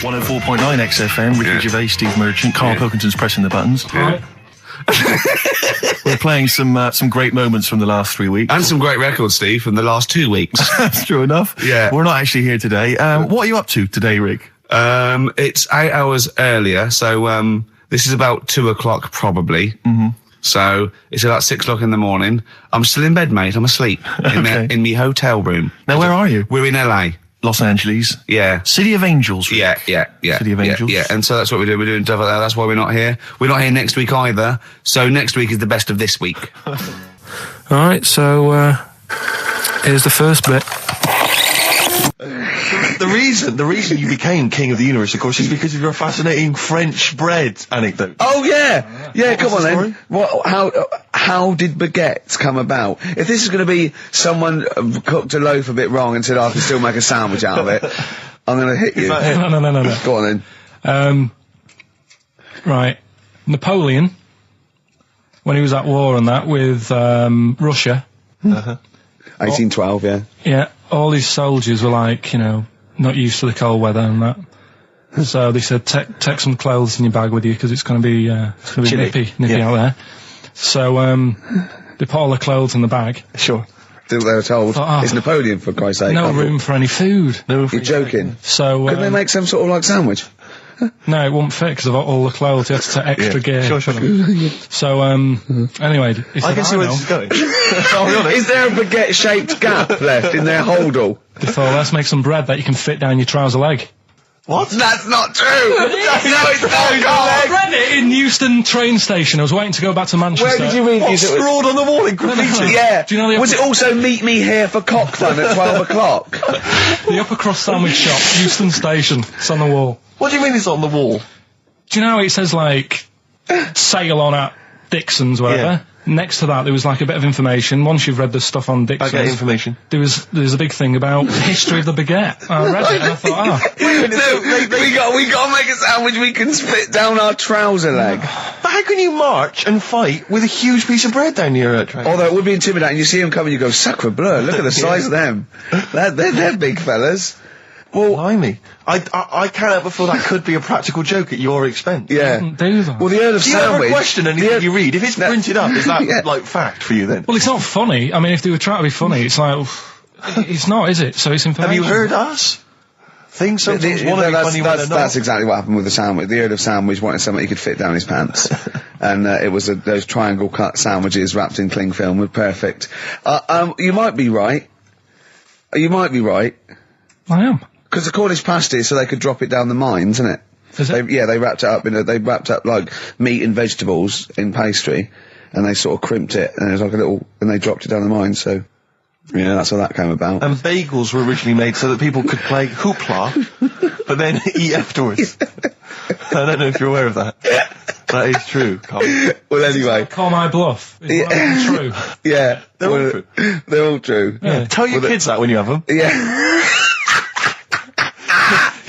104.9 XFM, Ricky Gervais, Steve Merchant, Karl Pilkington's pressing the buttons. Yeah. We're playing some great moments from the last 3 weeks. And some great records, Steve, from the last 2 weeks. That's true enough. Yeah. We're not actually here today. What are you up to today, Rick? It's 8 hours earlier, so this is about 2 o'clock probably. Mm-hmm. So it's about 6 o'clock in the morning. I'm still in bed, mate. I'm asleep in my hotel room. Now, where are you? We're in LA. Los Angeles. Yeah. City of Angels. Rick. Yeah. City of Angels. Yeah, and so that's what we do. We're doing stuff like that. That's why we're not here. We're not here next week either. So next week is the best of this week. All right, so here's the first bit. The reason you became King of the Universe, of course, is because of your fascinating French bread anecdote. Oh yeah. Come on then. How did baguettes come about? If this is going to be someone cooked a loaf a bit wrong and said I can still make a sandwich out of it, I'm going to hit you. No. Go on then. Right, Napoleon, when he was at war and that with Russia. 1812, yeah. Yeah, all his soldiers were like, not used to the cold weather and that. So they said, take some clothes in your bag with you because it's going to be nippy out there. So they put all the clothes in the bag. Sure. They were told, it's Napoleon, for Christ's sake. No room for any food. You're joking. So couldn't they make some sort of like sandwich? No, it wouldn't fit because of all the clothes. You had to take extra gear. Sure. So, anyway, he said, I can see where this is going. Is there a baguette-shaped gap left in their holdall? They thought, let's make some bread that you can fit down your trouser leg. What? That's not true! No, it's not! I read it in Euston train station. I was waiting to go back to Manchester. Where did you read What, this? scrawled on the wall in graffiti? Yeah. Do you know Was it also meet me here for cock fun at 12 o'clock? The Upper Cross Sandwich Shop, Euston Station. It's on the wall. What do you mean it's on the wall? Do you know how it says, like, sail on at Dixon's, whatever? Yeah. Next to that, there was, like, a bit of information. Once you've read the stuff on Dixon's... I get information. There was a big thing about the history of the baguette. I read it and I thought, we got to make a sandwich we can spit down our trouser leg. But how can you march and fight with a huge piece of bread down your train? Although it would be intimidating. You see them coming, you go, sacre bleu, look at the size of them. They're big fellas. Well, blimey. I can't help but feel that could be a practical joke at your expense. Yeah. do that. Well, the Earl of Do you Sandwich... ever question anything you read? If it's printed up, is that, like, fact for you then? Well, it's not funny. I mean, if they were trying to be funny, it's like... it's not, is it? So it's information. Have you heard us? Things sometimes want to be funny when they're not. That's exactly what happened with the sandwich. The Earl of Sandwich wanted something he could fit down his pants. And it was those triangle cut sandwiches wrapped in cling film were perfect. You might be right. You might be right. I am. Because the Cornish pasty, so they could drop it down the mines, isn't it? Is it? They wrapped it up they wrapped up like meat and vegetables in pastry, and they sort of crimped it, and it was like and they dropped it down the mine, so, yeah, that's how that came about. And bagels were originally made so that people could play hoopla, but then eat afterwards. I don't know if you're aware of that. That is true, Carl. Well, anyway. Call my bluff. Is that true? Yeah. They're all true. They're all true. Yeah. Tell your kids that when you have them. Yeah.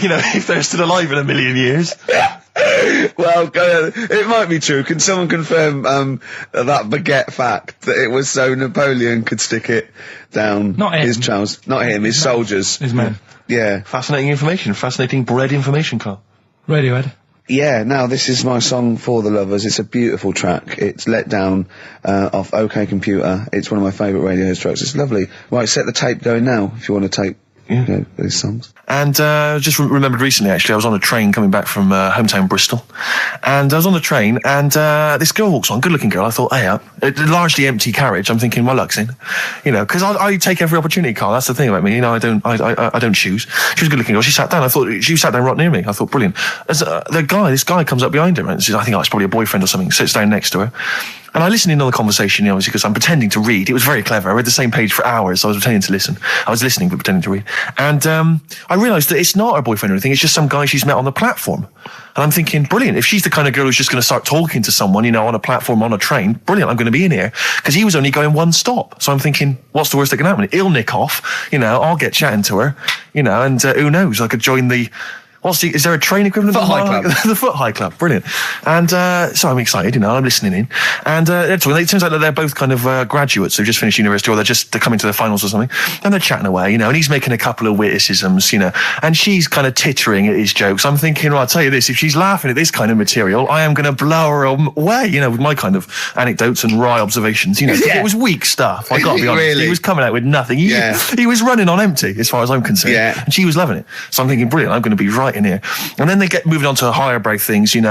If they're still alive in a million years. Well, it might be true. Can someone confirm that baguette fact that it was so Napoleon could stick it down his trousers? Not him, his soldiers. His men. Yeah. Fascinating information. Fascinating bread information, Carl. Radiohead. Yeah, now this is my song for the lovers. It's a beautiful track. It's Let Down off OK Computer. It's one of my favourite Radiohead tracks. It's lovely. Right, set the tape going now if you want to tape. Yeah, these songs. And just remembered recently, actually, I was on a train coming back from hometown Bristol, and I was on the train, and this girl walks on, good-looking girl. I thought, hey up, a largely empty carriage. I'm thinking, my luck's in, because I take every opportunity, Carl. That's the thing about me, I don't choose. She was a good-looking girl. She sat down. I thought she sat down right near me. I thought, brilliant. As this guy comes up behind her and says, I think it's probably a boyfriend or something. Sits down next to her. And I listened in on the conversation, obviously, because I'm pretending to read. It was very clever. I read the same page for hours, so I was pretending to listen. I was listening, but pretending to read. And I realised that it's not her boyfriend or anything. It's just some guy she's met on the platform. And I'm thinking, brilliant. If she's the kind of girl who's just going to start talking to someone, on a platform, on a train, brilliant, I'm going to be in here. Because he was only going one stop. So I'm thinking, what's the worst that can happen? He'll nick off, I'll get chatting to her, and who knows, I could join the Is there a train equivalent? Foot High Club. The Foot High Club, brilliant. And so I'm excited, I'm listening in. And it turns out that they're both kind of graduates who've just finished university, or they're coming to the finals or something. And they're chatting away, and he's making a couple of witticisms, and she's kind of tittering at his jokes. I'm thinking, well, I'll tell you this, if she's laughing at this kind of material, I am going to blow her away, with my kind of anecdotes and wry observations, It was weak stuff, I got to be honest. Really? He was coming out with nothing. He was running on empty, as far as I'm concerned. Yeah. And she was loving it. So I'm thinking, brilliant, I'm going to be right in here. And then they get moving on to higher brow things, and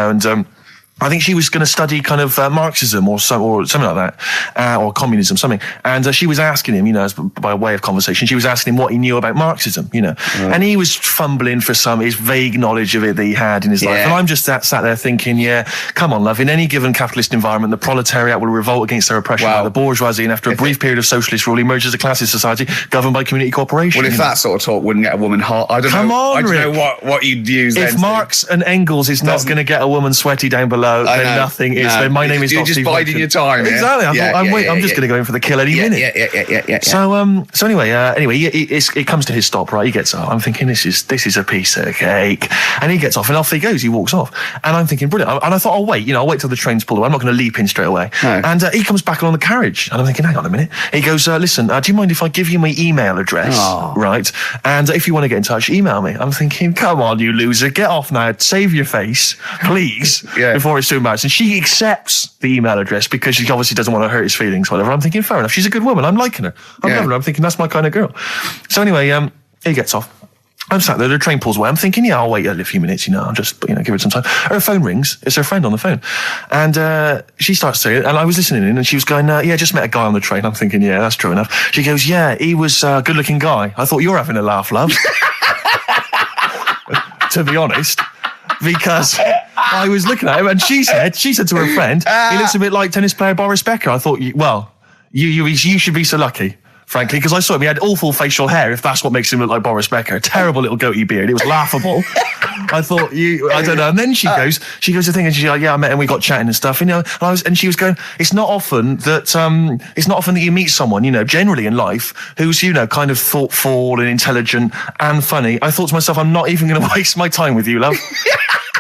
I think she was going to study kind of Marxism or something like that, or communism, something. And she was asking him, by way of conversation, she was asking him what he knew about Marxism, And he was fumbling for his vague knowledge of it that he had in his life. And I'm just sat there thinking, come on, love, in any given capitalist environment, the proletariat will revolt against their oppression by the bourgeoisie, and after a brief period of socialist rule, emerges a classist society governed by community cooperation. Well, if that sort of talk wouldn't get a woman hot, I don't know what you'd use. If Marx and Engels is not going to get a woman sweaty down below, then nothing is. Then my name is You're not just Steve biding Hawking. your time. Exactly. I'm just going to go in for the kill any minute. Yeah. So anyway, it comes to his stop. Right, he gets off. I'm thinking this is a piece of cake, and he gets off, and off he goes. He walks off, and I'm thinking brilliant. And I thought, I'll wait. I'll wait till the train's pulled away. I'm not going to leap in straight away. No. And he comes back along the carriage, and I'm thinking, hang on a minute. He goes, listen, do you mind if I give you my email address? Oh. Right, and if you want to get in touch, email me. I'm thinking, come on, you loser, get off now. Save your face, please, before it's too much. And she accepts the email address because she obviously doesn't want to hurt his feelings, whatever. I'm thinking, fair enough. She's a good woman. I'm liking her. I'm loving her. I'm thinking that's my kind of girl. So anyway, he gets off. I'm sat there, the train pulls away. I'm thinking, I'll wait a few minutes, I'll just, give it some time. Her phone rings. It's her friend on the phone. And she starts saying it, and I was listening in, and she was going, just met a guy on the train. I'm thinking, that's true enough. She goes, he was a good-looking guy. I thought, you're having a laugh, love. To be honest. Because I was looking at him, and she said to her friend, he looks a bit like tennis player Boris Becker. I thought, you should be so lucky, frankly, because I saw him. He had awful facial hair, if that's what makes him look like Boris Becker. Terrible little goatee beard. It was laughable. I thought, I don't know. And then she goes to thing, and she's like, I met him, we got chatting and stuff, and she was going, it's not often that you meet someone, generally in life, who's, kind of thoughtful and intelligent and funny. I thought to myself, I'm not even going to waste my time with you, love.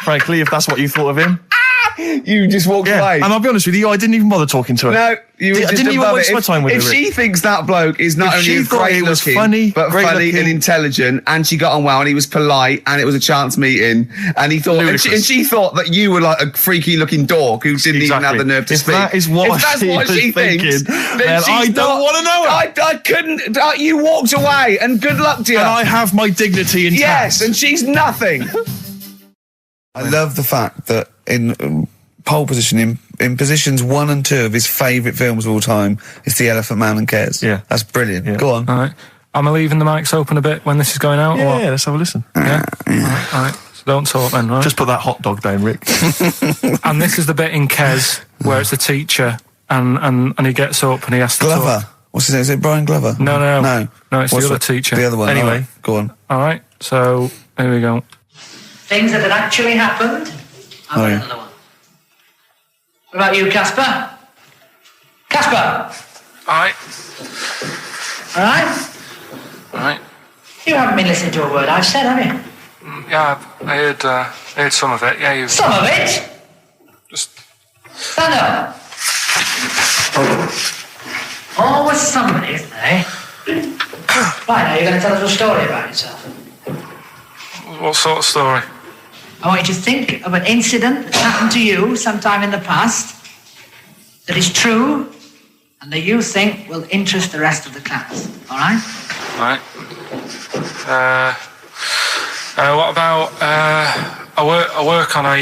Frankly, if that's what you thought of him. You just walked away. And I'll be honest with you, I didn't even bother talking to her. No, you were just didn't even waste my time with her. If she thinks that bloke is not only great looking, funny and intelligent, and she got on well, and he was polite, and it was a chance meeting, and he thought, and she thought that you were like a freaky looking dork who didn't even have the nerve to speak. If that's what she thinks, then I don't want to know her. I couldn't. You walked away, and good luck to you. And I have my dignity intact. Yes, and she's nothing. I love the fact that in pole position, in positions 1 and 2 of his favourite films of all time, it's The Elephant Man and Kes. Yeah. That's brilliant. Yeah. Go on. All right. Am I leaving the mics open a bit when this is going out? Yeah, or what? let's have a listen. Yeah? All right. So don't talk then, right? Just put that hot dog down, Rick. And this is the bit in Kes where it's the teacher and he gets up and he has to Glover. talk. What's his name? Is it Brian Glover? No, it's What's the other teacher. The other one. Anyway. Right. Go on. All right. So, here we go. Things that had actually happened. I've got another one. What about you, Casper? Casper! All right. All right? All right. You haven't been listening to a word I've said, have you? Yeah, I heard some of it. Yeah, you. Some of it? Just. Stand up. Always somebody, isn't there, eh? Right, now you're going to tell us a story about yourself. What sort of story? I want you to think of an incident that's happened to you sometime in the past that is true and that you think will interest the rest of the class. All right? Right. What about I work on a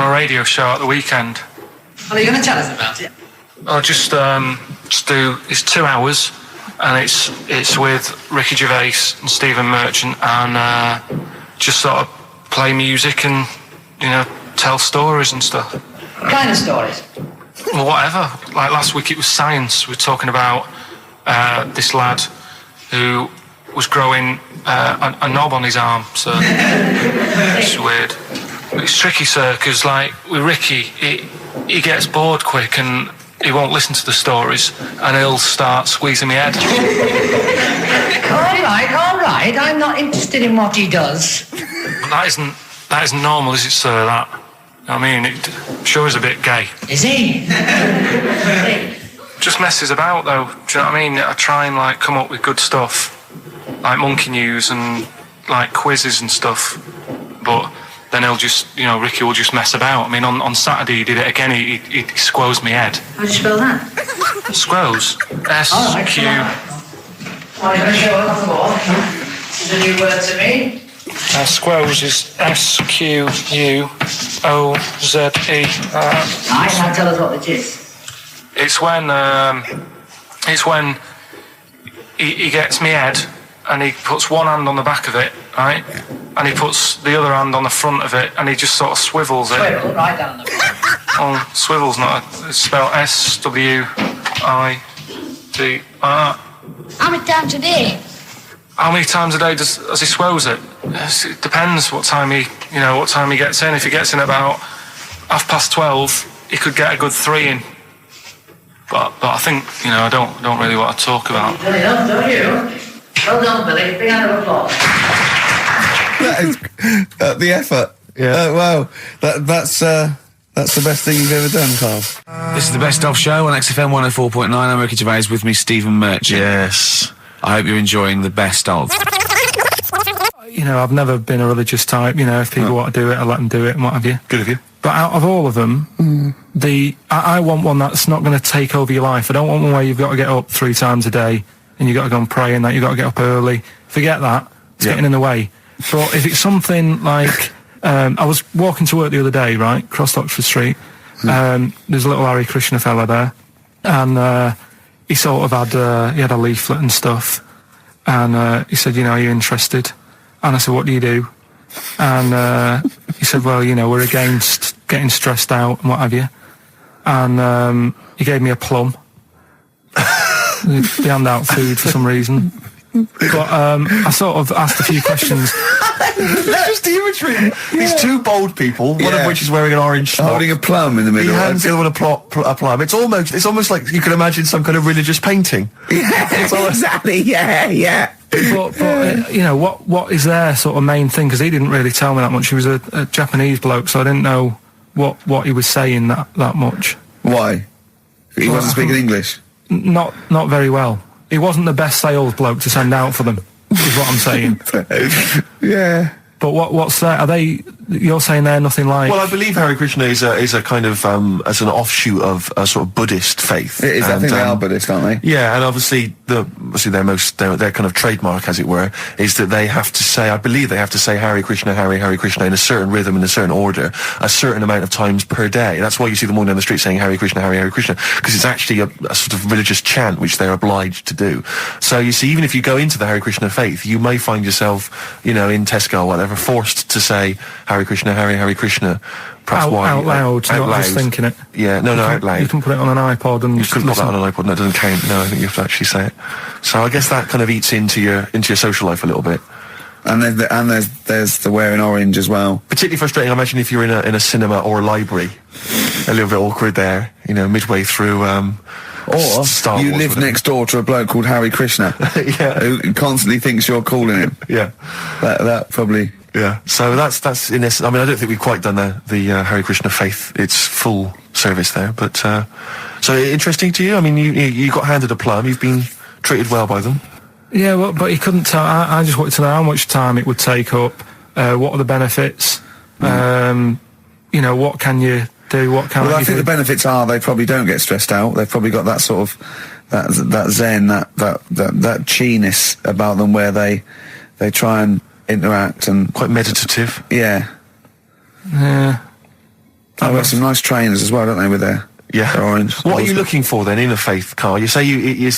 radio show at the weekend. Well, are you going to tell us about it? I'll just do. It's 2 hours, and it's with Ricky Gervais and Stephen Merchant, and just sort of play music and tell stories and stuff. What kind of stories? Well, whatever. Like last week, it was science. We were talking about this lad who was growing a knob on his arm. So it's weird. It's tricky, sir, because like with Ricky, he gets bored quick and he won't listen to the stories, and he'll start squeezing my head. All right. I'm not interested in what he does. That isn't normal, is it, sir? That. I mean, it sure is a bit gay. Is he? Just messes about, though. Do you know what I mean? I try and, like, come up with good stuff. Like monkey news and, like, quizzes and stuff. But then he'll just, Ricky will just mess about. I mean, on Saturday he did it again. He squoze me head. How do you spell that? Squoze. S-Q... Oh, you're going to show it off the wall? This is a new word to me. Squoze is S-Q-U-O-Z-E. Now tell us what it is. It's when he gets me head and he puts one hand on the back of it, right? And he puts the other hand on the front of it and he just sort of swivels it. Swivel, right down the front. Oh, swivel's not it's spelled S-W-I-D-R. How many times a day? How many times a day does he swells it? It depends what time he gets in. If he gets in about 12:30, he could get a good 3 in. But I think, I don't really want to talk about. You've done enough, don't you? Well done, Billy. Big round of applause. That is the effort. Yeah. Wow. That's the best thing you've ever done, Karl. This is the Best Of Show on XFM 104.9. I'm Ricky Gervais, with me Stephen Merchant. Yes. I hope you're enjoying the Best Of. I've never been a religious type. If people want to do it, I let them do it and what have you. Good of you. But out of all of them, I want one that's not going to take over your life. I don't want one where you've got to get up 3 times a day and you've got to go and pray and that. You've got to get up early. Forget that. It's getting in the way. But if it's something like... I was walking to work the other day, right, across Oxford Street. There's a little Hare Krishna fella there. And he sort of had a leaflet and stuff. And he said, are you interested? And I said, what do you do? And he said, well, we're against getting stressed out and what have you. And he gave me a plum. They hand out food for some reason. But I sort of asked a few questions. That's just the imagery. These 2 bold people, one of which is wearing an orange smock, holding a plum in the middle. He hands the other one a plum. It's almost like you can imagine some kind of religious painting. Exactly. Yeah. But what is their sort of main thing? Because he didn't really tell me that much. He was a Japanese bloke, so I didn't know what he was saying that much. Why? He wasn't speaking English? Not very well. He wasn't the best sales bloke to send out for them, is what I'm saying. Yeah. But what's that? Are they? You're saying they're nothing like? Well, I believe Hare Krishna is a kind of as an offshoot of a sort of Buddhist faith. It is. I think they are Buddhist, aren't they? Yeah, and obviously their kind of trademark, as it were, is that they have to say. I believe they have to say Hare Krishna, Hare Krishna in a certain rhythm, in a certain order, a certain amount of times per day. That's why you see them walking down the street saying Hare Krishna, Hare Krishna, because it's actually a sort of religious chant which they're obliged to do. So you see, even if you go into the Hare Krishna faith, you may find yourself, in Tesco or whatever, forced to say Hare Krishna, Hare Krishna, perhaps out loud, out not loud. just thinking it. Yeah, no, out loud. You can put it on an iPod and you couldn't put that on an iPod. No, it doesn't count. No, I think you have to actually say it. So I guess that kind of eats into your social life a little bit. And there's the wearing orange as well. Particularly frustrating, I imagine, if you're in a cinema or a library. A little bit awkward there, midway through. Or Star you Wars, live next door to a bloke called Hare Krishna, who constantly thinks you're calling him. Yeah, that probably. Yeah, so that's in this. I mean, I don't think we've quite done the Hare Krishna faith its full service there, but so interesting to you. I mean, you got handed a plum. You've been treated well by them. Yeah, well, but he couldn't tell. I just wanted to know how much time it would take up. What are the benefits? What can you do? What can I think the benefits are they probably don't get stressed out. They've probably got that sort of that zen, that chi-ness about them, where they try and interact and quite meditative. Yeah. Yeah. I've got some nice trainers as well, don't they, with their orange. What are you looking for then in a faith, Karl? You say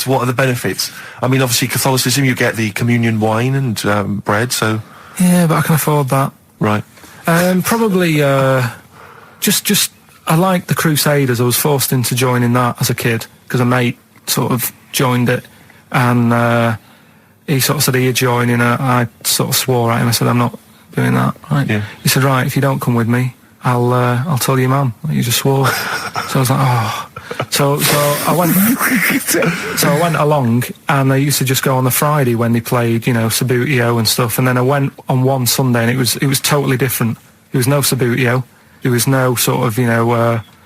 what are the benefits? I mean, obviously Catholicism, you get the communion wine and bread, so... Yeah, but I can afford that. Right. Probably, just I like the Crusaders. I was forced into joining that as a kid, because a mate sort of joined it, and he sort of said, are you joining? I sort of swore at him. I said, I'm not doing that. Right? Yeah. He said, right, if you don't come with me, I'll tell your mum that you just swore. So I was like, oh. So I went along, and they used to just go on the Friday when they played, Sabutio and stuff. And then I went on one Sunday, and it was totally different. There was no Sabutio. There was no sort of,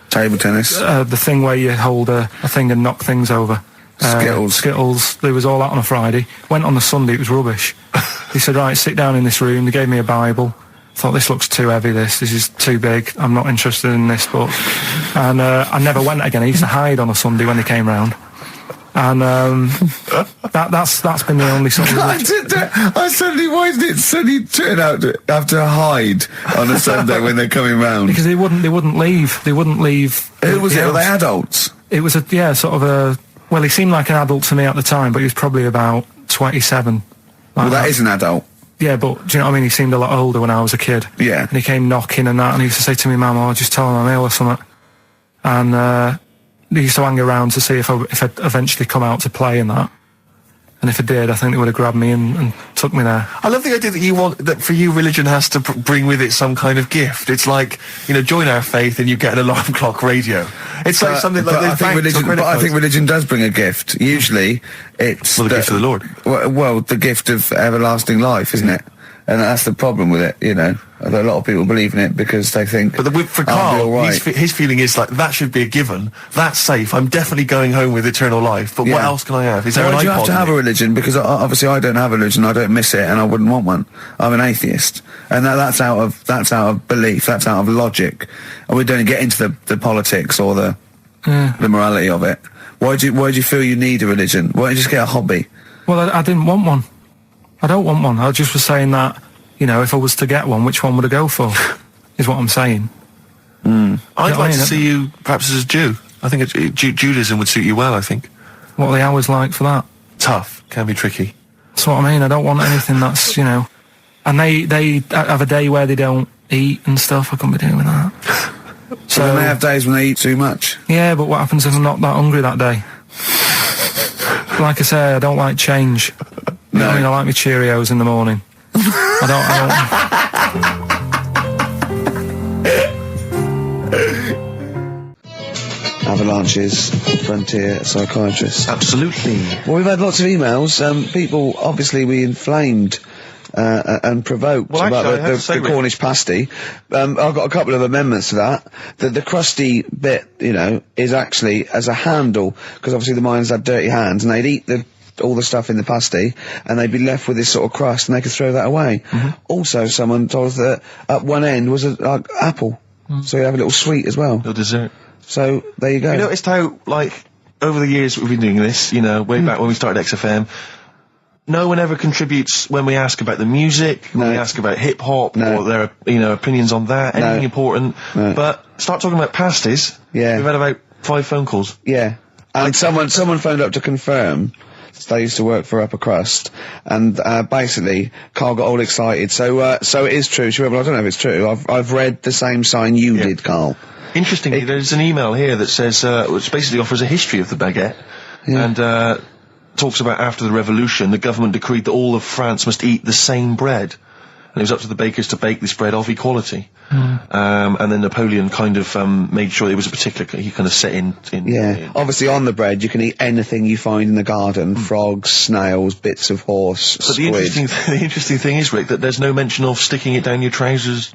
Table tennis. The thing where you hold a thing and knock things over. Skittles. There was all that on a Friday. Went on the Sunday, it was rubbish. He said, right, sit down in this room. They gave me a Bible. Thought, this looks too heavy, this is too big. I'm not interested in this book. And I never went again. I used to hide on a Sunday when they came round. And that's been the only sort of... why did it suddenly turn out to have to hide on a Sunday when they're coming round? Because they wouldn't leave. They wouldn't leave. Who was it? Were they adults? It was well, he seemed like an adult to me at the time, but he was probably about 27. Well, that is an adult. Yeah, but do you know what I mean? He seemed a lot older when I was a kid. Yeah. And he came knocking and that, and he used to say to me, Mum, I'll just tell him I'm ill or something. And he used to hang around to see if I'd eventually come out to play and that. And if I did, I think they would have grabbed me and took me there. I love the idea that for you, religion has to bring with it some kind of gift. It's like, join our faith and you get an alarm clock radio. It's like something like I think religion does bring a gift. Usually, it's the gift of the Lord. Well, the gift of everlasting life, isn't it? And that's the problem with it, A lot of people believe in it because they think... But for Karl, his feeling is like, that should be a given. That's safe. I'm definitely going home with eternal life. But what else can I have? Is there an iPod? Why do you have to have a religion? Because obviously I don't have a religion. I don't miss it, and I wouldn't want one. I'm an atheist, and that's out of belief. That's out of logic. And we don't get into the politics or the morality of it. Why do you feel you need a religion? Why don't you just get a hobby? Well, I didn't want one. I don't want one. I just was saying that, if I was to get one, which one would I go for? Is what I'm saying. I'd like to see you perhaps as a Jew. I think Judaism would suit you well, I think. What are the hours like for that? Tough. Can be tricky. That's what I mean. I don't want anything that's, And they have a day where they don't eat and stuff. I couldn't be doing that. So then they have days when they eat too much? Yeah, but what happens if I'm not that hungry that day? Like I say, I don't like change. No. I like my Cheerios in the morning. I don't. Avalanches, frontier psychiatrists. Absolutely. Well, we've had lots of emails. People, obviously, we inflamed and provoked about the Cornish pasty. I've got a couple of amendments to that. The crusty bit, is actually as a handle, because obviously the miners had dirty hands, and they'd eat all the stuff in the pasty, and they'd be left with this sort of crust, and they could throw that away. Also, someone told us that at one end was an apple, so you have a little sweet as well. Little dessert. So, there you go. You noticed how, over the years we've been doing this, way back when we started XFM, no one ever contributes when we ask about the music, when we ask about hip-hop, or their, opinions on that, anything important. But start talking about pasties. Yeah. We've had about 5 phone calls. Yeah. And someone phoned up to confirm. They used to work for Upper Crust, and basically, Karl got all excited. So it is true. She went, well, I don't know if it's true. I've read the same sign you did, Karl. Interestingly, there's an email here that says, which basically offers a history of the baguette, and talks about after the revolution, the government decreed that all of France must eat the same bread. And it was up to the bakers to bake this bread of equality. And then Napoleon kind of made sure it was a particular, he kind of set in. Obviously on the bread you can eat anything you find in the garden, frogs, snails, bits of horse, but squid. The interesting thing is, Rick, that there's no mention of sticking it down your trousers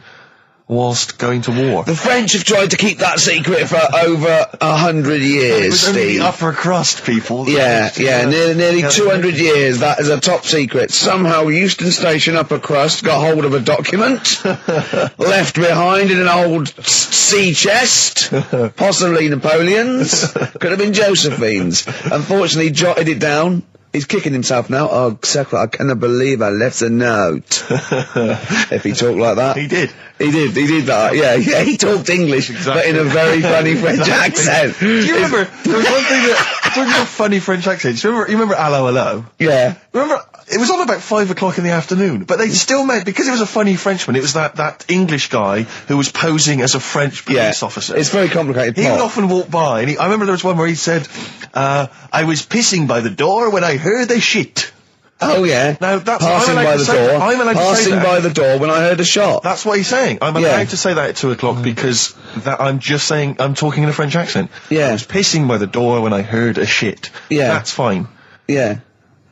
whilst going to war. The French have tried to keep that secret for over 100 years, it was Steve. only the upper crust people. Nearly 200 years, that is a top secret. Somehow Euston Station upper crust got hold of a document, left behind in an old sea chest, possibly Napoleon's, could have been Josephine's. Unfortunately, jotted it down. He's kicking himself now. Oh, Secret, I cannot believe I left a note. If he talked like that. He did. He did that. Yeah, he talked English, but in a very funny French accent. Do you remember, there was one thing that, talking about funny French accents, you remember Allo Allo? Yeah. Remember, it was on about 5 o'clock in the afternoon, but they still meant, because it was a funny Frenchman, it was that English guy who was posing as a French police officer. It's very complicated. He would often walk by, and I remember there was one where he said, I was pissing by the door when I heard they shit. Oh yeah. Now that's passing I'm by allowed the to say door. that. I'm allowed to say Passing that. by the door when I heard a shot. That's what he's saying. I'm Yeah. allowed to say that at 2 o'clock because I'm just saying I'm talking in a French accent. Yeah. I was pissing by the door when I heard a shit. Yeah. That's fine Yeah.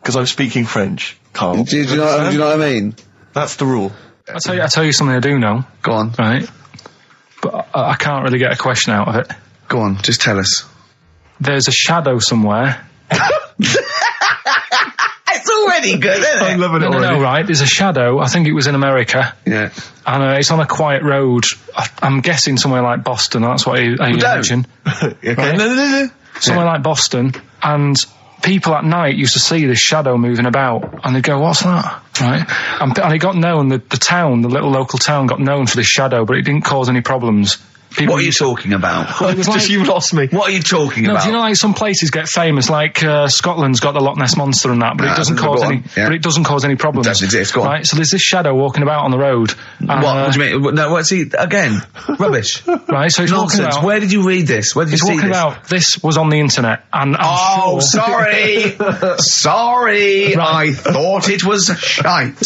because I'm speaking French, Carl. Do you know what I mean? That's the rule. I tell you something I do know. Go on. Right. But I can't really get a question out of it. Go on. Just tell us. There's a shadow somewhere. It's already good, isn't I'm loving it already. No, right. There's a shadow. I think it was in America. Yeah. And it's on a quiet road. I'm guessing somewhere like Boston. That's what I imagine. Okay. Right. No. Somewhere like Boston. And people at night used to see this shadow moving about. And they'd go, what's that? Right. And it got known, the town, the little local town got known for this shadow, but it didn't cause any problems. What are you talking about? It was like, You lost me. What are you talking about? do you know, like some places get famous, like Scotland's got the Loch Ness Monster and that, but it doesn't cause any. Yeah. But it doesn't cause any problems. It does exist. Go on. Right. So there's this shadow walking about on the road. And, What do you mean? No, what's he again? Rubbish. Right. So he's walking Nonsense. about. Where did you read this? Where did you He's see walking this? about. This was on the internet, and I'm sure. Sorry. Sorry. Right. I thought it was shite.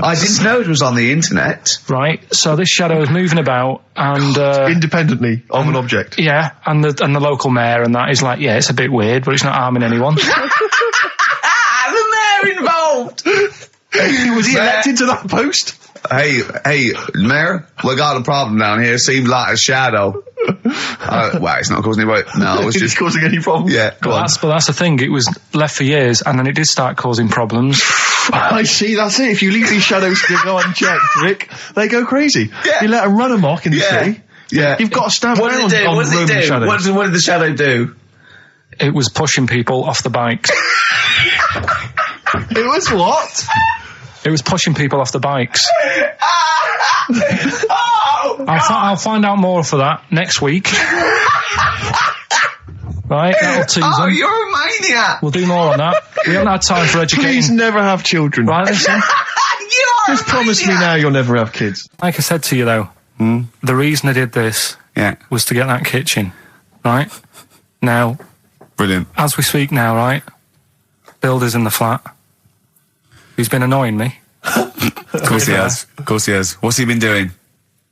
I didn't know it was on the internet. Right. So this shadow is moving about, and Independently of an object. yeah, and the local mayor and that is like, yeah, it's a bit weird, but it's not harming anyone. The mayor involved. Was he elected to that post? Hey, Mayor, we got a problem down here. Seems like a shadow. Well, it's not causing any. No, it's Is just it causing any problems? Yeah, go on. But that's the thing. It was left for years, and then it did start causing problems. I see, that's it. If you leave these shadows to go unchecked, Rick, they go crazy. Yeah. You let them run amok in the Yeah. city. Yeah. You've got to stand What around did it do? on What did it Roman do? shadows. What did the shadow do? It was pushing people off the bikes. It was what? It was pushing people off the bikes. Oh, I'll find out more for that next week. Right, that'll tease oh, them. you're a maniac. We'll do more on that. We haven't had time for Please educating. never have children. Right, listen. You are Just promise me now you'll never have kids. Like I said to you though, the reason I did this Yeah, was to get that kitchen. Right? Now, brilliant. as we speak now, right? Builder's in the flat. He's been annoying me. Of course he has. Of course he has. What's he been doing?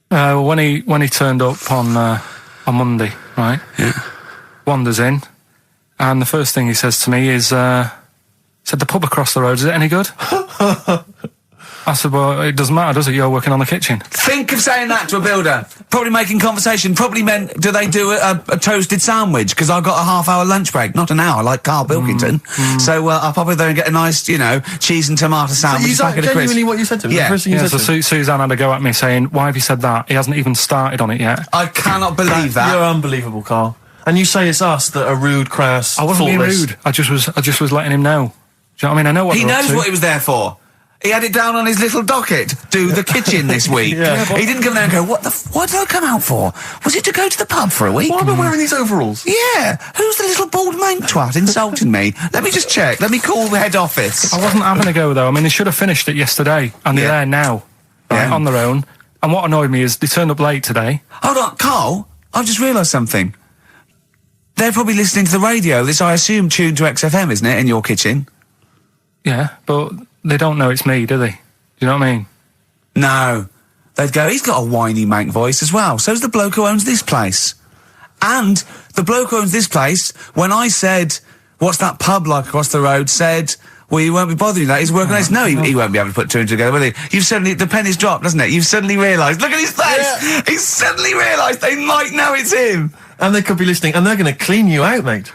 When he turned up on Monday, right? Yeah. Wanders in, and the first thing he says to me is, said, the pub across the road, is it any good? I said, well, it doesn't matter, does it? You're working on the kitchen. Think of saying that to a builder. Probably making conversation. Probably meant, do they do a toasted sandwich? Because I've got a half-hour lunch break. Not an hour, like Karl Pilkington. So I'll pop over there and get a nice, cheese and tomato sandwich. Is that genuinely what you said to me? Yeah. The first thing you Yeah, said so to me? Suzanne had a go at me saying, why have you said that? He hasn't even started on it yet. I cannot believe that. You're unbelievable, Carl. And you say it's us that are rude, crass, I wasn't being thoughtless. rude. I just was letting him know. Do you know what I mean? I know what He they're up knows to. what he was there for. He had it down on his little docket. Do the kitchen this week. Yeah. He didn't come there and go, what did I come out for? Was it to go to the pub for a week? Why am I wearing these overalls? Yeah. Who's the little bald mank twat insulting me? Let me just check. Let me call the head office. I wasn't having a go though. I mean, they should have finished it yesterday, and they're Yeah. there now, right, Yeah. on their own. And what annoyed me is they turned up late today. Hold on, Karl, I've just realised something. They're probably listening to the radio. This, I assume, tuned to XFM, isn't it, in your kitchen? Yeah, but they don't know it's me, do they? Do you know what I mean? No. They'd go, he's got a whiny mank voice as well. So's the bloke who owns this place. And the bloke who owns this place, when I said, what's that pub like across the road, said, well, you won't be bothering that. He's working on this. No, he won't be able to put two and two together, will he? You've suddenly, the penny's dropped, doesn't it? You've suddenly realised. Look at his face. Yeah. He's suddenly realised they might know it's him. And they could be listening, and they're going to clean you out, mate.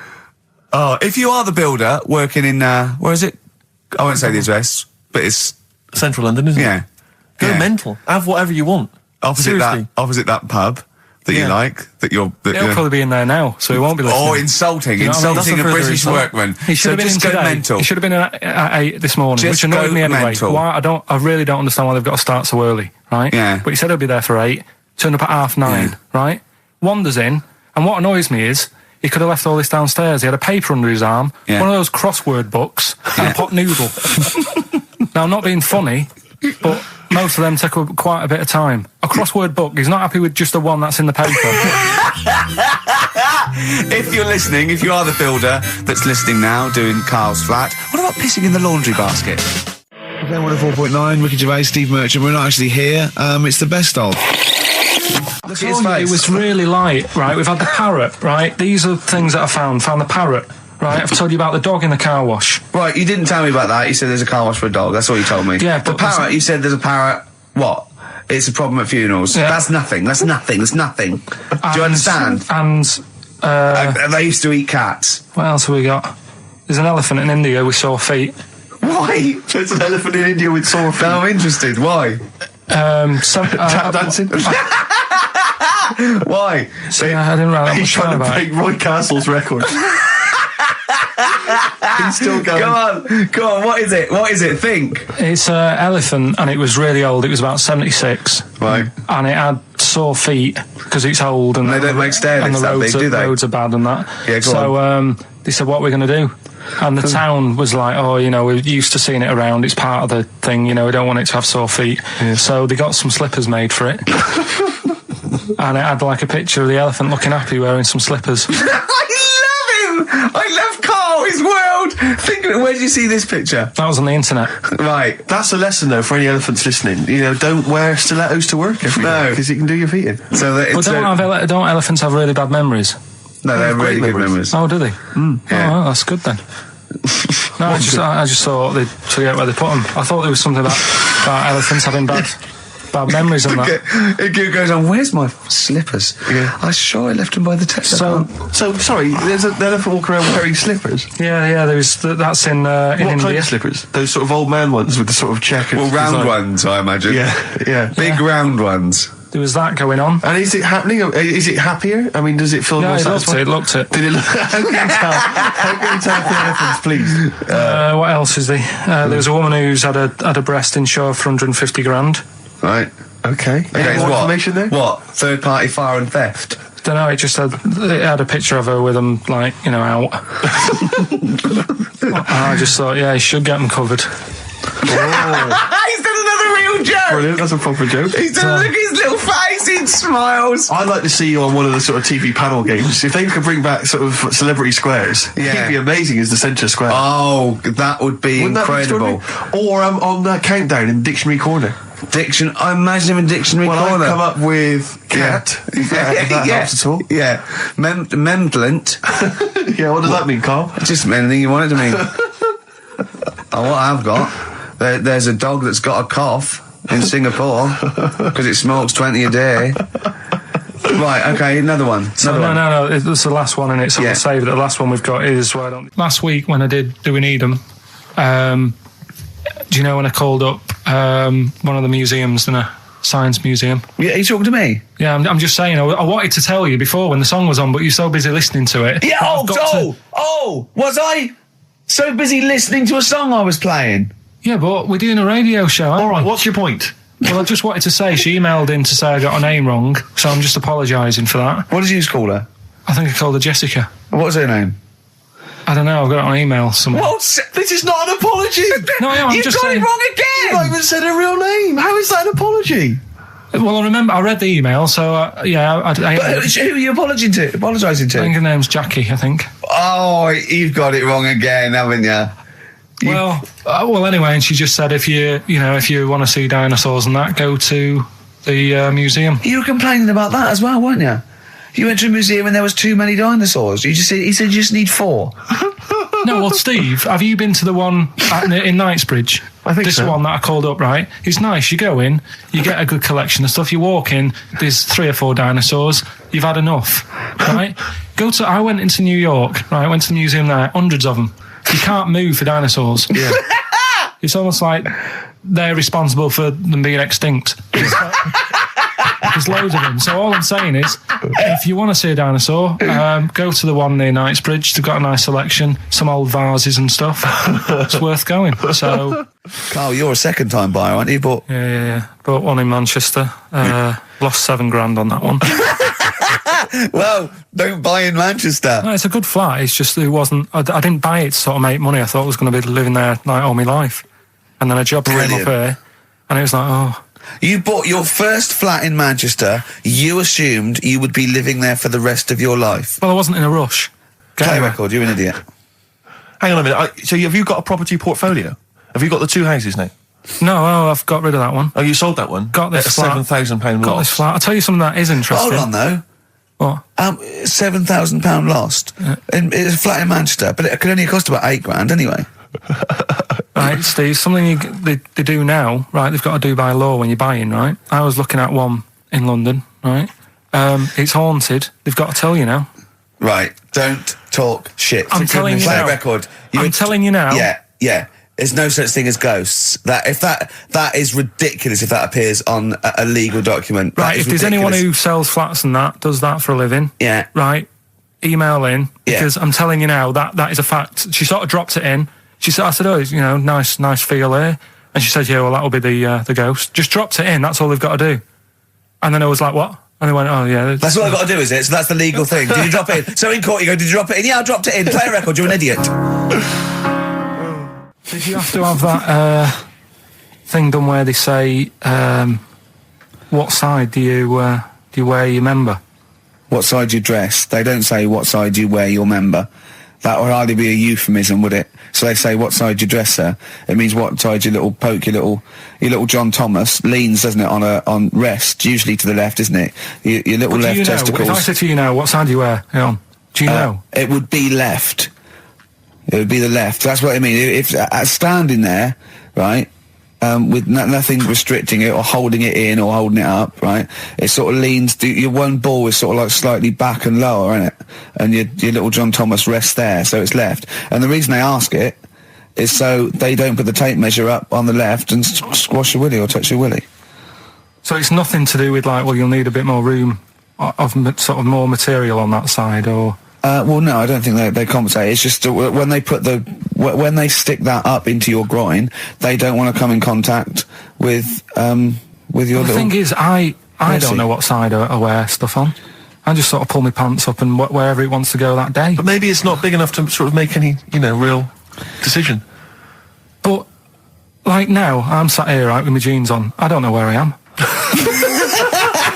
Oh, if you are the builder working in, where is it? I won't say the address, but it's, Central London, isn't yeah. it? Go Yeah. mental. Have whatever you want. Opposite Seriously. that pub that you Yeah. like, that you're... That He'll probably be in there now, so he won't be listening. Oh, insulting, You know what I mean? insulting a That's a further British insult. workman. He should So have been just in go today. mental. He should have been in at 8 this morning, Just which annoyed go me anyway. mental. Why I really don't understand why they've got to start so early, right? Yeah. But he said he'll be there for 8, turned up at 9:30, Yeah. right? Wanders in, and what annoys me is he could have left all this downstairs. He had a paper under his arm, Yeah. one of those crossword books, and a pot noodle. Now, I'm not being funny, but most of them take up quite a bit of time. A crossword book, he's not happy with just the one that's in the paper. If you're listening, if you are the builder that's listening now, doing Karl's flat, what about pissing in the laundry basket? Okay, 104.9, Ricky Gervais, Steve Merchant. We're not actually here. It's the best of. Look at his face. It was really light, right? We've had the parrot, right? These are things that I found the parrot, right? I've told you about the dog in the car wash. Right, you didn't tell me about that. You said there's a car wash for a dog. That's all you told me. Yeah, the but parrot, you said there's a parrot. What? It's a problem at funerals. Yeah. That's nothing. That's nothing. That's nothing. Do you understand? And They used to eat cats. what else have we got? There's an elephant in India with sore feet. Why? There's an elephant in India with sore feet. Now I'm interested. Why? Tap dancing. Why? I didn't write that He's much trying down to about break it. Roy Castle's record. He's still going. Go on. What is it? What is it? Think. It's an elephant, and it was really old. It was about 76. Right. And it had sore feet because it's old, and They don't make stair and the lifts that roads big, do they? roads are bad and that. Yeah, go so they said, "What are we going to do?" And the town was like, "Oh, we're used to seeing it around. It's part of the thing. We don't want it to have sore feet." Yeah. So they got some slippers made for it, and it had like a picture of the elephant looking happy wearing some slippers. I love him. I love Karl, his world. Think of it. Where did you see this picture? That was on the internet. Right. That's a lesson, though, for any elephants listening. Don't wear stilettos to work every day, because it can do your feet in. So that it's But don't elephants have really bad memories? no, they're really great good memories. Oh, do they? Yeah. Oh, well, that's good then. No, I just thought they'd forget where they put them. I thought there was something about elephants having bad memories and that. It goes on. Where's my slippers? Yeah. I'm sure I left them by the test. So sorry, there's an elephant walking around wearing slippers. yeah, that's in What kind India. of slippers? Those sort of old man ones with the sort of checkered round design. ones, I imagine. Yeah. Big round ones. There was that going on. And is it happening? Is it happier? I mean, does it feel No, more it satisfying? looked it. Did it look? How can you tell? How can you tell for elephants, please? What else is there? There was a woman who's had a breast insured for 150 grand. Right. Okay. Any Okay, more what? information there? What? Third party fire and theft? Don't know. It had a picture of her with them out. I just thought, yeah, he should get them covered. He's done another real joke! Brilliant. That's a proper joke. He's done look at his little face, he smiles. I'd like to see you on one of the sort of TV panel games. If they could bring back sort of celebrity squares, Yeah. he'd be amazing as the centre square. Oh, that would be Wouldn't that be incredible. extraordinary? Or on that countdown in Dictionary Corner. I imagine him in Dictionary Well, Corner. I've come up with cat. If that helps at all. Yeah. Memblent. Yeah, what does that mean, Karl? Just anything you want it to mean. What I've got, there's a dog that's got a cough in Singapore because it smokes 20 a day. Right, okay, another one. No, it's the last one in it, so Yeah. we'll save it. The last one we've got is last week when I did Do We Need 'Em, do you know when I called up one of the museums, a science museum? Yeah, are you talking to me? Yeah, I'm just saying, I wanted to tell you before when the song was on, but you're so busy listening to it. Yeah, I've got was I so busy listening to a song I was playing? Yeah, but we're doing a radio show, aren't All right, we? what's your point? Well, I just wanted to say, she emailed in to say I got her name wrong, so I'm just apologising for that. What did you call her? I think I called her Jessica. What was her name? I don't know, I've got it on email somewhere. This is not an apology. No, I'm You've just got saying. it wrong You've again! not even said her real name. How is that an apology? Well, I remember I read the email, so yeah, I Who are you apologising think to? her name's Jackie, I think. Oh, you've got it wrong again, haven't you? Well, anyway, and she just said if you want to see dinosaurs and that, go to the museum. You were complaining about that as well, weren't you? You went to a museum and there was too many dinosaurs. He said you just need 4. No, well, Steve, have you been to the one in Knightsbridge? I think this so. one that I called up, right? It's nice. You go in, you get a good collection of stuff. You walk in, there's 3 or 4 dinosaurs. You've had enough, right? I went into New York, right? I went to the museum there, hundreds of them. You can't move for dinosaurs. Yeah. It's almost like they're responsible for them being extinct. There's loads of them. So all I'm saying is, if you want to see a dinosaur, go to the one near Knightsbridge. They've got a nice selection, some old vases and stuff. It's worth going. So, Karl, you're a second-time buyer, aren't you? But yeah. Bought one in Manchester. Lost $7,000 on that one. well, don't buy in Manchester. No, it's a good flat. It's just it wasn't. I didn't buy it to sort of make money. I thought I was going to be living there like all my life, and then a job came up Brilliant. here, and it was like, oh. You bought your first flat in Manchester. You assumed you would be living there for the rest of your life. Well, I wasn't in a rush. Play record, you're an idiot. Hang on a minute. So have you got a property portfolio? Have you got the 2 houses now? No, I've got rid of that one. Oh, you sold that one? Got this flat. £7,000 loss. Got this flat. I'll tell you something that is interesting. Hold on, though. What? £7,000 lost. Yeah. It's a flat in Manchester, but it could only cost about £8,000 anyway. Right, Steve, something they do now, right, they've got to do by law when you're buying, right? I was looking at one in London, right? It's haunted. They've got to tell you now. Right, don't talk shit. I'm telling you Play now. a record. I'm telling you now. Yeah. There's no such thing as ghosts. That is ridiculous if that appears on a legal document. Right, if there's anyone who sells flats and that, does that for a living. Yeah. Right, email in, because I'm telling you now, that is a fact. She sort of dropped it in. She said, I said, oh, nice feel here. And she said, yeah, well, that'll be the ghost. Just dropped it in, that's all they've got to do. And then I was like, what? And they went, oh, yeah. That's all I've got to do, is it? So that's the legal thing. Did you drop it in? So in court you go, did you drop it in? Yeah, I dropped it in. Play a record, you're an idiot. Did you have to have that thing done where they say, what side do you wear your member? What side you dress? They don't say what side you wear your member. That would hardly be a euphemism, would it? So they say what side you dress, sir. It means what side your little John Thomas leans, doesn't it, on rest, usually to the left, isn't it? Your little left testicles. If I said to you now, what side do you wear? Hang on. Do you know? It would be left. It would be the left. That's what I mean. If standing there, right, with nothing restricting it or holding it in or holding it up, right, it sort of leans. Your one ball is sort of like slightly back and lower, isn't it? And your little John Thomas rests there, so it's left. And the reason they ask it is so they don't put the tape measure up on the left and squash your willy or touch your willy. So it's nothing to do with like, well, you'll need a bit more room of sort of more material on that side, or. Well, no, I don't think they compensate. It's just when they when they stick that up into your groin, they don't want to come in contact with your little. The thing is, I don't know what side I wear stuff on. I just sort of pull my pants up and wherever it wants to go that day. But maybe it's not big enough to sort of make any, real decision. But like now, I'm sat here right with my jeans on. I don't know where I am.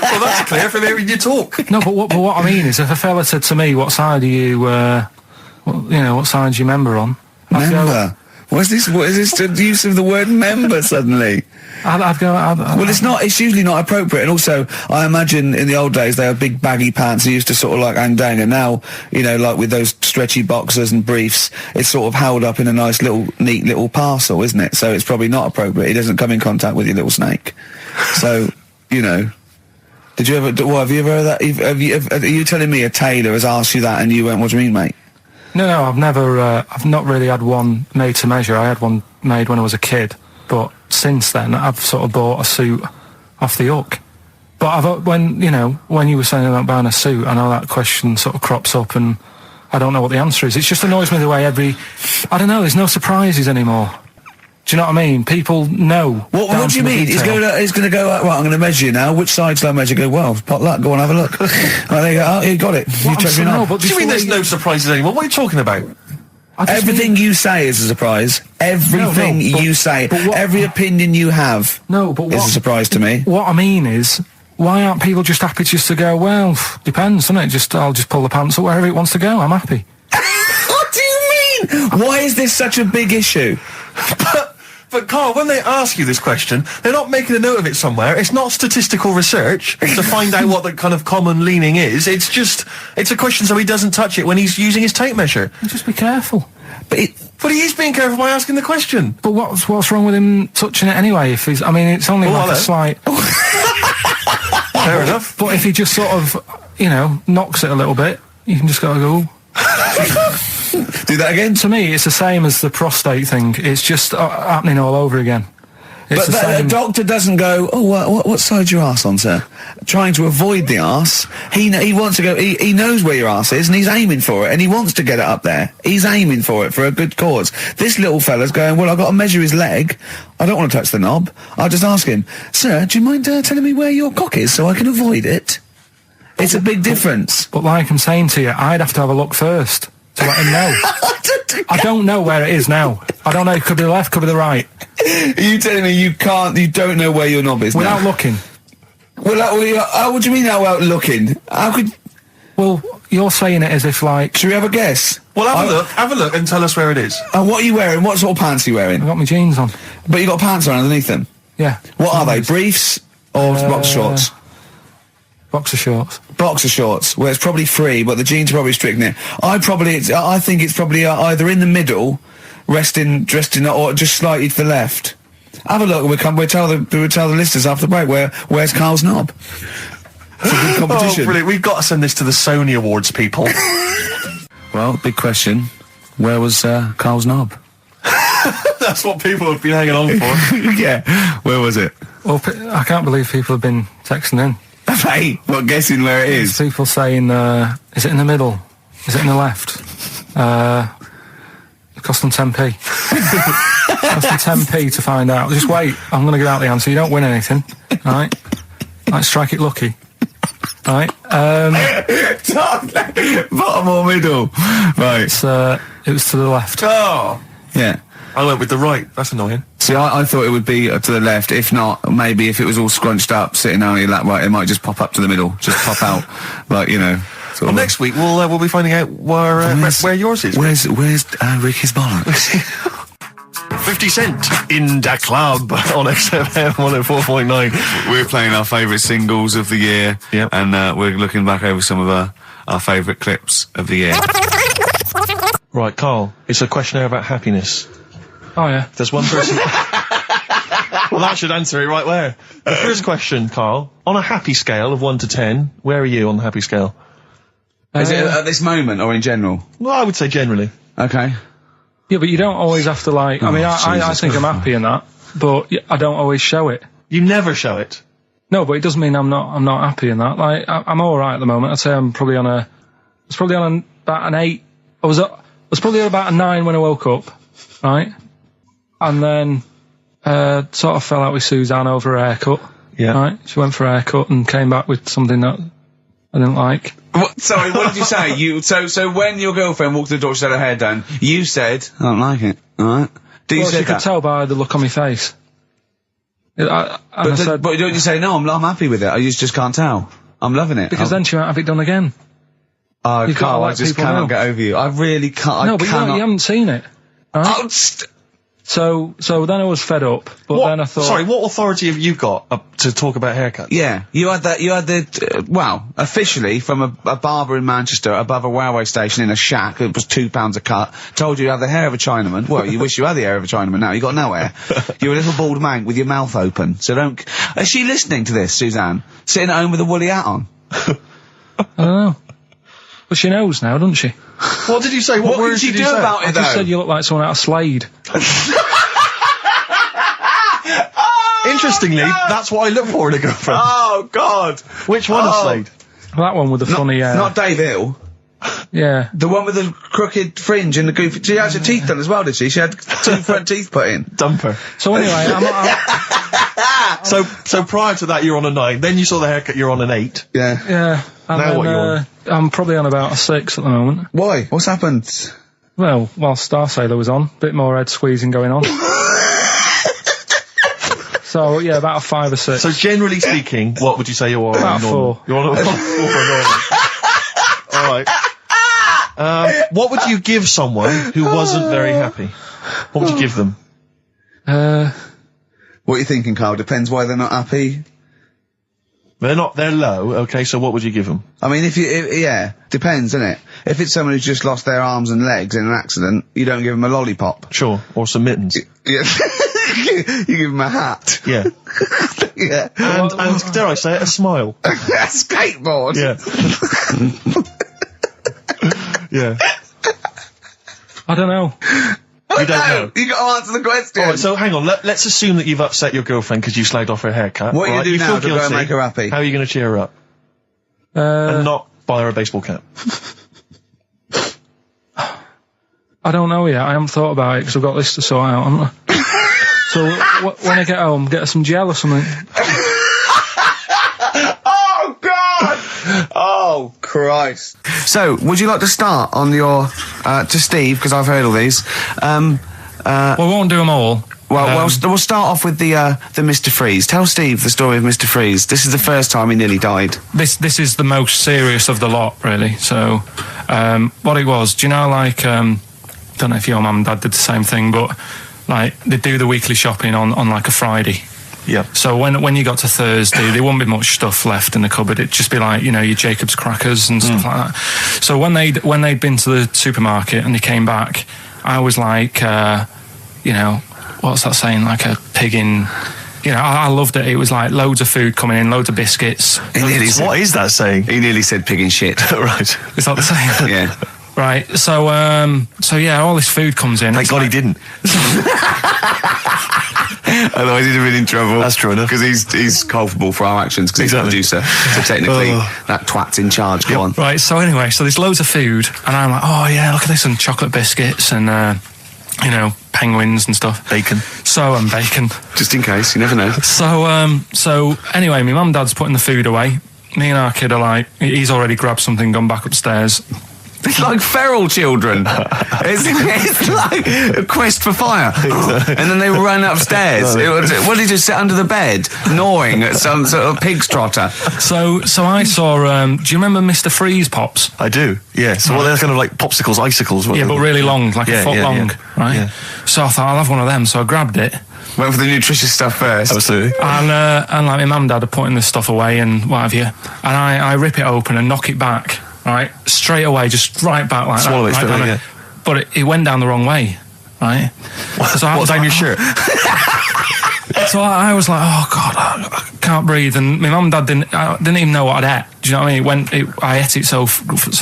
Well, that's clear from hearing you talk. No, but what I mean is, if a fella said to me, "What side are you? What side's your member on?" Member. What is this? What is this? The use of the word member suddenly? I'd go. Well, it's not. It's usually not appropriate. And also, I imagine in the old days they had big baggy pants that used to sort of like hang down. And now, like with those stretchy boxers and briefs, it's sort of held up in a nice little, neat little parcel, isn't it? So it's probably not appropriate. It doesn't come in contact with your little snake. So, Did you ever? What have you ever heard that? Are you telling me a tailor has asked you that and you went, "What do you mean, mate?" No, I've never. I've not really had one made to measure. I had one made when I was a kid, but since then I've sort of bought a suit off the hook. But when you were saying about buying a suit, I know that question sort of crops up, and I don't know what the answer is. It just annoys me the way I don't know. There's no surprises anymore. Do you know what I mean? People know. What do you mean? He's going to go, right, I'm going to measure you now. Which side shall I measure? Go, well, pot luck, go on, have a look. Right, there you go. Oh, you got it. You check me out. What do you mean there's no surprises anymore? What are you talking about? Everything you say is a surprise. Everything you say. Every opinion you have is a surprise to me. What I mean is, why aren't people just happy just to go, well, depends, doesn't it? I'll just pull the pants up wherever it wants to go. I'm happy. What do you mean? Why is this such a big issue? But Karl, when they ask you this question, they're not making a note of it somewhere. It's not statistical research to find out what the kind of common leaning is. It's a question so he doesn't touch it when he's using his tape measure. Just be careful. But he is being careful by asking the question. But what's wrong with him touching it anyway? If it's only like a slight. Fair enough. But if he just sort of, knocks it a little bit, you can just go. Do that again? To me, it's the same as the prostate thing. It's just happening all over again. But the doctor doesn't go, oh, what side's your arse on, sir? Trying to avoid the arse. He wants to go, he knows where your arse is and he's aiming for it and he wants to get it up there. He's aiming for it for a good cause. This little fella's going, well, I've got to measure his leg. I don't want to touch the knob. I'll just ask him, sir, do you mind telling me where your cock is so I can avoid it? It's a big difference. But like I'm saying to you, I'd have to have a look first to let him know. I don't know where it is now. I don't know. It could be the left, could be the right. Are you telling me you don't know where your knob is Without now? looking. What do you mean without looking? How could... Well, you're saying it as if like... Should we have a guess? Well, have a look and tell us where it is. What are you wearing? What sort of pants are you wearing? I've got my jeans on. But you got pants on underneath them? Yeah. What are they? Briefs or boxer shorts? Boxer shorts. Boxer shorts. Well, it's probably free, but the jeans are probably restricting it. I think it's probably either in the middle, dressed in, or just slightly to the left. Have a look. We'll tell the listeners after the break where's Karl's knob. It's a good competition. Oh, brilliant. We've got to send this to the Sony Awards people. Well, big question. Where was Karl's knob? That's what people have been hanging on for. Yeah. Where was it? Well, I can't believe people have been texting in. Hey, what, guessing where it is? People saying, is it in the middle? Is it in the left? It cost them 10p. It cost them 10p to find out. Just wait, I'm going to give out the answer. You don't win anything, right? Like, strike it lucky. Right? Bottom or middle? Right. It was to the left. Oh! Yeah. I went with the right. That's annoying. See, I thought it would be to the left. If not, maybe if it was all scrunched up, sitting on your lap, right, it might just pop up to the middle. Just pop out. Like, you know. Well, next week we'll be finding out where yours is. Where's Ricky's bollocks? 50 Cent in Da Club on XFM 104.9. We're playing our favourite singles of the year. Yep. And we're looking back over some of our favourite clips of the year. Right, Karl, it's a questionnaire about happiness. Oh, yeah. There's one person... Well, that should answer it right where. The first question, Karl, on a happy scale of 1 to 10, where are you on the happy scale? Is it at this moment or in general? Well, I would say generally. Okay. Yeah, but you don't always have to, like... I mean, I think I'm happy in that, but I don't always show it. You never show it. No, but it doesn't mean I'm not happy in that. Like, I'm alright at the moment. I'd say I'm probably on about an 8. I was probably about a 9 when I woke up, right? And then, sort of fell out with Suzanne over her haircut. Yeah. Right? She went for a haircut and came back with something that I didn't like. Sorry, what did you say? So when your girlfriend walked to the door, she had her hair done, you said, I don't like it, alright? She could tell by the look on my face. But don't you say, no, I'm happy with it, I just can't tell. I'm loving it. Because then she might have it done again. Oh, Karl, I just cannot get over you. I really can't. No, but you haven't seen it. Right? So then I was fed up, but then I thought... Sorry, what authority have you got to talk about haircuts? Yeah, you had officially from a barber in Manchester above a railway station in a shack, it was £2 a cut, told you had the hair of a Chinaman. Well, you wish you had the hair of a Chinaman now, you got no hair. You're a little bald mank with your mouth open, so don't... Is she listening to this, Suzanne? Sitting at home with a woolly hat on? I don't know. But she knows now, doesn't she? What did you say? What words did you do about it, though? I just said you look like someone out of Slade. Interestingly, that's what I look for in a girlfriend. Oh, God. Which one of Slade? Well, that one with the funny... Not Dave Hill. Yeah. The one with the crooked fringe and the goofy... She had her teeth done as well, did she? She had 2 front teeth put in. Dumper. So anyway, So prior to that, you're on a 9. Then you saw the haircut, you're on an 8. Yeah. Yeah. And now then, what you on? I'm probably on about a 6 at the moment. Why? What's happened? Well, while Star Sailor was on, bit more head squeezing going on. So, yeah, about a 5 or 6. So generally speaking, what would you say you're on? About normal? 4. You're on a 4 for normal. Alright. What would you give someone who wasn't very happy? What would you give them? What are you thinking, Karl? Depends why they're not happy. They're low, okay, so what would you give them? I mean, yeah, depends, isn't it? If it's someone who's just lost their arms and legs in an accident, you don't give them a lollipop. Sure, or some mittens. Yeah. You give them a hat. Yeah. Yeah. And dare I say it, a smile. A skateboard. Yeah. Yeah. I don't know. You don't know. You got to answer the question. Alright, so hang on, let's assume that you've upset your girlfriend because you slagged off her haircut. What are you right? do now feel to go and guilty. make her happy? How are you going to cheer her up? And not buy her a baseball cap. I don't know yet. I haven't thought about it because I've got this to sort out, haven't I? So when I get home, get her some gel or something. Oh, God! Oh, Oh, Christ. So, would you like to start on your, to Steve, because I've heard all these. Well, we won't do them all. Well, we'll start off with the Mr. Freeze. Tell Steve the story of Mr. Freeze. This is the first time he nearly died. This is the most serious of the lot, really. So, what it was, do you know, like, don't know if your mum and dad did the same thing, but, like, they do the weekly shopping on like, a Friday. Yeah. So when you got to Thursday, there wouldn't be much stuff left in the cupboard. It'd just be like, you know, your Jacob's crackers and stuff like that. So when they'd been to the supermarket and they came back, I was like, you know, what's that saying? Like a pig in... You know, I loved it. It was like loads of food coming in, loads of biscuits. What is that saying? He nearly said pig in shit. Right. Is that the saying? Yeah. Right. So yeah, all this food comes in. Thank God he didn't. Otherwise he'd have been in trouble. That's true enough. Because he's culpable for our actions, because he's the producer. So technically, that twat's in charge. Go on. Right, so anyway, so there's loads of food, and I'm like, oh yeah, look at this, and chocolate biscuits, and, you know, penguins and stuff. Bacon. And bacon. Just in case, you never know. So anyway, my mum and dad's putting the food away. Me and our kid are like, he's already grabbed something, gone back upstairs. It's like feral children. it's like a quest for fire. And then they ran upstairs. What did you sit under the bed, gnawing at some sort of pig's trotter? So I saw, do you remember Mr. Freeze Pops? I do, yeah. So they're kind of like popsicles, icicles. Yeah, but really long, like a foot long, right? Yeah. So I thought, I'll have one of them. So I grabbed it. Went for the nutritious stuff first. Absolutely. And like my mum and dad are putting this stuff away and what have you. And I rip it open and knock it back. Right, straight away, just right back like Swallow that. it, Right, yeah. But it went down the wrong way, right? So what's down your shirt? So I was like, oh God, I can't breathe. And my mum and dad didn't even know what I'd ate. Do you know what I mean? I ate it so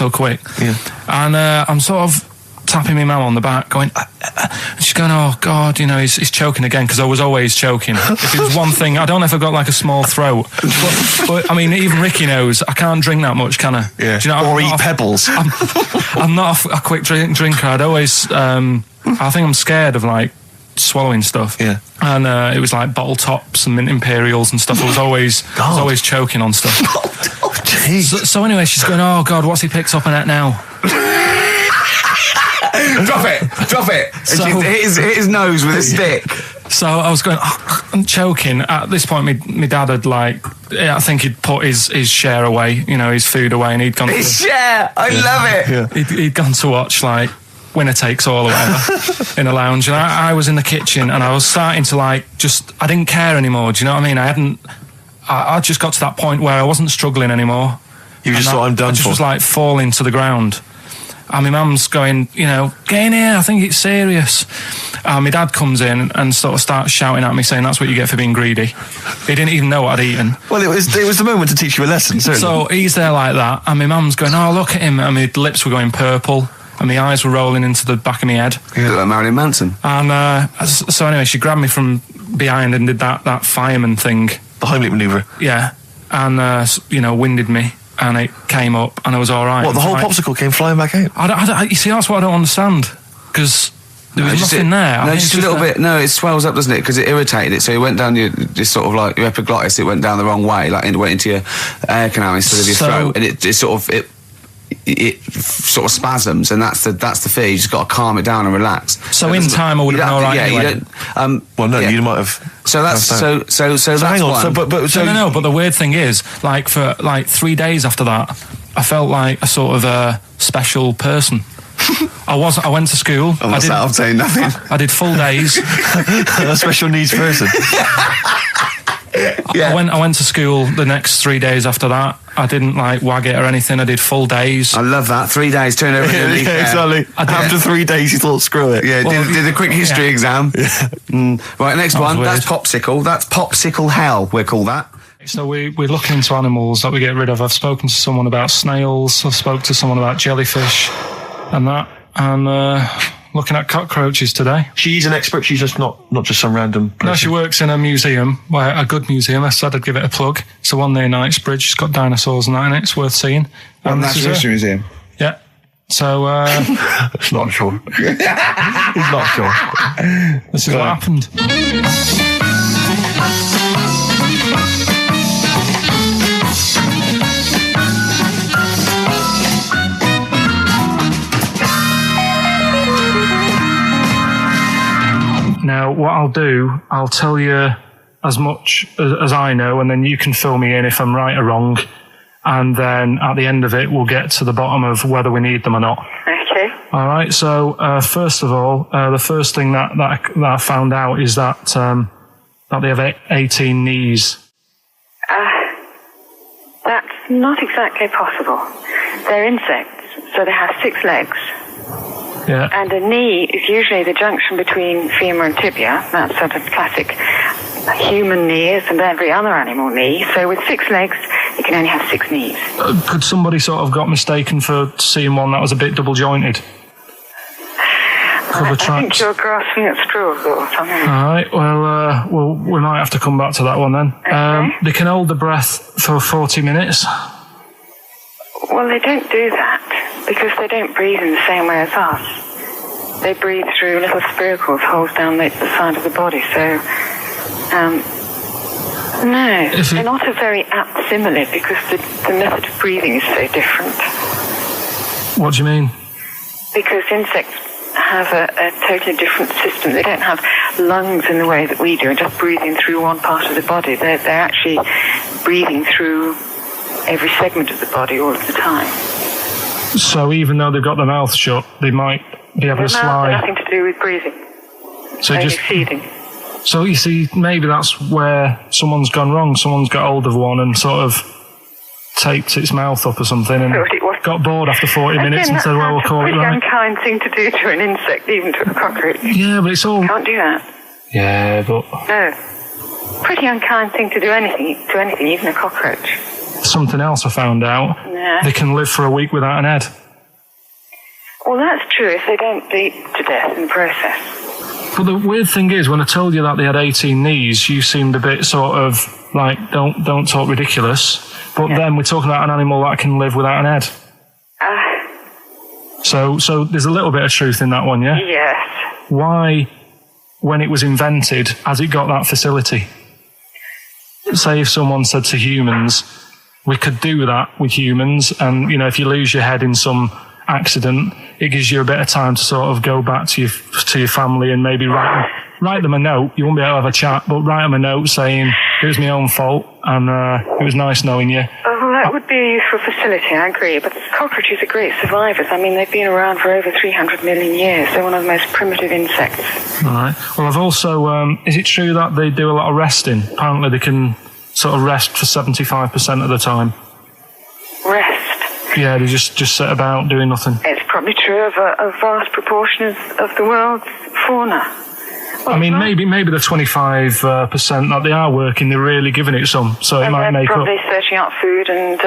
quick. Yeah. And I'm sort of tapping my mum on the back, going, and she's going, oh God, you know, he's choking again, because I was always choking. If it was one thing, I don't know if I've got like a small throat, but I mean, even Ricky knows I can't drink that much, can I? Yeah. Do you know, or eat pebbles. I'm not a quick drinker. I'd always, I think I'm scared of like swallowing stuff. Yeah. And it was like bottle tops and mint imperials and stuff. I was always choking on stuff. Oh, jeez. So anyway, she's going, oh God, what's he picked up on it now? Drop it. So, and hit his nose with a stick. So I was going, I'm choking. At this point, my dad had I think he'd put his share away, you know, his food away, and he'd gone. His share, I love it. He'd gone to watch like Winner Takes All or whatever in a lounge, and I was in the kitchen, and I was starting to I didn't care anymore. Do you know what I mean? I just got to that point where I wasn't struggling anymore. You just thought, I'm done for. I just was like falling to the ground. And my mum's going, you know, get in here, I think it's serious. And my dad comes in and sort of starts shouting at me, saying that's what you get for being greedy. He didn't even know what I'd eaten. Well, it was the moment to teach you a lesson, certainly. So he's there like that, and my mum's going, oh, look at him, and my lips were going purple, and my eyes were rolling into the back of my head. You look like Marilyn Manson. And so anyway, she grabbed me from behind and did that fireman thing. The Heimlich manoeuvre. Yeah. And, you know, winded me. And it came up, and I was all right. What, the whole popsicle came flying back out? You see, that's what I don't understand, because there was nothing there. No, just a little bit. No, it swells up, doesn't it? Because it irritated it. So it went down your sort of like your epiglottis. It went down the wrong way, like it went into your air canal instead of your throat, and it sort of spasms, and that's the fear. You just got to calm it down and relax. So in time, I would have been all right. Yeah, anyway. you don't. Well, no, you might have. So that's so hang on. one. But the weird thing is, like for 3 days after that, I felt like a sort of special person. I went to school. I'm saying nothing. I did full days. A special needs person. Yeah. I went to school the next 3 days after that. I didn't wag it or anything. I did full days. I love that. 3 days, turn everything. Yeah, exactly. After 3 days, you thought, screw it. Yeah, did a quick history exam. Yeah. Right, next one. Weird. That's popsicle. That's popsicle hell, we'll call that. So we're looking into animals that we get rid of. I've spoken to someone about snails. I've spoken to someone about jellyfish and that. And looking at cockroaches today. She's an expert. She's just not just some random person. No, she works in a museum, a good museum. I said I'd give it a plug. It's the one near Knightsbridge. It's got dinosaurs and that in it. It's worth seeing. Natural History Museum. Yeah. So, It's not sure. He's not sure. This is what happened. I'll do, I'll tell you as much as I know, and then you can fill me in if I'm right or wrong. And then at the end of it, we'll get to the bottom of whether we need them or not. Okay. All right. So first of all, the first thing that I found out is that they have 18 knees. That's not exactly possible. They're insects, so they have 6 legs. Yeah. And a knee is usually the junction between femur and tibia. That's sort of classic human knees and every other animal knee. So with 6 legs, you can only have 6 knees. Could somebody sort of got mistaken for seeing one that was a bit double jointed? I think you're grasping at straws or something. All right. Well, we might have to come back to that one then. Okay. They can hold the breath for 40 minutes. Well, they don't do that because they don't breathe in the same way as us. They breathe through little spiracles, holes down the side of the body. So, no, they're not a very apt simile because the method of breathing is so different. What do you mean? Because insects have a totally different system. They don't have lungs in the way that we do and just breathing through one part of the body. They're actually breathing through every segment of the body all of the time. So even though they've got their mouth shut, they might be able to slide. Nothing to do with breathing. So only just feeding. So you see, maybe that's where someone's gone wrong. Someone's got hold of one and sort of taped its mouth up or something and got bored after 40 minutes and said, well, we'll call it right. That's a pretty unkind thing to do to an insect, even to a cockroach. Yeah, but it's all... Can't do that. Yeah, but... No. Pretty unkind thing to do anything, even a cockroach. Something else I found out. Yeah. They can live for a week without an head. Well, that's true if they don't bleed to death in the process. But the weird thing is, when I told you that they had 18 knees, you seemed a bit sort of like, don't talk ridiculous. But then we're talking about an animal that can live without an head. So there's a little bit of truth in that one, yeah? Yes. Why, when it was invented, has it got that facility? Say if someone said to humans, we could do that with humans, and, you know, if you lose your head in some accident, it gives you a bit of time to sort of go back to your family and maybe write them a note. You won't be able to have a chat, but write them a note saying it was my own fault and it was nice knowing you. Well, that would be a useful facility, I agree. But cockroaches are great survivors. I mean, they've been around for over 300 million years. They're one of the most primitive insects. All right. Well, I've also... is it true that they do a lot of resting? Apparently they can sort of rest for 75% of the time. Rest? Yeah, they just sit about doing nothing. It's probably true of a vast proportion of the world's fauna. Well, I mean, maybe the 25% that they are working, they're really giving it some, so it might make up. They're probably searching out food and,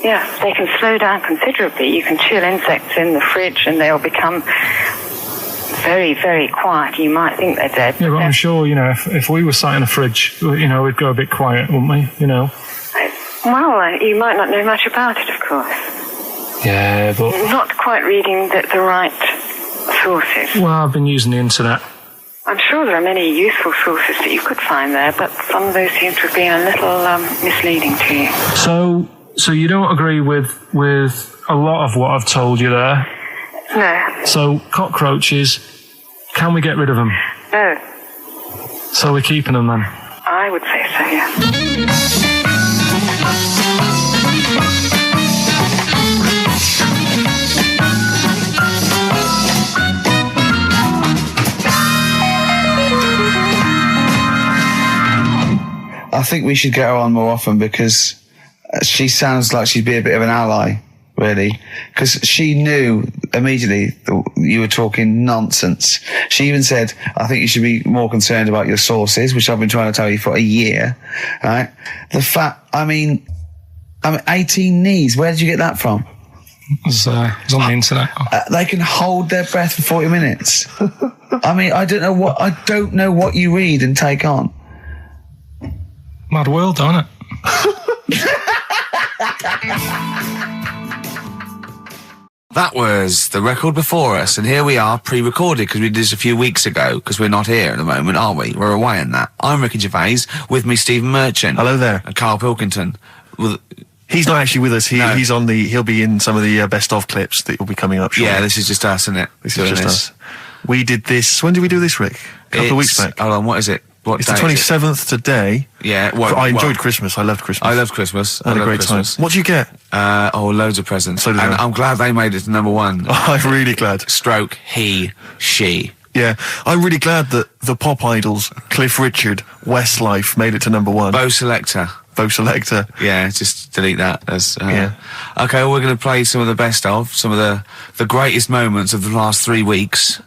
they can slow down considerably. You can chill insects in the fridge and they'll become very, very quiet. You might think they're dead. Yeah, but I'm sure, you know, if we were sat in a fridge, you know, we'd go a bit quiet, wouldn't we, you know? Well, you might not know much about it, of course. Yeah, but... Not quite reading the right sources. Well, I've been using the internet. I'm sure there are many useful sources that you could find there, but some of those seem to have been a little misleading to you. So you don't agree with a lot of what I've told you there? No. So cockroaches, can we get rid of them? No. So we're keeping them then? I would say so, yeah. I think we should get her on more often because she sounds like she'd be a bit of an ally, really. Because she knew immediately that you were talking nonsense. She even said, I think you should be more concerned about your sources, which I've been trying to tell you for a year, right? The fact, I mean 18 knees, where did you get that from? It was on the internet. They can hold their breath for 40 minutes. I mean, I don't know what you read and take on. Mad world, don't it? That was the record before us, and here we are, pre-recorded, because we did this a few weeks ago, because we're not here at the moment, are we? We're away in that. I'm Ricky Gervais, with me Stephen Merchant. Hello there. And Karl Pilkington. He's not actually with us. He'll be in some of the best of clips that will be coming up shortly. Yeah, this is just us, isn't it? This is just us. We did this. When did we do this, Rick? A couple of weeks back. Hold on, what is it? What It's the day is it? 27th today. Yeah, I enjoyed Christmas. I loved Christmas. I love Christmas. I had a great time. What do you get? Loads of presents. So did and I. I'm glad they made it to number one. I'm really glad. Stroke, he, she. Yeah, I'm really glad that the pop idols, Cliff Richard, Westlife, made it to number one. Bo Selector. Yeah, just delete that. Yeah. Okay, well, we're going to play some of the best of, some of the greatest moments of the last 3 weeks.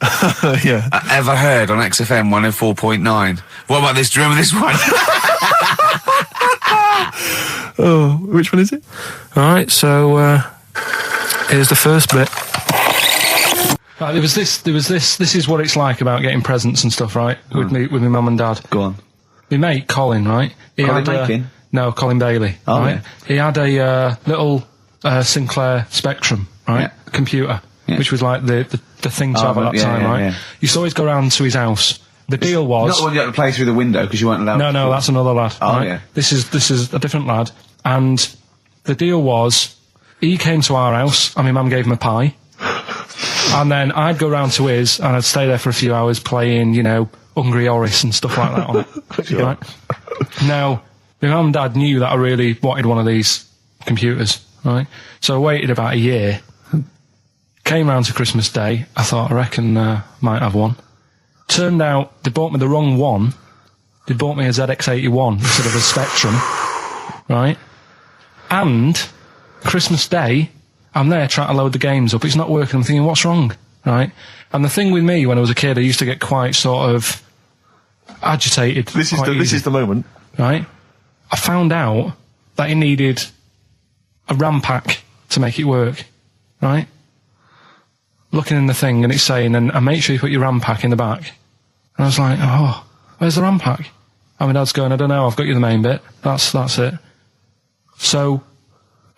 Yeah. Ever heard on XFM 104.9. What about this? Do you remember this one? Oh, which one is it? Alright, so, here's the first bit. Right, there was this, this is what it's like about getting presents and stuff, right? With my mum and dad. Go on. My mate, Colin, right? Colin Mackin? No, Colin Bailey. Oh, right? yeah. He had a little Sinclair Spectrum, right? Yeah. Computer, which was like the thing to have at that time, right? Yeah. Used to always go round to his house. The deal was... Not the one you had to play through the window because you weren't allowed. No, that's another lad. Oh, right? yeah. This is a different lad. And the deal was, he came to our house, and my mum gave him a pie. And then I'd go round to his, and I'd stay there for a few hours playing, Hungry Horace and stuff like that on it. Sure. Right? Now, my mum and dad knew that I really wanted one of these computers, right? So I waited about a year, came round to Christmas Day, I thought, I reckon might have one. Turned out, they bought me the wrong one. They bought me a ZX81 instead of a Spectrum, right? And, Christmas Day, I'm there trying to load the games up, it's not working, I'm thinking, what's wrong, right? And the thing with me, when I was a kid, I used to get quite sort of agitated. This is the moment. Right? I found out that it needed a RAM pack to make it work, right? Looking in the thing and it's saying, and make sure you put your RAM pack in the back. And I was like, oh, where's the RAM pack? And my dad's going, I don't know, I've got you the main bit. That's it. So,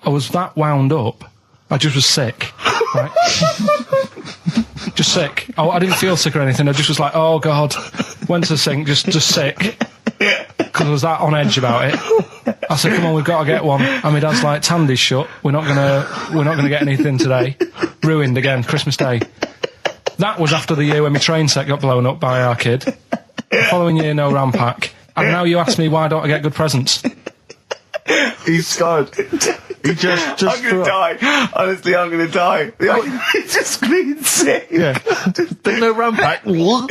I was that wound up, I just was sick, right? Just sick. I didn't feel sick or anything, I just was like, oh God. Went to the sink, just sick. Because I was that on edge about it. I said, come on, we've got to get one. And my dad's like, Tandy's shut. We're not gonna get anything today. Ruined again, Christmas Day. That was after the year when my train set got blown up by our kid. The following year, no RAM pack. And now you ask me why don't I get good presents? He's scarred. He just I'm gonna die. Honestly, I'm gonna die. He's just screaming sick. Yeah. There's no RAM pack. What?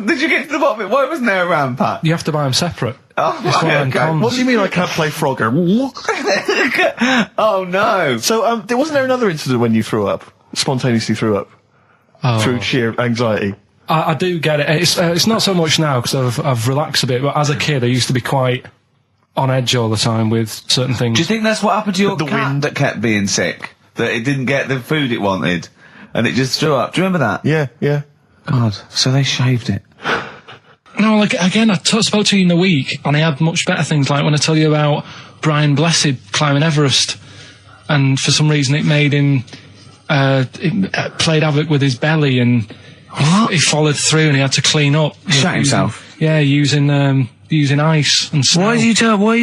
Did you get to the bottom of it? Why wasn't there a RAM pack? You have to buy them separate. Oh, It's one of them okay. cons. What do you mean I can't play Frogger? Oh no. So, wasn't there another incident when you threw up? Spontaneously threw up? Oh. Through sheer anxiety? I do get it. It's not so much now because I've relaxed a bit, but as a kid I used to be quite on edge all the time with certain things. Do you think that's what happened to your The cat wind. that kept being sick? That it didn't get the food it wanted? And it just threw up? Do you remember that? Yeah. God, so they shaved it. No, like, again, I spoke to you in the week, and I had much better things, like when I tell you about Brian Blessed climbing Everest, and for some reason it made him, it played havoc with his belly, and he followed through and he had to clean up. Shot himself? Yeah, using ice and snow. Why are you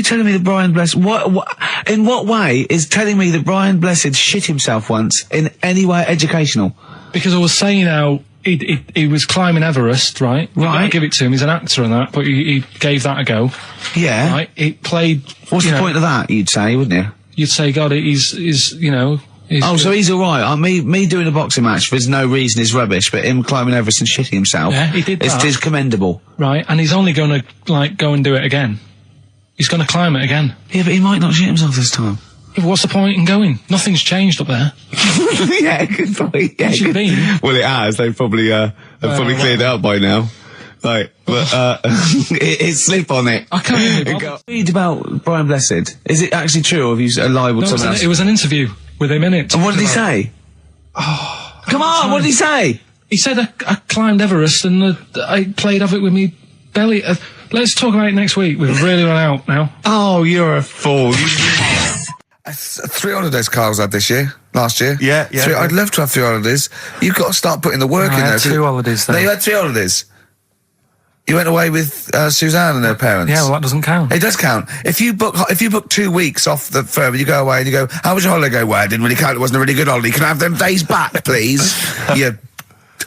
telling me that Brian Blessed... in what way is telling me that Brian Blessed shit himself once in any way educational? Because I was saying how he was climbing Everest, right? I give it to him, he's an actor and that, but he gave that a go. Yeah. Right? It played... What's the point of that, you'd say, wouldn't you? You'd say, God, he's So he's alright. Me doing a boxing match for no reason is rubbish, but him climbing Everest and shitting himself... Yeah, he did that. Is commendable. Right, and he's only gonna, go and do it again. He's gonna climb it again. Yeah, but he might not shit himself this time. Yeah, but what's the point in going? Nothing's changed up there. Yeah, good point. Yeah, Where's you been? Well, it has. They've probably cleared it up by now. Like, but it's slip on it. I can't even bother. Read about Brian Blessed. Is it actually true, or have you libelled someone else? It was an interview with him in it. And what did he say? Oh, come on! What did he say? He said I climbed Everest and I played havoc with me belly. Let's talk about it next week. We've really run out now. Oh, you're a fool. 3 holidays Karl's had this year. Last year. Yeah. I'd love to have 3 holidays. You've got to start putting the work in there. I had 2 holidays though. No, you had 3 holidays. You went away with Suzanne and her parents. Yeah, well that doesn't count. It does count. If you book 2 weeks off the firm, you go away and you go, how was your holiday? Go, well, it didn't really count. It wasn't a really good holiday. Can I have them days back, please? You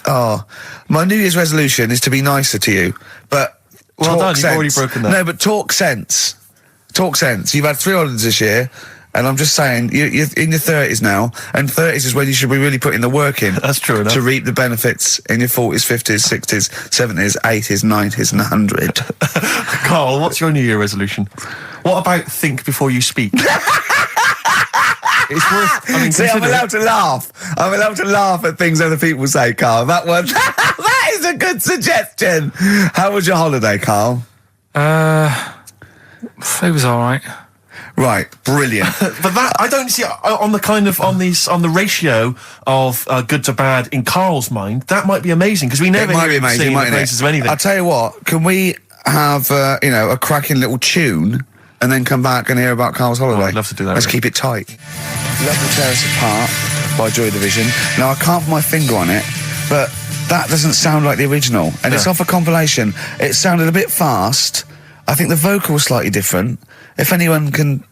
my New Year's resolution is to be nicer to you, but Well talk done, sense. you've already broken that. No, but talk sense. Talk sense. You've had 3 holidays this year, and I'm just saying, you're in your 30s now, and 30s is when you should be really putting the work in. That's true enough. To reap the benefits in your 40s, 50s, 60s, 70s, 80s, 90s, and 100. Carl, what's your New Year resolution? What about think before you speak? It's worth. I mean, See, I'm consider it. allowed to laugh. I'm allowed to laugh at things other people say, Carl. That one, that is a good suggestion. How was your holiday, Carl? It was all right. Right, brilliant. But that I don't see on the ratio of good to bad in Carl's mind. That might be amazing because we never It might be hear him amazing, singing the mightn't praises it? of anything. I'll tell you what, can we have, a cracking little tune and then come back and hear about Carl's holiday? I'd love to do that, Let's really. keep it tight. Love to Tear Us Apart by Joy Division. Now, I can't put my finger on it, but that doesn't sound like the original. And it's No. off a compilation. It sounded a bit fast. I think the vocal was slightly different. If anyone can,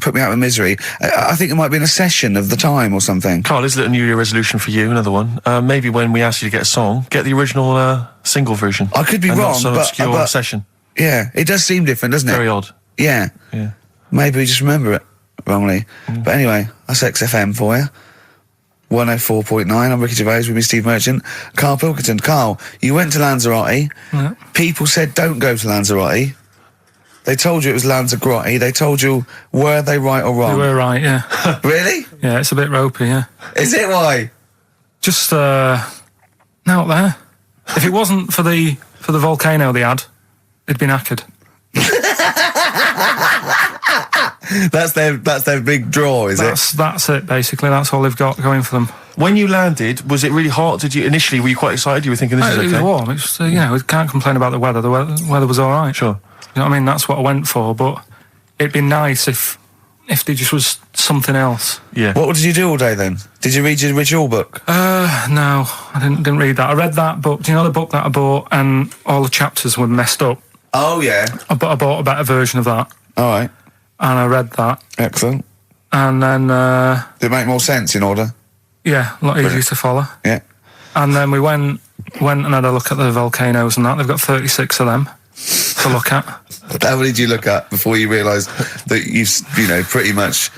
put me out of misery, I think it might be in a session of the time or something. Carl, is it a New Year resolution for you? Another one. Maybe when we ask you to get a song, get the original single version. I could be and wrong, not some but- obscure but- session. Yeah, it does seem different, doesn't it? Very odd. Yeah. Yeah. Maybe we just remember it wrongly. But anyway, that's XFM for you. 104.9, I'm Ricky Gervais with me, Steve Merchant. Karl Pilkington. Karl, you went to Lanzarote. Yeah. People said don't go to Lanzarote. They told you it was Lanzarote. They told you, were they right or They wrong? were right, yeah. Really? Yeah, it's a bit ropey, yeah. Is it why? Just, out there. If it wasn't for the volcano they had, it'd been knackered. That's their big draw, is it? That's it, basically. That's all they've got going for them. When you landed, was it really hot? Were you quite excited? You were thinking this is It okay? was warm. It's, we can't complain about the weather. The weather was all right. Sure. You know what I mean? That's what I went for, but it'd be nice if there just was something else. Yeah. What did you do all day then? Did you read your ritual book? No, I didn't read that. I read that book. Do you know the book that I bought and all the chapters were messed up? Oh, yeah. I bought a better version of that, All right. and I read that, Excellent. and then, Did it make more sense in order? yeah, a lot easier to follow. Yeah. And then we went and had a look at the volcanoes and that. They've got 36 of them to look at. How many did you look at before you realised that pretty much,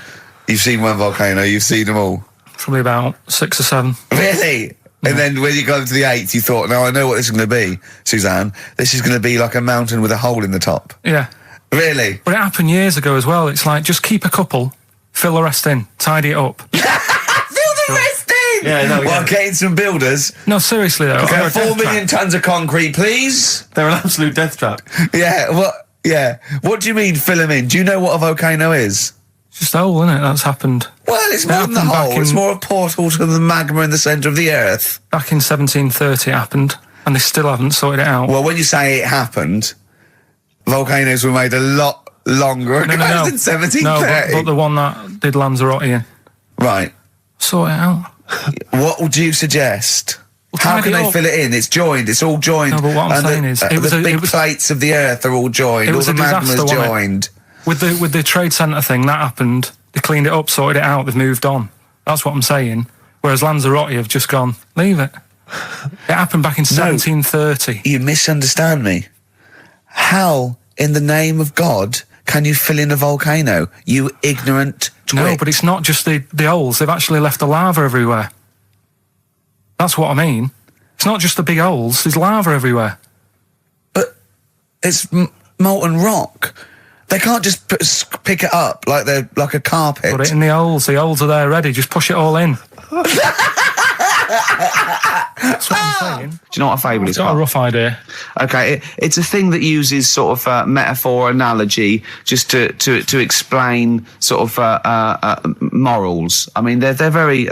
you've seen one volcano, you've seen them all? Probably about 6 or 7. Really? And then when you got to the 8th, you thought, now I know what this is going to be, Suzanne. This is going to be like a mountain with a hole in the top. Yeah. Really? But it happened years ago as well. It's like, just keep a couple, fill the rest in, tidy it up. Fill the rest in! Yeah, no, Well, yeah. getting some builders. No, seriously though. Okay, They're a 4 death million tons of concrete, please. They're an absolute death trap. Yeah, what? Yeah. What do you mean, fill them in? Do you know what a volcano is? It's just a hole, isn't it? That's happened. Well, it's more than the happened back hole. It's in- more a portal to the magma in the centre of the earth. Back in 1730 it happened, and they still haven't sorted it out. Well, when you say it happened, volcanoes were made a lot longer ago no. than 1730. No, but the one that did Lanzarote in. Right. Sort it out. What would you suggest? How tidy can they up. fill it in? It's joined. It's all joined. No, but what I'm And saying is, it was the a- big it was- plates of the earth are all joined. It All was the a disaster, magma's wasn't it? joined. With the trade centre thing, that happened. They cleaned it up, sorted it out, they've moved on. That's what I'm saying. Whereas Lanzarote have just gone, leave it. It happened back in 1730. You misunderstand me. How, in the name of God, can you fill in a volcano? You ignorant twit. No, but it's not just the holes. They've actually left the lava everywhere. That's what I mean. It's not just the big holes. There's lava everywhere. But it's molten rock. They can't just pick it up like they're like a carpet. Put it in the holes. The holes are there ready. Just push it all in. That's what I'm saying. Do you know what a fable is? I've got a rough idea. Okay, it's a thing that uses sort of metaphor, analogy, just to explain sort of morals. I mean, they're very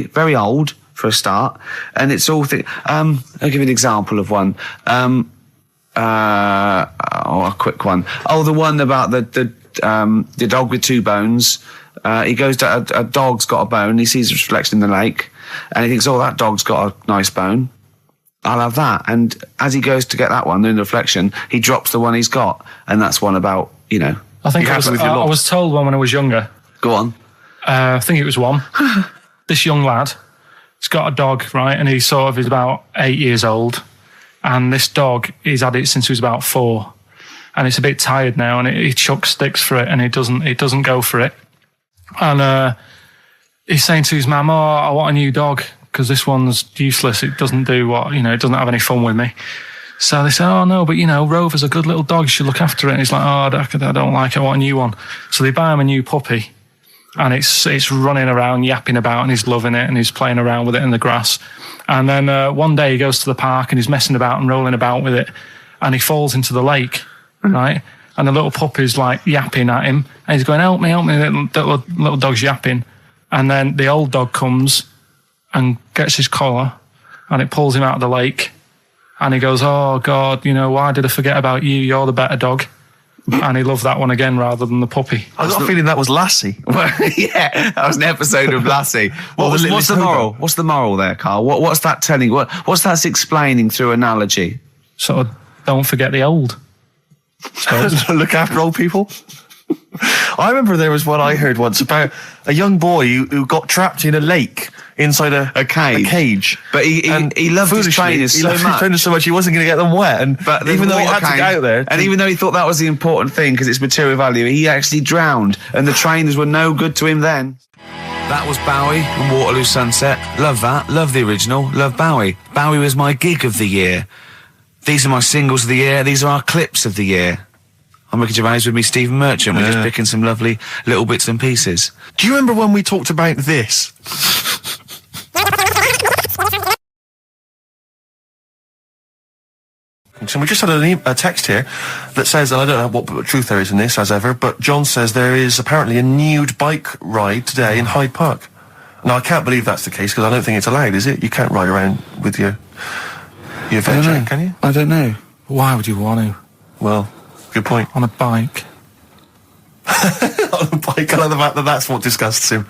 very old for a start, and it's all. I'll give you an example of one. A quick one. Oh, the one about the dog with 2 bones. He goes to a dog's got a bone. He sees a reflection in the lake, and he thinks, "Oh, that dog's got a nice bone. I'll have that." And as he goes to get that one in the reflection, he drops the one he's got, and that's one about I think be I happy with your lot. was told one when I was younger. Go on. I think it was one. This young lad He's got a dog, right? And he's about 8 years old. And this dog, he's had it since he was about 4. And it's a bit tired now, and he chucks sticks for it, and it doesn't go for it. And he's saying to his mum, I want a new dog, because this one's useless. It doesn't do it doesn't have any fun with me. So they say, oh no, but Rover's a good little dog, you should look after it. And he's like, I don't like it, I want a new one. So they buy him a new puppy, and it's running around, yapping about, and he's loving it, and he's playing around with it in the grass. And then one day he goes to the park, and he's messing about and rolling about with it, and he falls into the lake, right? And the little puppy's like yapping at him, and he's going, help me, the little dog's yapping. And then the old dog comes and gets his collar, and it pulls him out of the lake. And he goes, oh, God, why did I forget about you? You're the better dog. And he loved that one again rather than the puppy. I got a feeling that was Lassie. Well, yeah, that was an episode of Lassie. What's the moral? What's the moral there, Karl? What's that telling? What's that explaining through analogy? Sort of, don't forget the old. Look after old people. I remember there was one I heard once about a young boy who got trapped in a lake inside a cage. But he loved his trainers so much. He wasn't going to get them wet. But even though he had to get out there, and even though he thought that was the important thing because it's material value, he actually drowned, and the trainers were no good to him then. That was Bowie and Waterloo Sunset. Love that. Love the original. Love Bowie. Bowie was my gig of the year. These are my singles of the year. These are our clips of the year. I'm Ricky Gervais, with me Stephen Merchant. We're just picking some lovely little bits and pieces. Do you remember when we talked about this? So we just had a text here that says, and I don't know what truth there is in this, as ever, but John says there is apparently a nude bike ride today in Hyde Park. Now, I can't believe that's the case, because I don't think it's allowed, is it? You can't ride around with your veg, can you? I don't know. Why would you want to? Well, good point. On a bike. On a bike, I like the fact that that's what disgusts him.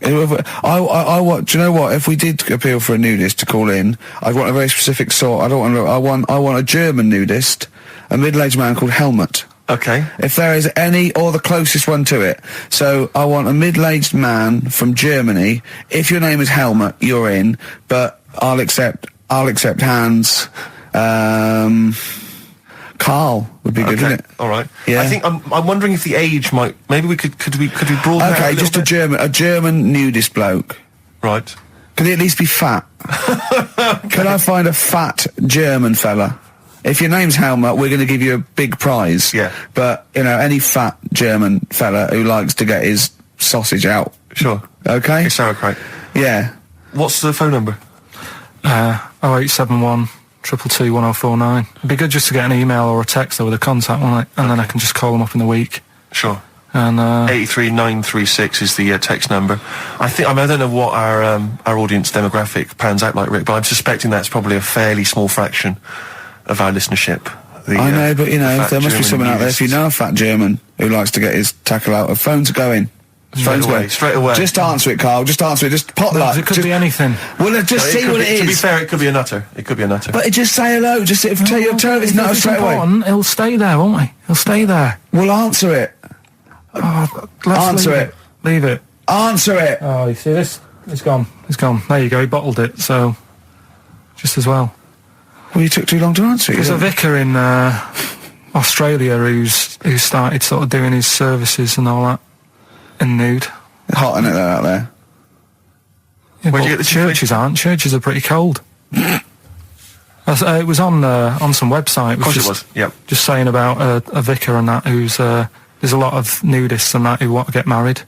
I want. Do you know what? If we did appeal for a nudist to call in, I'd want a very specific sort. I want a German nudist, a middle-aged man called Helmut. Okay. If there is any, or the closest one to it. So I want a middle-aged man from Germany. If your name is Helmut, you're in. But I'll accept Hans. Karl would be good, wouldn't it? All right. Yeah. I think I'm wondering if the age might. Maybe we could broaden that. Okay, just a German nudist bloke. Right. Can he at least be fat? Can I find a fat German fella? If your name's Helmut, we're going to give you a big prize. Yeah. But any fat German fella who likes to get his sausage out. Sure. Okay. It's sauerkraut. Yeah. What's the phone number? 0871 222 1049. It'd be good just to get an email or a text with a contact on it, and then I can just call them up in the week. Sure. And 83936 is the text number. I don't know what our audience demographic pans out like, Rick, but I'm suspecting that's probably a fairly small fraction of our listenership. I know, but there must be someone out there. If you know a fat German who likes to get his tackle out, phones are going. Straight away. Just answer it, Karl. Just answer it. Just pot luck. It could be anything. Well, just see what it is. To be fair, it could be a nutter. But just say hello. Just tell your turn. It's not straight away. He'll stay there, won't he? He'll stay there. Well, answer it. Answer it. Leave it. Answer it. Oh, you see this? It's gone. It's gone. There you go. He bottled it. So, just as well. Well, you took too long to answer it. There's a vicar in Australia who's started sort of doing his services and all that. In nude. Hot, isn't it, out there? Yeah, where'd you get the churches aren't. Churches are pretty cold. It was on some website. Of course it was, yep. Just saying about a vicar and that who's... there's a lot of nudists and that who want to get married.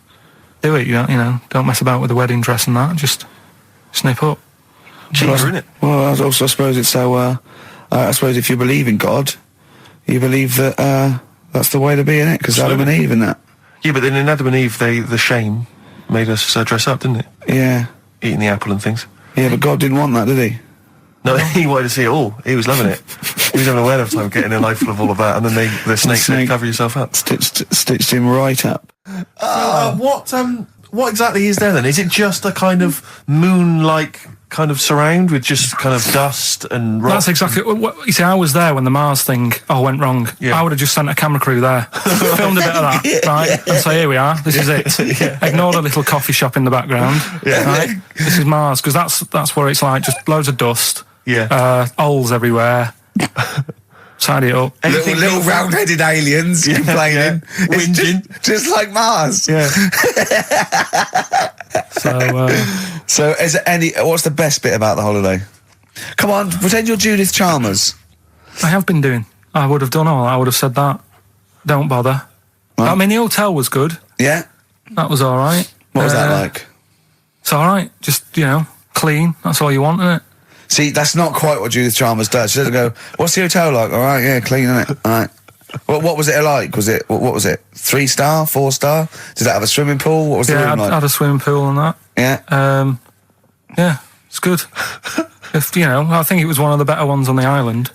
Do it, don't mess about with the wedding dress and that. Just snip up. Cheaper, isn't it? Well, I suppose it's so... I suppose if you believe in God, you believe that that's the way to be, innit? Because Adam and Eve and that. Yeah, but then in Adam and Eve, the shame made us dress up, didn't it? Yeah. Eating the apple and things. Yeah, but God didn't want that, did he? No, he wanted to see it all. He was loving it. He was having a whale of time getting a life full of all of that, and then the snake said, cover yourself up. Stitched him right up. What exactly is there then? Is it just a kind of moon-like kind of surround with just kind of dust and rock? That's exactly what you see. I was there when the Mars thing went wrong. Yeah. I would have just sent a camera crew there, filmed a bit of that, right, and say, here we are, this is it. Yeah. Ignore the little coffee shop in the background. Yeah. Right? This is Mars, because that's where it's like just loads of dust, holes everywhere. Tidy it up. Little round-headed aliens complaining, whinging, just like Mars. Yeah. So, is there what's the best bit about the holiday? Come on, pretend you're Judith Chalmers. I have been doing. I would have done all. I would have said that. Don't bother. Right. I mean, the hotel was good. Yeah. That was all right. What was that like? It's all right. Just clean. That's all you want, isn't it? See, that's not quite what Judith Chalmers does. She doesn't go, what's the hotel like? All right, yeah, clean, isn't it? All right. What was it like? What was it? 3-star, 4-star? Did that have a swimming pool? What was the room like? Yeah, had a swimming pool and that. Yeah. Yeah, it's good. I think it was one of the better ones on the island.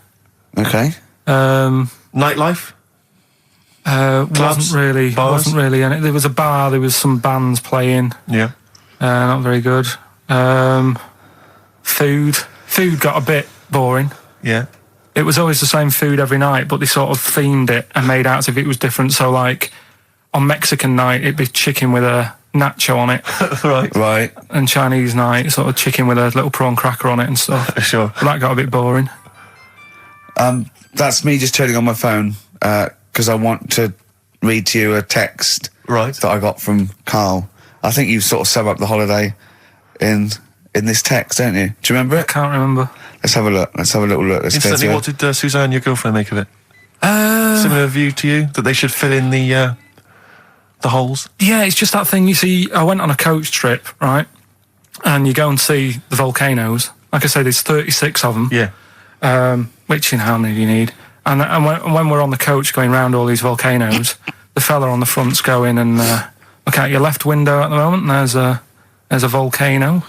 Okay. Nightlife? Wasn't really any. There was a bar, there was some bands playing. Yeah. Not very good. Food got a bit boring. Yeah. It was always the same food every night, but they sort of themed it and made out as if it was different. So, like, on Mexican night, it'd be chicken with a nacho on it. Right. And Chinese night, sort of chicken with a little prawn cracker on it and stuff. Sure. But that got a bit boring. That's me just turning on my phone, because I want to read to you a text that I got from Karl. I think you sort of sum up the holiday in this text, don't you? Do you remember it? I can't remember. Let's have a look. Let's have a little look. Instantly, what did Suzanne, your girlfriend, make of it? Similar view to you, that they should fill in the holes? Yeah, it's just that thing, you see, I went on a coach trip, right? And you go and see the volcanoes. Like I say, there's 36 of them. Yeah. Which, how many do you need? And when we're on the coach going round all these volcanoes, the fella on the front's going and look out your left window at the moment, and there's a volcano.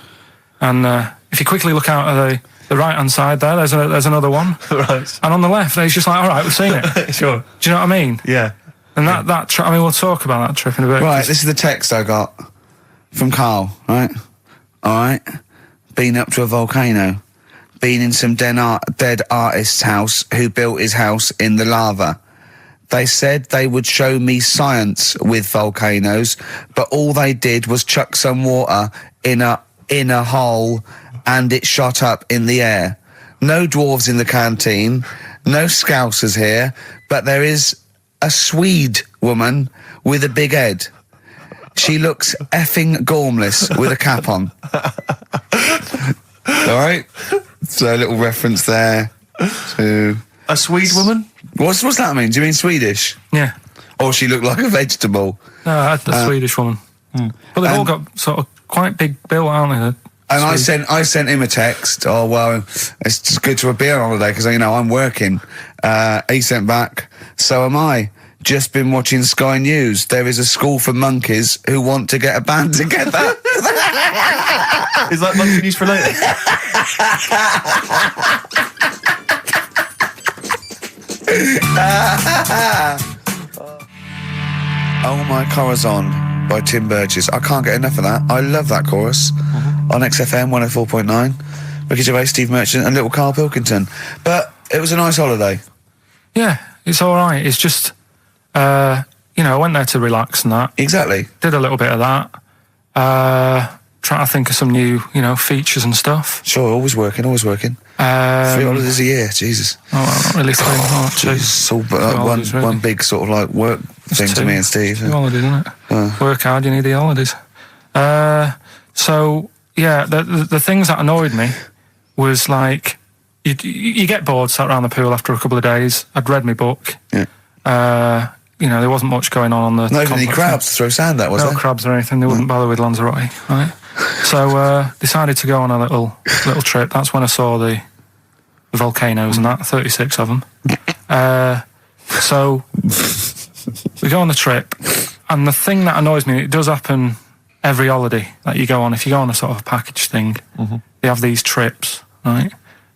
And if you quickly look out at the right-hand side there, there's another one. Right. And on the left, it's just like, all right, we've seen it. Sure. Do you know what I mean? Yeah. And that trip, we'll talk about that trip in a bit. Right, this is the text I got from Karl, right? All right. Been up to a volcano. Been in some dead artist's house who built his house in the lava. They said they would show me science with volcanoes, but all they did was chuck some water in a hole and it shot up in the air. No dwarves in the canteen, no scousers here, but there is a Swede woman with a big head. She looks effing gormless with a cap on. All right? So a little reference there to... A Swede woman? What's that mean? Do you mean Swedish? Yeah. Or she looked like a vegetable? No, a Swedish woman. But they've all got sort of quite big bill, aren't they? And I sent him a text. Oh, well, it's just good to be on holiday because, I'm working. He sent back, so am I. Just been watching Sky News. There is a school for monkeys who want to get a band together. Is that monkey news for later? Oh My Corazon by Tim Burgess. I can't get enough of that. I love that chorus. On XFM 104.9. Ricky Gervais, Steve Merchant and little Karl Pilkington. But it was a nice holiday. Yeah, it's all right. It's just, I went there to relax and that. Exactly. Did a little bit of that. Trying to think of some new, features and stuff. Sure, always working. 3 holidays a year, Jesus. Oh, well, not really 3. It's all one big sort of like work thing to me and Steve. 2 holidays, isn't it? Work hard, you need the holidays. So, yeah, the things that annoyed me was like, you get bored, sat around the pool after a couple of days. I'd read my book. Yeah. There wasn't much going on the Not even any crabs to throw sand at, was there? No crabs or anything. They wouldn't bother with Lanzarote, right? So decided to go on a little trip. That's when I saw the volcanoes and that, 36 of them. So we go on the trip, and the thing that annoys me, it does happen every holiday that you go on. If you go on a sort of a package thing, they have these trips, right?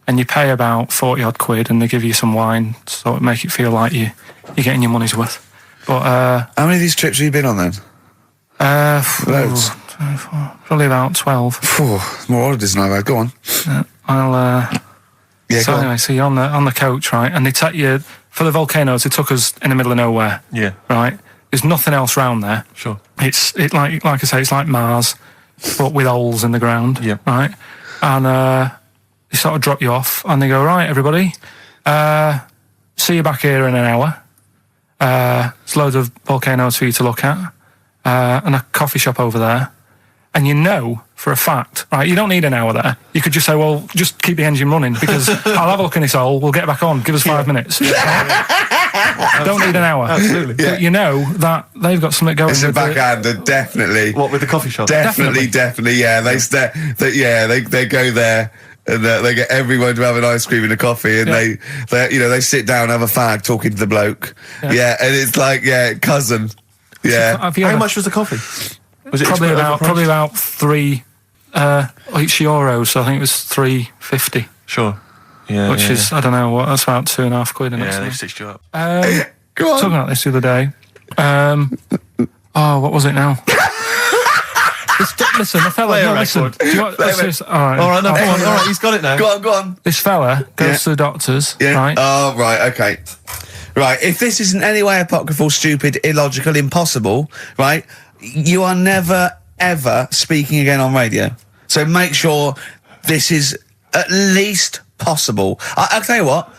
And you pay about 40 odd quid, and they give you some wine, so it make it feel like you're getting your money's worth. But how many of these trips have you been on then? Loads. Probably about 12. Phew, more holidays than I've had. Go on. So anyway, so you're on the coach, right? And they take you for the volcanoes. They took us in the middle of nowhere. Yeah. Right. There's nothing else round there. Sure. It's like I say, it's like Mars, but with holes in the ground. Yeah. Right. And they sort of drop you off, and they go, right, everybody, see you back here in an hour. There's loads of volcanoes for you to look at, and a coffee shop over there. And you know for a fact, right, you don't need an hour there. You could just say, well, just keep the engine running because I'll have a look in this hole, we'll get back on, give us 5 minutes. Don't need an hour. Absolutely. But you know that they've got something going. It's a backhander, definitely. What, with the coffee shop? Definitely, yeah. They go there. And they get everyone to have an ice cream and a coffee, and they sit down, have a fag, talking to the bloke. Yeah, and it's like, cousin. Yeah. How much was the coffee? Was it probably about €3 each euros? So I think it was $3.50. Sure. Yeah. Which is, I don't know what, that's about £2.50. Yeah, they've stitched you up. Go on. Talking about this the other day. What was it now? Listen, the fella. Play a No, listen. record. Do you want, all right, No, come on. All right, he's got it now. Go on. This fella goes to the doctors, right? Oh, right, okay. Right, if this is in any way apocryphal, stupid, illogical, impossible, right, you are never, ever speaking again on radio. So make sure this is at least possible. I'll tell you what,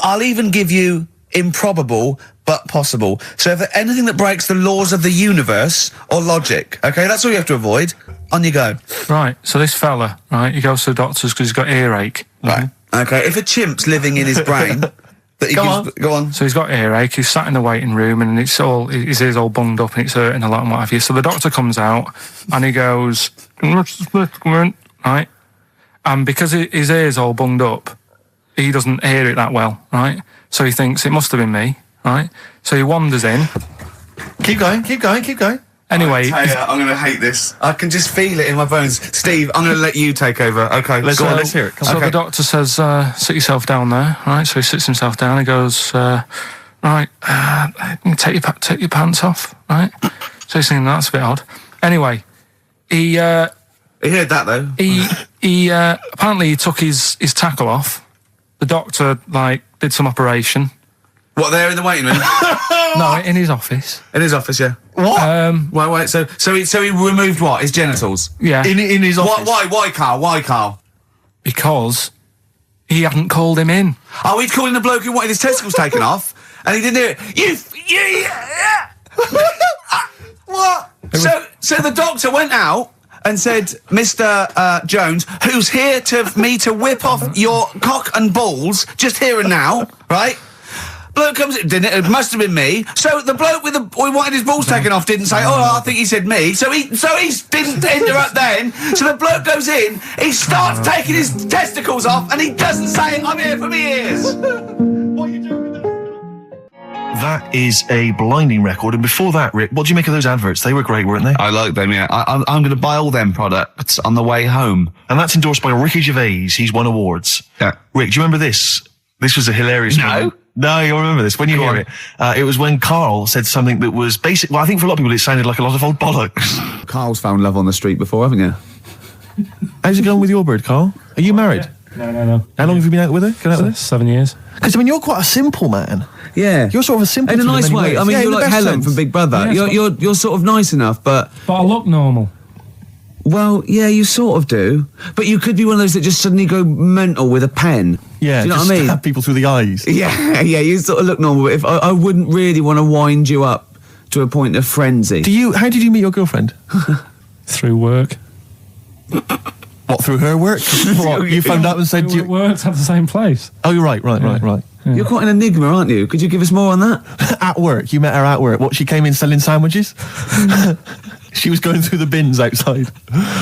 I'll even give you improbable but possible. So if anything that breaks the laws of the universe or logic, okay, that's all you have to avoid. On you go. Right, so this fella, right, he goes to the doctors because he's got earache. Right. Okay, if a chimp's living in his brain... Go on. So he's got earache, he's sat in the waiting room and his ear's all bunged up and it's hurting a lot and what have you. So the doctor comes out and he goes, right? And because his ear's all bunged up, he doesn't hear it that well, right? So he thinks it must have been me, right? So he wanders in. Keep going. Anyway, I'm going to hate this. I can just feel it in my bones. Steve, I'm going to let you take over. Okay, let's hear it. Come so on. the doctor says, sit yourself down there, right? So he sits himself down. He goes, right, take your pants off, right? So he's thinking that's a bit odd. Anyway, he heard that though. He apparently he took his tackle off. The doctor did some operation. What, there in the waiting room? No, in his office. In his office, yeah. What? Wait. So he removed what? His genitals? Yeah. In his office. Why, Karl? Because he hadn't called him in. Oh, he'd called in the bloke who wanted his testicles taken off, and he didn't hear it. What? So the doctor went out and said, Mr. Jones, who's here to whip off your cock and balls, just here and now, right? Bloke comes in, didn't it? It must have been me. So the bloke who wanted his balls taken off didn't say, I think he said me. So he didn't interrupt then. So the bloke goes in, he starts taking his testicles off, and he doesn't say, I'm here for me ears. What are you doing with that? That is a blinding record. And before that, Rick, what do you make of those adverts? They were great, weren't they? I like them, yeah. I'm going to buy all them products on the way home. And that's endorsed by Ricky Gervais. He's won awards. Yeah. Rick, do you remember this? This was a hilarious moment. No, you'll remember this when you hear it. It was when Karl said something that was basic. Well, I think for a lot of people it sounded like a lot of old bollocks. Karl's found love on the street before, haven't you? How's it going with your bird, Karl? Are you married? No. How long have you been out with her? 7 years. Because, you're quite a simple man. Yeah. You're sort of a simple in a man nice in many way. ways. I mean, Yeah, you're in the like best Helen sense. from Big Brother. Yeah, you're sort of nice enough, but I look normal. Well, yeah, you sort of do. But you could be one of those that just suddenly go mental with a pen. Yeah, do you know just what I mean? stab people through the eyes. Yeah, you sort of look normal. But if I wouldn't really want to wind you up to a point of frenzy. How did you meet your girlfriend? Through work. What, through her work? What, you phoned up and said... We worked at the same place. Oh, you're right. Yeah. You're quite an enigma, aren't you? Could you give us more on that? At work. You met her at work. What, she came in selling sandwiches? She was going through the bins outside.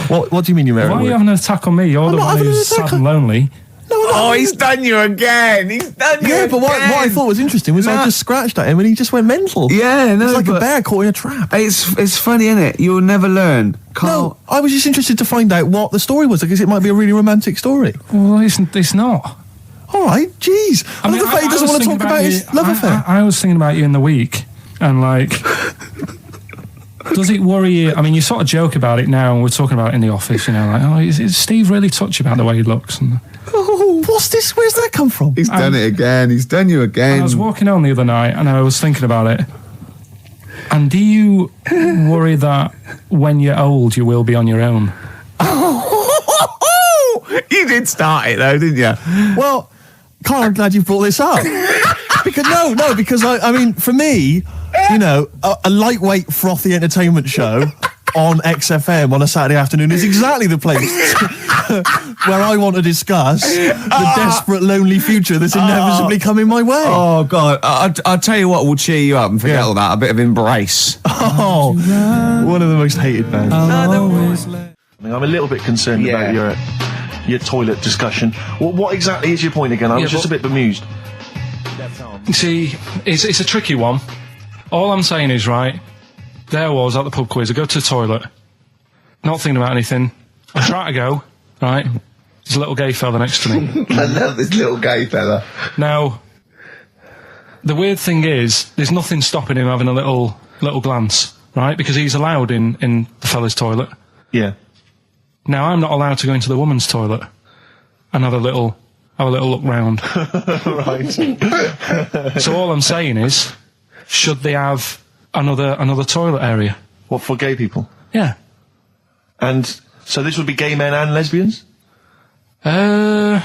What do you mean you met her Why at are you work? having an attack on me? You're the one who's sad and lonely. Oh, he's done you again. Yeah, but what I thought was interesting was I just scratched at him and he just went mental. Yeah, no, it's like a bear caught in a trap. It's funny, isn't it? You'll never learn. No, I was just interested to find out what the story was, because it might be a really romantic story. Well, it's not. All right, jeez. I love the fact he doesn't want to talk about his love affair. I was thinking about you in the week, and Does it worry you? I mean, you sort of joke about it now, and we're talking about it in the office, you know, like, oh, is Steve really touchy about the way he looks? And, Oh, what's this? Where's that come from? He's done it again. He's done you again. I was walking home the other night, and I was thinking about it. And do you worry that when you're old, you will be on your own? You did start it though, didn't you? Well, Karl, I'm glad you brought this up. because I mean, for me, you know, a lightweight, frothy entertainment show on XFM on a Saturday afternoon is exactly the place where I want to discuss the desperate, lonely future that's inevitably coming my way. Oh, God. I'll tell you what will cheer you up and forget all that. A bit of Embrace. Oh, one of the most hated bands. I'm a little bit concerned about your toilet discussion. What exactly is your point again? I was just a bit bemused. See, it's a tricky one. All I'm saying is, right, there I was at the pub quiz. I go to the toilet, not thinking about anything. I try to go, right, there's a little gay fella next to me. I love this little gay fella. Now, the weird thing is, there's nothing stopping him having a little glance, right, because he's allowed in the fella's toilet. Yeah. Now, I'm not allowed to go into the woman's toilet and have a little look round. Right. So all I'm saying is, should they have another toilet area? What, for gay people? Yeah. And so this would be gay men and lesbians? Is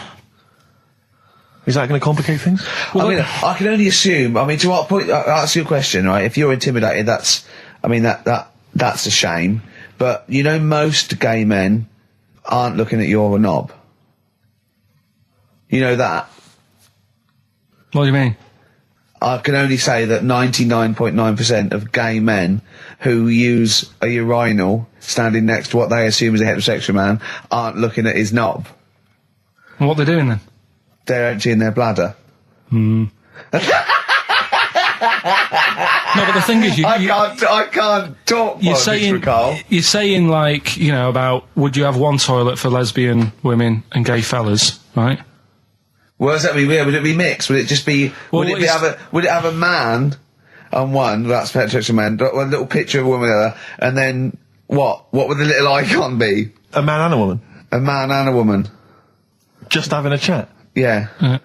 that going to complicate things? Well, I mean, I can only assume. I mean, to what point? I'll ask you a question, right? If you're intimidated, that's a shame. But you know, most gay men aren't looking at your knob. You know that. What do you mean? I can only say that 99.9% of gay men who use a urinal standing next to what they assume is a heterosexual man aren't looking at his knob. What they're doing then? They're emptying their bladder. No, but the thing is, I can't talk. You're saying like, you know, about would you have one toilet for lesbian women and gay fellas, right? What does that mean? Would it be mixed? Would it just be? Would it have a man on one? That's heterosexual man. One little picture of a woman on the other, and then what? What would the little icon be? A man and a woman. A man and a woman. Just having a chat. Yeah.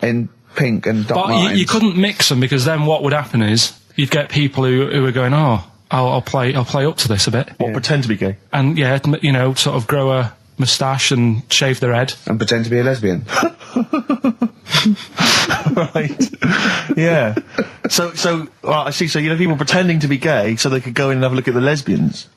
In pink and dot lines. But you couldn't mix them, because then what would happen is you'd get people who are going, oh, I'll play up to this a bit. What, pretend to be gay? And yeah, you know, sort of grow a moustache and shave their head. And pretend to be a lesbian. Right. Yeah. So I see. So you know, people pretending to be gay so they could go in and have a look at the lesbians.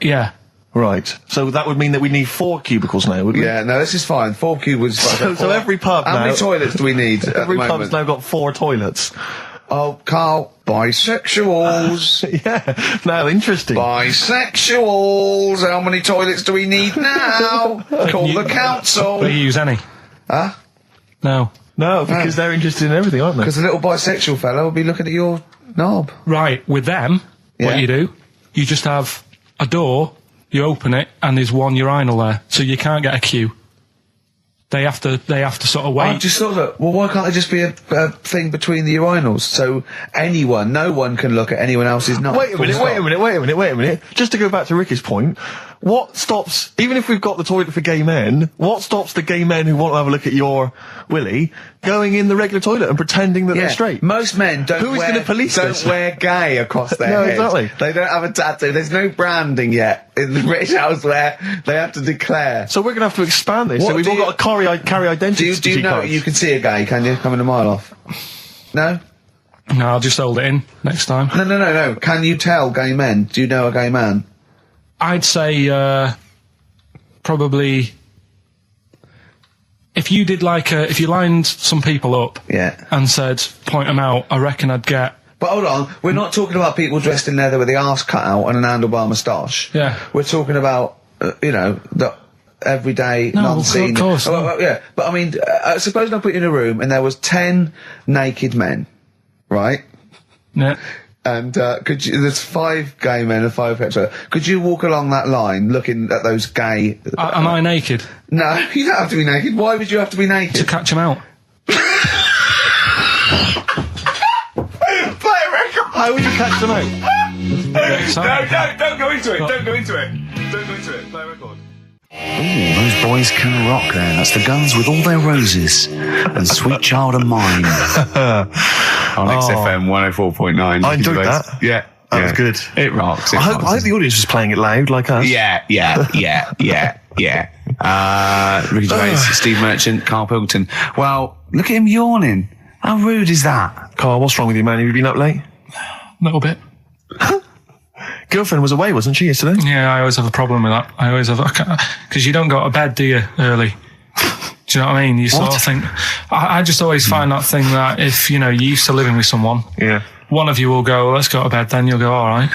Yeah. Right. So that would mean that we need 4 cubicles now, wouldn't we? Yeah. No, this is fine. 4 cubicles. So every pub How many toilets do we need? Every pub's now got 4 toilets. Oh, Karl, bisexuals. Yeah. Now, interesting. Bisexuals. How many toilets do we need now? Call the council. Do you use any? Huh? No. No, because they're interested in everything, aren't they? Because the little bisexual fella will be looking at your knob. Right. With them, what you do, you just have a door, you open it, and there's one urinal there, so you can't get a queue. They have to sort of wait. I just thought that, well, why can't there just be a thing between the urinals, so no one can look at anyone else's knob? Wait a minute. Just to go back to Ricky's point, what stops, even if we've got the toilet for gay men, what stops the gay men who want to have a look at your willy going in the regular toilet and pretending that they're straight? Most men don't wear gay across their head. Exactly. They don't have a tattoo. There's no branding yet in the British House where they have to declare. So we're going to have to expand this. So we've all got to carry identity. Do you know you can see a gay, can you? Coming a mile off. No? No, I'll just hold it in next time. No. Can you tell gay men? Do you know a gay man? I'd say, probably, if you did if you lined some people up and said, point them out, I reckon I'd get... But hold on, we're not talking about people dressed in leather with the arse cut out and an handlebar moustache. Yeah. We're talking about, the everyday, Of non-seen... course. Yeah, but I mean, suppose I put you in a room and there was 10 naked men, right? Yeah. And there's 5 gay men and 5 hetero. Could you walk along that line looking at those gay... Am I naked? No, you don't have to be naked. Why would you have to be naked? To catch them out. Play a record. How would you catch them out? Don't go into it. Don't go into it. Don't go into it. Play a record. Ooh, those boys can rock there. That's the Guns with All Their Roses and Sweet Child of Mine. On XFM 104.9. I enjoyed that. Yeah. That was good. It rocks. I hope the audience was playing it loud like us. Yeah. Ricky Gervais, Steve Merchant, Karl Pilkington. Well, look at him yawning. How rude is that? Carl, what's wrong with you, man? Have you been up late? A little bit. Girlfriend was away, wasn't she, yesterday? Yeah, I always have a problem with that. I always have, because you don't go to bed, do you, early? Do you know what I mean? You sort of think, I just always find that thing that if, you're used to living with someone, one of you will go, let's go to bed, then you'll go, all right.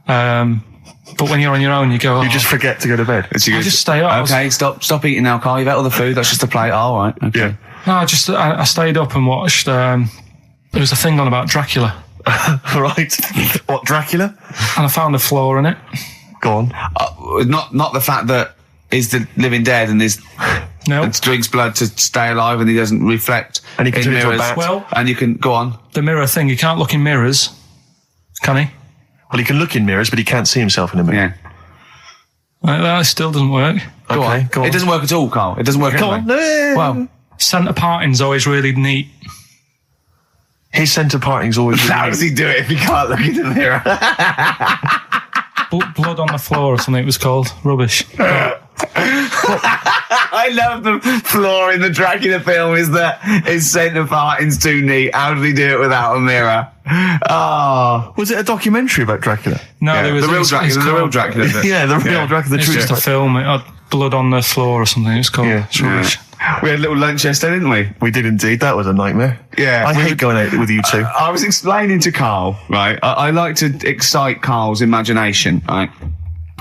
But when you're on your own, you go, you just forget to go to bed. I just stay up. Okay, stop eating now, Carl. You've ate all the food. That's just a plate. All right. Okay. Yeah. No, I stayed up and watched, there was a thing on about Dracula. Right. What, Dracula? And I found a flaw in it. Go on. Not the fact that he's the living dead and drinks blood to stay alive and he doesn't reflect and he can in turn into a mirrors. bat. Well, and you can go on. The mirror thing, you can't look in mirrors, can he? Well, he can look in mirrors, but he can't see himself in a mirror. Yeah. That still doesn't work. Go on. It doesn't work at all, Carl. It doesn't work at all. Go on. No. Well, centre parting's always really neat. His centre parting's always really how does he do it if he can't look in the mirror? Blood on the floor or something it was called. Rubbish. I love the flaw in the Dracula film is that his centre parting's too neat. How did he do it without a mirror? Oh. Was it a documentary about Dracula? No, there was the real Dracula. Yeah, the real Dracula. It's just a film. It had blood on the floor or something. It's called. Yeah. It's rubbish. We had a little lunch yesterday, didn't we? We did indeed. That was a nightmare. Yeah. I hate going out with you two. I was explaining to Karl, right? I like to excite Karl's imagination, right?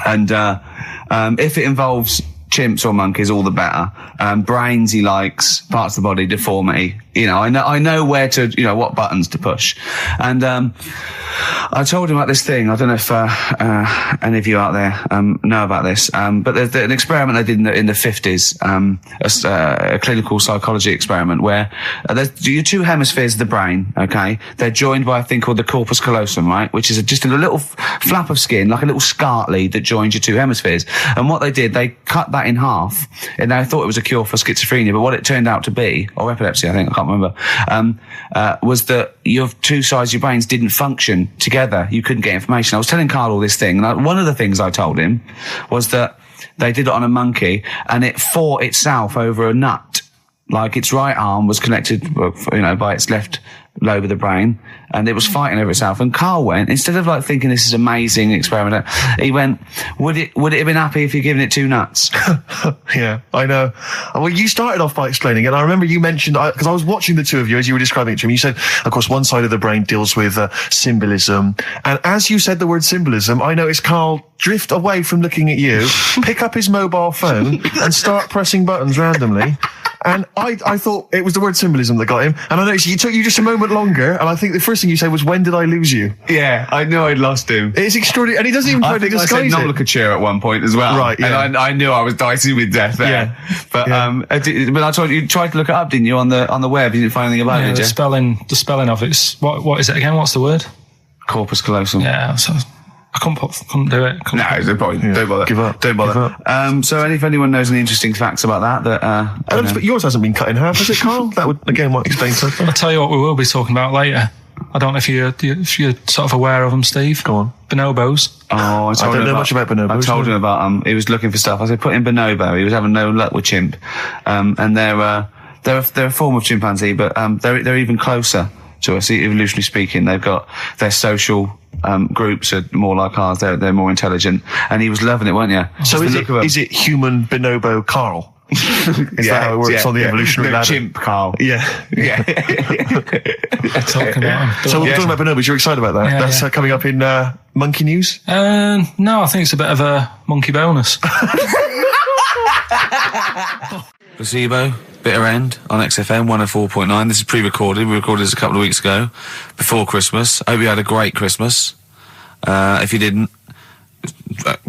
And if it involves chimps or monkeys, all the better. Brains he likes, parts of the body, deformity. I know where to, what buttons to push. And I told him about this thing. I don't know if any of you out there know about this, but there's an experiment they did in the 50s, a clinical psychology experiment where there's your two hemispheres of the brain, okay? They're joined by a thing called the corpus callosum, right? Which is just a little flap of skin, like a little scarlet lead that joins your two hemispheres. And what they did, they cut that in half, and they thought it was a cure for schizophrenia, but what it turned out to be, or epilepsy, I think, I can't remember, was that your two sides of your brains didn't function together. You couldn't get information. I was telling Karl all this thing, and one of the things I told him was that they did it on a monkey, and it fought itself over a nut. Like its right arm was connected, by its left lobe of the brain, and it was fighting over itself. And Karl went, instead of thinking this is amazing experiment, he went, would it have been happy if you'd given it two nuts? Yeah, I know. Well, you started off by explaining it. I remember you mentioned, because I was watching the two of you as you were describing it to me. You said, of course, one side of the brain deals with symbolism. And as you said the word symbolism, I noticed Karl drift away from looking at you, pick up his mobile phone and start pressing buttons randomly. And I thought it was the word symbolism that got him. And I noticed it took you just a moment longer. And I think the first thing you said was, when did I lose you? Yeah, I knew I'd lost him. It's extraordinary. And he doesn't even try to disguise I said it. nomenclature at one point as well. Right, yeah. And I knew I was dicing with death there. Yeah. But, yeah. But I told you tried to look it up, didn't you, on the web? You didn't find anything about it, did you? The spelling of it's, what is it again? What's the word? Corpus callosum. Yeah, so I couldn't do it. No, there's no point. Yeah. Don't bother. Give up. Don't bother. Give up. So if anyone knows any interesting facts about that but yours hasn't been cut in half, has it, Karl? That would, again, might explain something. I'll tell you what we will be talking about later. I don't know if you're sort of aware of them, Steve. Go on. Bonobos. Oh, I don't know much about bonobos. I told him about he was looking for stuff. I said, put in bonobo. He was having no luck with chimp. And they're a form of chimpanzee, but they're even closer to us, evolutionarily speaking. They've got their social groups are more like ours. They're more intelligent. And he was loving it, weren't you? So is it human bonobo Karl? Is that how it works on the evolutionary ladder? Chimp Karl. Yeah. Talking about him. So we're talking about bonobos. You're excited about that? Yeah, That's coming up in Monkey News? No, I think it's a bit of a monkey bonus. Placebo, Bitter End on XFM 104.9. This is pre-recorded. We recorded this a couple of weeks ago, before Christmas. Hope you had a great Christmas. If you didn't,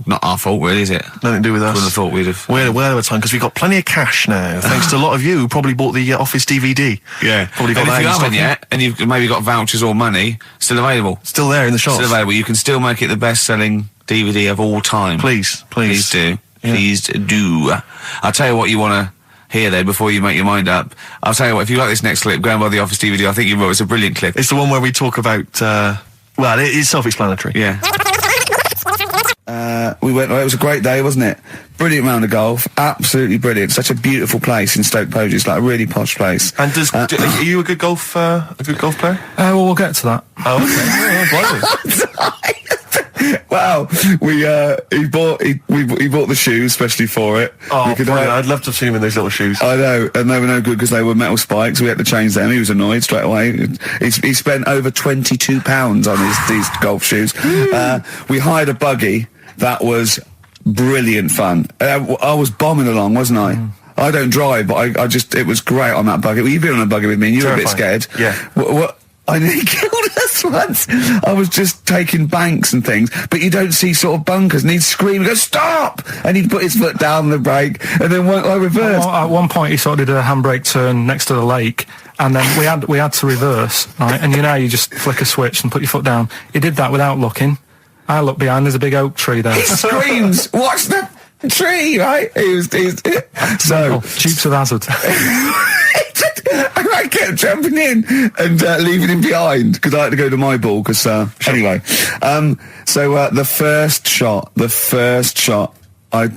not our fault, really, is it? Nothing to do with us. Wouldn't have thought we'd have. We're well over time because we've got plenty of cash now, thanks to a lot of you who probably bought the Office DVD. Yeah. Probably got And that if you in stock. haven't yet, and you've maybe got vouchers or money, still available. Still there in the shops. Still available. You can still make it the best-selling DVD of all time. Please. Please do. Yeah. Please do. I'll tell you what you want to hear there before you make your mind up. I'll tell you what, if you like this next clip, go and buy the Office DVD. I think you will. It's a brilliant clip. It's the one where we talk about, well, it's self-explanatory. Yeah. We went. It was a great day, wasn't it? Brilliant round of golf. Absolutely brilliant. Such a beautiful place in Stoke Poges. It's like a really posh place. And are you a good golf player? Well, we'll get to that. Oh, okay. Wow, he bought the shoes especially for it. Oh, brilliant. I'd love to have seen him in those little shoes. I know, and they were no good because they were metal spikes. We had to change them. He was annoyed straight away. He spent over £22 on these golf shoes. We hired a buggy that was brilliant fun. I was bombing along, wasn't I? I don't drive, but I just, it was great on that buggy. Well, you've been on a buggy with me and you were a bit scared. Yeah. What I nearly killed us once. I was just taking banks and things, but you don't see sort of bunkers, and he'd scream and go, stop! And he'd put his foot down the brake, and then I reversed. At one point, he sort of did a handbrake turn next to the lake, and then we had to reverse, right? And you know, you just flick a switch and put your foot down. He did that without looking. I look behind, there's a big oak tree there. He screams, watch the tree, right? So Dukes of Hazzard. I kept jumping in and leaving him behind because I had to go to my ball. Because anyway, the first shot, I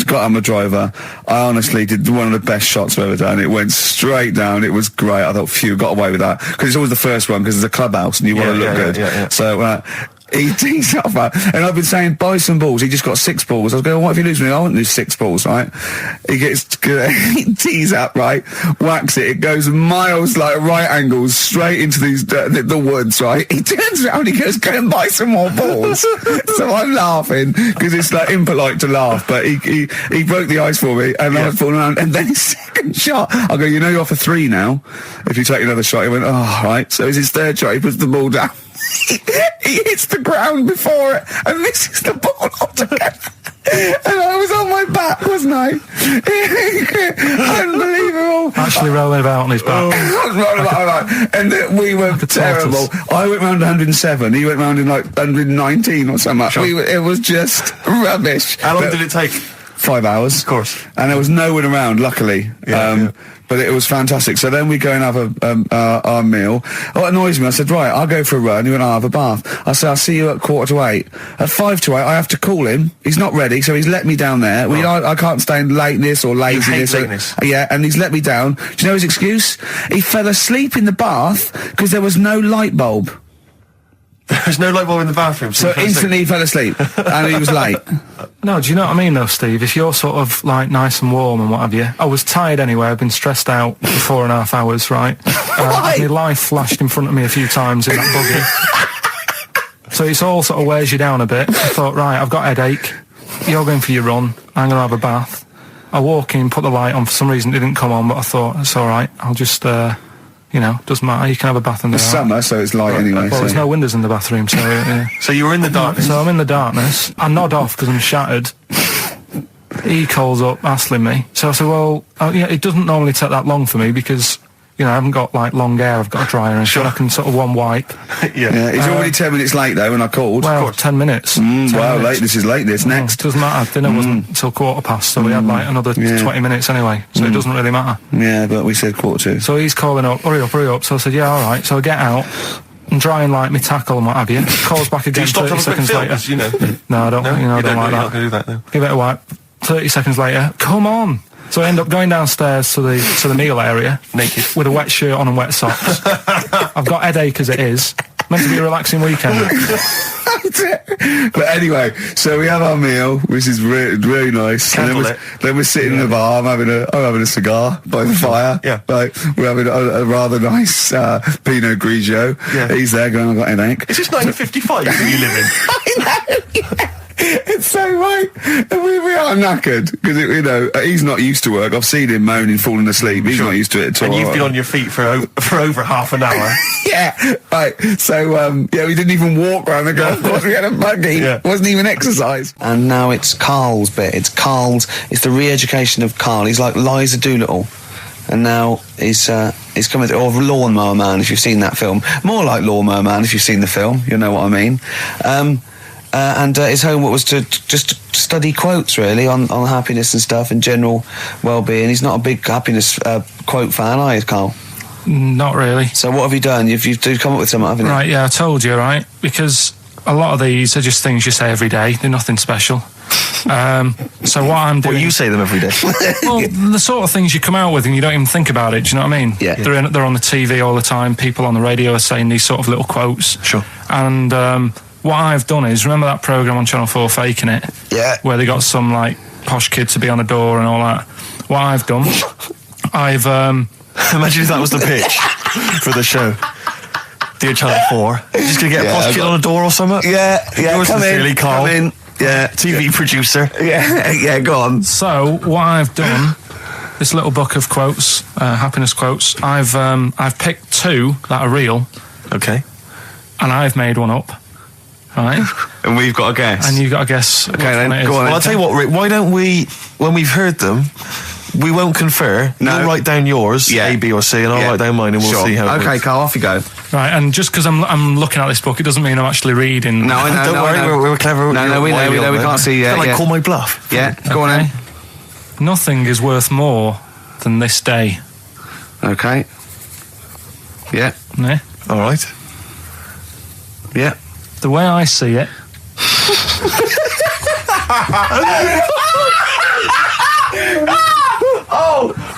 got on my driver. I honestly did one of the best shots I've ever done. It went straight down. It was great. I thought, phew, got away with that because it's always the first one because it's a clubhouse and you want to look good. Yeah. So. He tees up, and I've been saying, buy some balls. He just got 6 balls. I was going, what if you lose me? I won't lose 6 balls, right? He tees up, right? Whacks it. It goes miles, like right angles, straight into these the woods, right? He turns around, he goes, go and buy some more balls. So I'm laughing because it's like impolite to laugh, but he broke the ice for me, and I was falling around. And then his second shot, I go, you know, you're off a 3 now. If you take another shot, he went, oh, right. So it's his third shot. He puts the ball down. He hits the ground before it and misses the ball altogether. And I was on my back, wasn't I? Unbelievable. Actually rolling about on his back. And we were terrible. I went round 107. He went round in like 119 or something. Sure. It was just rubbish. How long did it take? 5 hours. Of course. And there was no one around, luckily. But it was fantastic. So then we go and have our meal. What annoys me, I said, right, I'll go for a run. He went, I'll have a bath. I said, I'll see you at 7:45. At 7:55, I have to call him. He's not ready, so he's let me down there. I can't stand lateness or laziness. You hate lateness. Yeah, and he's let me down. Do you know his excuse? He fell asleep in the bath because there was no light bulb. There's no light bulb in the bathroom. So instantly he fell asleep, and he was late. No, do you know what I mean though, Steve? If you're sort of like nice and warm and what have you, I was tired anyway. I've been stressed out for 4.5 hours, right? My life flashed in front of me a few times in that buggy. So it's all sort of wears you down a bit. I thought, right, I've got a headache. You're going for your run. I'm going to have a bath. I walk in, put the light on. For some reason, it didn't come on, but I thought it's all right. I'll just. Doesn't matter. You can have a bath in there. It's summer, so it's light anyway. Well, there's no windows in the bathroom, so... So you were in the darkness? So I'm in the darkness. I nod off because I'm shattered. He calls up, hassling me. So I said, well, it doesn't normally take that long for me because, I haven't got, like, long hair. I've got a dryer and so I can sort of one wipe. Yeah, he's already 10 minutes late, though, when I called. Well, 10 minutes. 10 minutes. This is late, this next. Doesn't matter. Dinner wasn't until 20:15, so we had, like, another 20 minutes anyway, so it doesn't really matter. Yeah, but we said 1:45. So he's calling up, hurry up. So I said, yeah, all right. So I get out and dry and like me tackle and what have you. Calls back again 30 seconds later. No, I don't. I don't like that. Do that no. Give it a wipe. 30 seconds later, come on. So I end up going downstairs to the meal area, naked, with a wet shirt on and wet socks. I've got headache as it is. Meant to be a relaxing weekend. But anyway, so we have our meal, which is really nice. And then we're sitting in the bar. I'm having a cigar by the fire. Yeah. Like, we're having a rather nice Pinot Grigio. Yeah. He's there going, I've got an headache. Is this 1955 that you live in? I know. Yeah. It's so right. And we are I'm knackered because he's not used to work. I've seen him moaning, falling asleep. He's not used to it at all. And you've been on your feet for over half an hour. Yeah, right. So we didn't even walk around the golf course. We had a buggy. It wasn't even exercise. And now it's Karl's bit. It's the re-education of Karl. He's like Liza Doolittle. And now he's coming to, or Lawnmower Man, if you've seen that film. More like Lawnmower Man, if you've seen the film. You know what I mean. And his homework was to just study quotes, really, on happiness and stuff and general well-being. He's not a big happiness quote fan, are you, Karl? Not really. So what have you done? You've come up with something, haven't you? Right, yeah, I told you, right? Because a lot of these are just things you say every day. They're nothing special. So what I'm doing... Well, you say them every day. Well, the sort of things you come out with and you don't even think about it, do you know what I mean? Yeah. They're on the TV all the time. People on the radio are saying these sort of little quotes. Sure. And what I've done is, remember that programme on Channel 4, Faking It? Yeah. Where they got some, like, posh kid to be on a door and all that. What I've done, I've... Imagine if that was the pitch for the show. Dear Channel 4, you're just going to get a posh kid on a door or something? Yeah, Yours sincerely, Karl. Come in. Yeah. TV producer. Yeah, go on. So, what I've done, this little book of quotes, happiness quotes, I've picked 2 that are real. Okay. And I've made one up. Right? And we've got a guess. And you've got to guess. Okay, then, go on. Well, I'll tell you what, Rick, why don't we, when we've heard them, we won't confer. No. You'll write down yours, A, B, or C, and I'll write down mine, and we'll see how it Okay, works. Karl, off you go. Right, and just because I'm looking at this book, it doesn't mean I'm actually reading. No, I know. Don't worry, we're clever. No, we know. We can't see. Like, call my bluff. Yeah, go on then. Nothing is worth more than this day. Okay. Yeah. Yeah? All right. Yeah. The way I see it...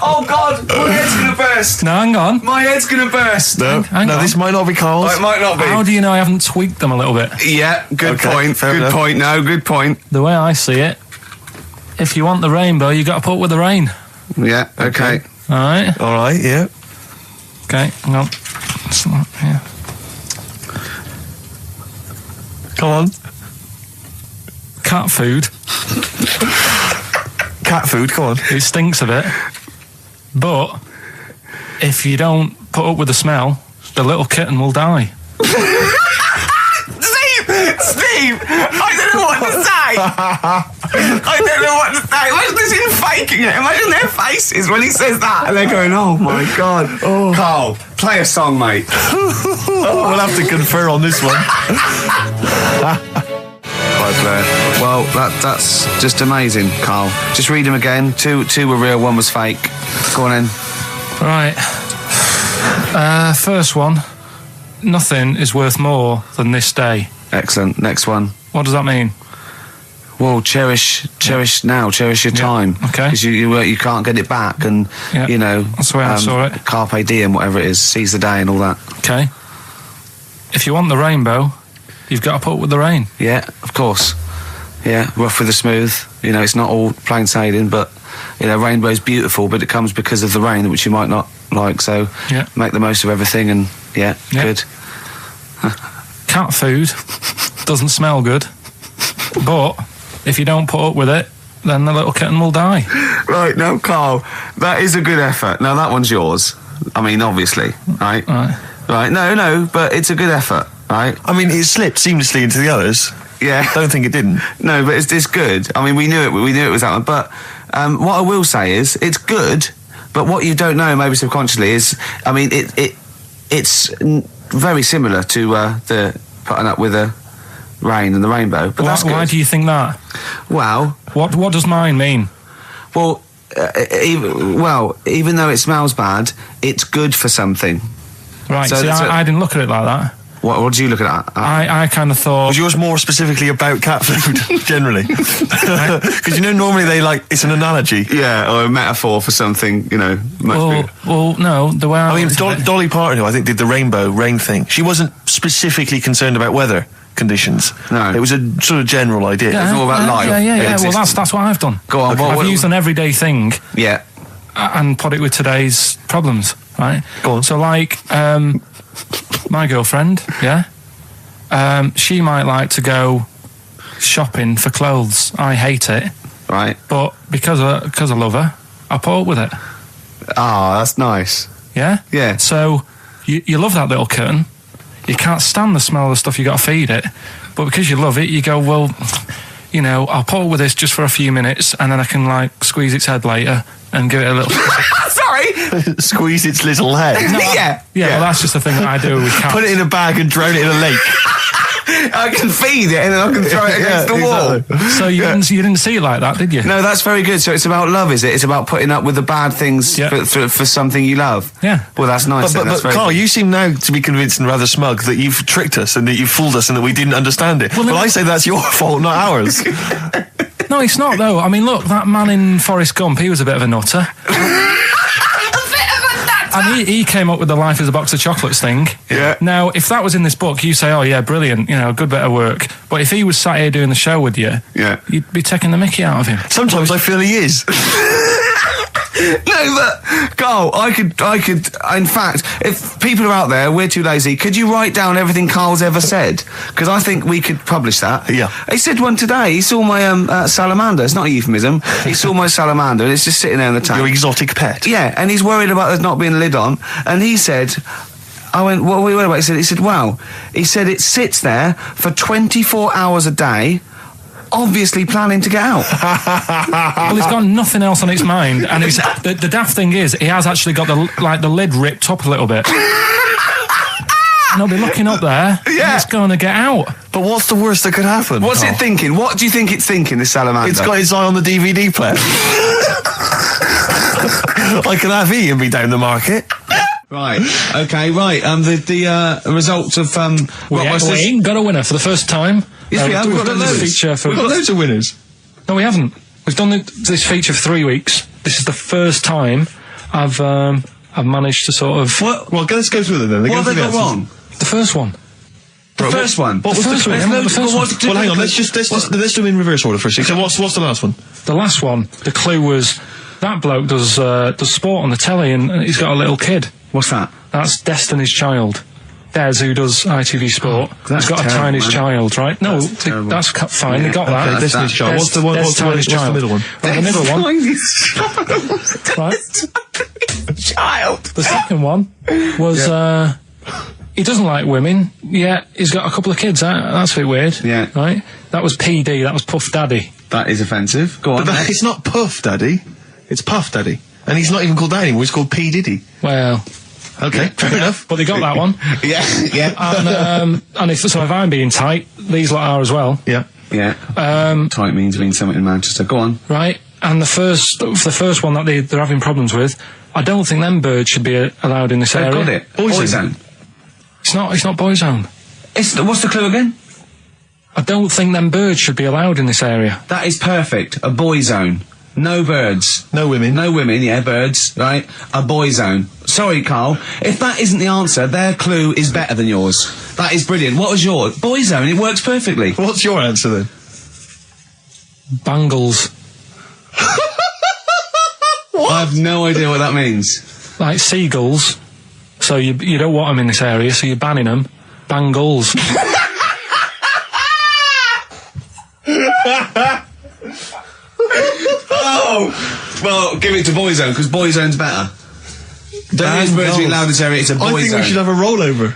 Oh God! My head's gonna burst. No, hang on. My head's gonna burst. No, Hang on. this might not be Karl's. Oh, it might not be. How do you know I haven't tweaked them a little bit? Yeah, good Okay, point. fair Good enough. point. No, good point. The way I see it, if you want the rainbow, you got to put up with the rain. Yeah. Okay. All right? All right, yeah. Okay, hang on. It's not- yeah. Come on. Cat food, Cat food, come on. it stinks a bit. But if you don't put up with the smell, the little kitten will die. Steve! I don't know what to say! I don't know what to say. Imagine this in faking it. Imagine their faces when he says that. And they're going, oh my God. Oh. Karl, play a song, mate. We'll have to confer on this one. Well, that's just amazing, Karl. Just read them again. Two were real, one was fake. Go on in. Right. First one. Nothing is worth more than this day. Excellent. Next one. What does that mean? Well, cherish now, cherish your time. Okay. Because you can't get it back, and you know that's the way I saw it. Carpe diem, whatever it is, seize the day and all that. Okay. If you want the rainbow, you've got to put up with the rain. Yeah, of course. Yeah, rough with the smooth. You know, it's not all plain sailing, but you know, rainbow's beautiful, but it comes because of the rain, which you might not like. So make the most of everything, and good. Cat food doesn't smell good, but if you don't put up with it, then the little kitten will die. Right, now, Karl, that is a good effort. Now, that one's yours. I mean, obviously, right? Right, no, but it's a good effort, right? I mean, it slipped seamlessly into the others. Yeah. Don't think it didn't. No, but it's good. I mean, we knew it was that one. But what I will say is, it's good, but what you don't know, maybe subconsciously, is, I mean, it's very similar to the putting up with the rain and the rainbow. But that's good. Why do you think that? Well... What does mine mean? Well, even though it smells bad, it's good for something. Right, so I didn't look at it like that. What did you look at? I kind of thought... Was yours more specifically about cat food, generally? Because, you know, normally it's an analogy. Yeah, or a metaphor for something, you know. Well, no, the way I mean, Dolly Parton, who I think did the rain thing, she wasn't specifically concerned about weather conditions. No. It was a sort of general idea. It's all about life. Yeah. Well, that's what I've done. Go on. I've used an everyday thing. Yeah. And put it with today's problems, right? Go on. So, like, my girlfriend, she might like to go shopping for clothes. I hate it. Right. But because I love her, I put up with it. Ah, that's nice. Yeah? Yeah. So, you love that little kitten. You can't stand the smell of the stuff you got to feed it. But because you love it, you go, well, you know, I'll put up with this just for a few minutes and then I can, like, squeeze its head later and give it a little... Sorry! Squeeze its little head. Yeah, well, that's just the thing that I do with cats. Put it in a bag and drone it in a lake. I can feed it and then I can throw it against the wall. Exactly. So you didn't see it like that, did you? No, that's very good. So it's about love, is it? It's about putting up with the bad things for something you love. Yeah. Well, that's nice. But Karl, you seem now to be convinced and rather smug that you've tricked us and that you've fooled us and that we didn't understand it. Well, I say that's your fault, not ours. No, it's not, though. I mean, look, that man in Forrest Gump, he was a bit of a nutter. And he came up with the life as a box of chocolates thing. Yeah. Now, if that was in this book, you say, oh, yeah, brilliant, you know, good bit of work. But if he was sat here doing the show with you, you'd be taking the mickey out of him. Sometimes I feel he is. No, but Karl, I could. In fact, if people are out there, we're too lazy. Could you write down everything Karl's ever said? Because I think we could publish that. Yeah. He said one today. He saw my salamander. It's not a euphemism. He saw my salamander, and it's just sitting there in the tank. Your exotic pet. Yeah, and he's worried about there not being a lid on. And he said, I went, what are we worried about? He said, wow. He said it sits there for 24 hours a day, obviously planning to get out. Well, it's got nothing else on its mind, and it's, the daft thing is, he has actually got the lid ripped up a little bit. And he'll be looking up there, and it's going to get out. But what's the worst that could happen? What's it thinking? What do you think it's thinking, this salamander? It's got its eye on the DVD player. I can have Ian be down the market. Right. Okay. Right. The results of We ain't got a winner for the first time. Yes, we have. We've done this feature for. We've got loads of winners. No, we haven't. We've done this feature for 3 weeks. This is the first time I've managed to sort of. Well, let's go through them then. What have they got wrong? The first one. The first one. What was the first one? Well, hang on. Let's do them in reverse order for a second. So what's the last one? The last one. The clue was that bloke does sport on the telly and he's got a little kid. What's that? That's Destiny's Child. Des, who does ITV Sport, that's has got terrible, a tiniest man. child, right? No, that's fine. Yeah, They got that. Okay, Destiny's Child. What's the middle one? Well, the middle one. Right. Child. The second one was he doesn't like women. Yeah, he's got a couple of kids. That's a bit weird. Yeah. Right. That was PD. That was Puff Daddy. That is offensive. Go on. But it's not Puff Daddy. It's Puff Daddy. And he's not even called that anymore. He's called P. Diddy. Well. Okay, fair enough. But they got that one. Yeah. And if I'm being tight, these lot are as well. Yeah. Yeah. Tight means something in Manchester. Go on. Right. And the first one that they're having problems with, I don't think them birds should be allowed in this area. Got it. Boyzone. It's not Boyzone. What's the clue again? I don't think them birds should be allowed in this area. That is perfect. A boy zone. No birds. No women. No women, yeah, birds, right? A boy zone. Sorry, Karl. If that isn't the answer, their clue is better than yours. That is brilliant. What was yours? Boy zone. It works perfectly. What's your answer then? Bangles. I have no idea what that means. Like seagulls. So you don't want them in this area, so you're banning them. Bangles. Oh! Well, give it to Boyzone, because Boyzone's better. Don't use birds being loud in this area, it's a Boyzone. I think we should have a rollover.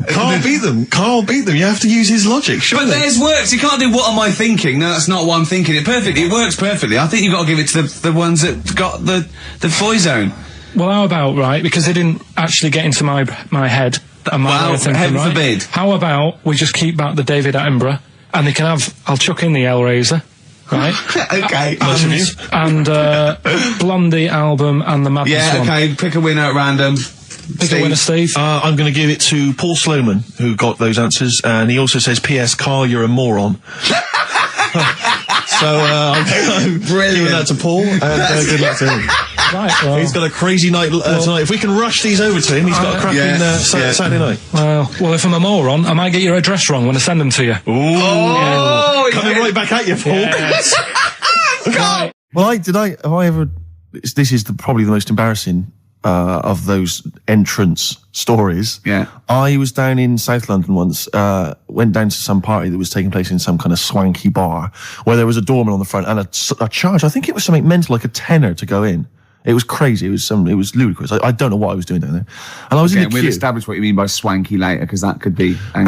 Karl beat them. Karl beat them. You have to use his logic, surely. But theirs works. You can't do what am I thinking. No, that's not what I'm thinking. It perfectly. It works perfectly. I think you've got to give it to the ones that got the Boyzone. Well, how about, right, because they didn't actually get into my head and my way of thinking, heaven right? forbid. How about we just keep back the David Attenborough and they can have, I'll chuck in the Hellraiser, right? Okay. And Blondie album and the Madness one. Yeah, okay, pick a winner at random. Pick a winner, Steve. I'm going to give it to Paul Sloman, who got those answers, and he also says, P.S. Karl, you're a moron. So, I'm giving that to Paul, and good luck to him. Right, well, he's got a crazy night tonight. If we can rush these over to him, he's got a cracking Saturday night. Well, if I'm a moron, I might get your address wrong when I send them to you. Ooh. Coming right back at you, Paul. Yes. Well, have I ever... This is probably the most embarrassing of those entrance stories. Yeah. I was down in South London once, went down to some party that was taking place in some kind of swanky bar where there was a doorman on the front and a charge. I think it was something mental, like a tenner to go in. It was crazy. It was ludicrous. I don't know what I was doing down there. And I was in the queue. We'll establish what you mean by swanky later, because that could be. And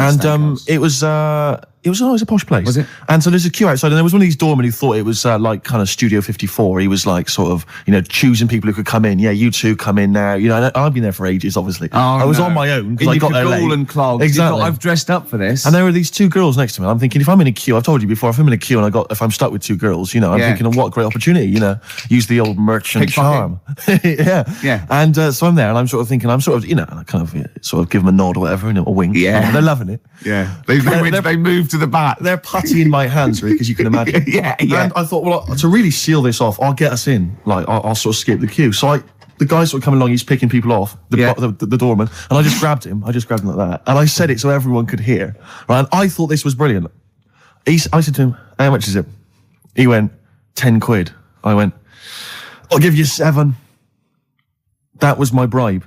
it was a posh place. Was it? And so there's a queue outside, and there was one of these doormen who thought it was like kind of Studio 54. He was like sort of, choosing people who could come in. Yeah, you two come in now. And I've been there for ages, obviously. I was on my own because I got there late. And clogs. Exactly. Thought, I've dressed up for this. And there were these two girls next to me. I'm thinking, if I'm in a queue, I've told you before, if I'm in a queue and if I'm stuck with two girls, I'm thinking, what a great opportunity. Use the old merchant charm. Yeah. And so I'm there, and I'm sort of thinking, I kind of give them a nod or whatever, a wink. Yeah. And they're loving it. Yeah. They moved to the back. They're putty in my hands, really, because you can imagine. Yeah. And I thought, well, to really seal this off, I'll get us in. Like, I'll sort of skip the queue. So the guy sort of coming along, he's picking people off, the doorman, and I just grabbed him. like that. And I said it so everyone could hear. Right? And I thought this was brilliant. I said to him, how much is it? He went, 10 quid. I went, I'll give you 7. That was my bribe.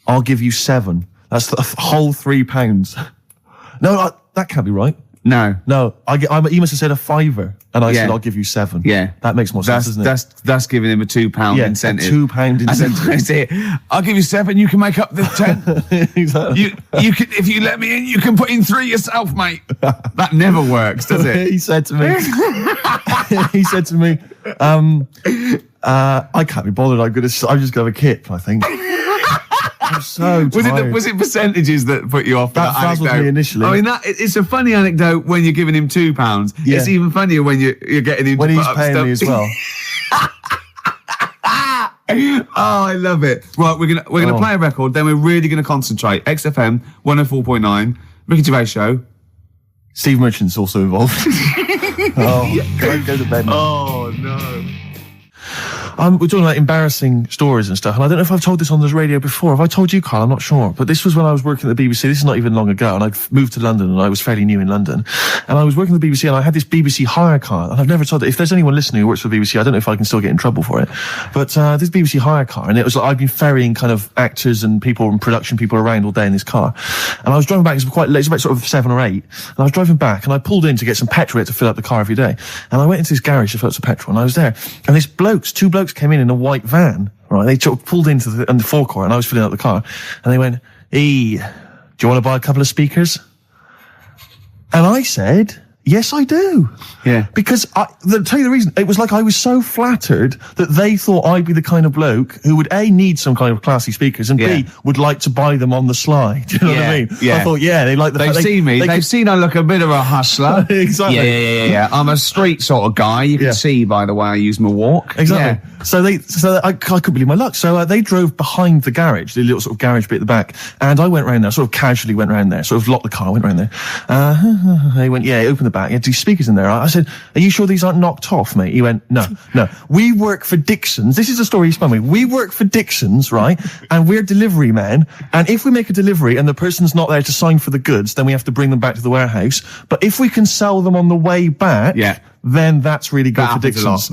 I'll give you 7. That's the whole £3. No, that can't be right. No. He must have said a £5, and I said, I'll give you 7. Yeah. That makes more sense, doesn't it? That's giving him a £2 incentive. A £2 incentive. I'll give you 7, you can make up the 10. Exactly. You can, if you let me in, you can put in 3 yourself, mate. That never works, does it? He said to me, I can't be bothered. I'm just gonna have a kip, I think. I'm so tired. Was it percentages that put you off? That frazzled me initially. I mean, it's a funny anecdote when you're giving him £2. Yeah. It's even funnier when you're getting him when to he's put up paying stuff. me as well. Oh, I love it. Right, we're gonna play a record. Then we're really gonna concentrate. XFM 104.9, Ricky Gervais show. Steve Merchant's also involved. Go to bed now. Oh no. We're talking about embarrassing stories and stuff, and I don't know if I've told this on the radio before. Have I told you, Karl? I'm not sure. But this was when I was working at the BBC. This is not even long ago, and I'd moved to London, and I was fairly new in London. And I was working at the BBC, and I had this BBC hire car, and I've never told it. If there's anyone listening who works for the BBC, I don't know if I can still get in trouble for it. But this BBC hire car, and it was like I'd been ferrying kind of actors and people and production people around all day in this car. And I was driving back, it was quite late, it was about sort of 7 or 8, and I was driving back, and I pulled in to get some petrol to fill up the car every day. And I went into this garage to fill up some petrol, and I was there, and two blokes came in a white van, right? They sort of pulled into the forecourt, and I was filling up the car, and they went, "Hey, do you want to buy a couple of speakers?" And I said, "Yes, I do." Yeah. Because to tell you the reason, it was like I was so flattered that they thought I'd be the kind of bloke who would A, need some kind of classy speakers, and B, would like to buy them on the sly. Do you know what I mean? Yeah. I thought, they like the They've fact seen me. They've seen I look a bit of a hustler. Exactly. Yeah. I'm a street sort of guy. You can see by the way I use my walk. Exactly. Yeah. So I couldn't believe my luck. So they drove behind the garage, the little sort of garage bit at the back, and I went round there, sort of casually went round there, sort of locked the car, went round there. They went, open the back. You had 2 speakers in there. I said, "Are you sure these aren't knocked off, mate?" He went, No. We work for Dixon's. This is the story he spun me. We work for Dixon's, right? And we're delivery men. And if we make a delivery and the person's not there to sign for the goods, then we have to bring them back to the warehouse. But if we can sell them on the way back, then that's really good for Dixon's.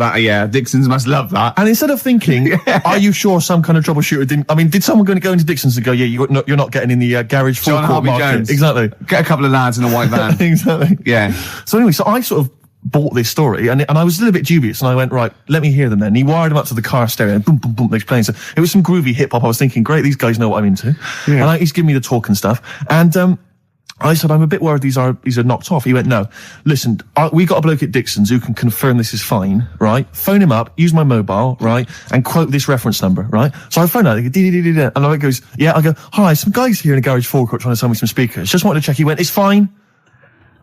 Dixon's must love that. And instead of thinking, are you sure some kind of troubleshooter didn't? I mean, did someone going to go into Dixon's and go, you're not getting in the garage forecourt market? Jones. Exactly. Get a couple of lads in a white van. Exactly. Yeah. So anyway, I sort of bought this story, and I was a little bit dubious, and I went, right, let me hear them then. And he wired them up to the car stereo, and boom, boom, boom, they're playing. So it was some groovy hip hop. I was thinking, great, these guys know what I'm into. Yeah. And he's giving me the talk and stuff. And I said, I'm a bit worried these are knocked off. He went, no, listen, we got a bloke at Dixon's who can confirm this is fine, right? Phone him up, use my mobile, right? And quote this reference number, right? So I phone out, and I goes, I go, hi, some guys here in a garage forecourt trying to sell me some speakers. Just wanted to check. He went, it's fine.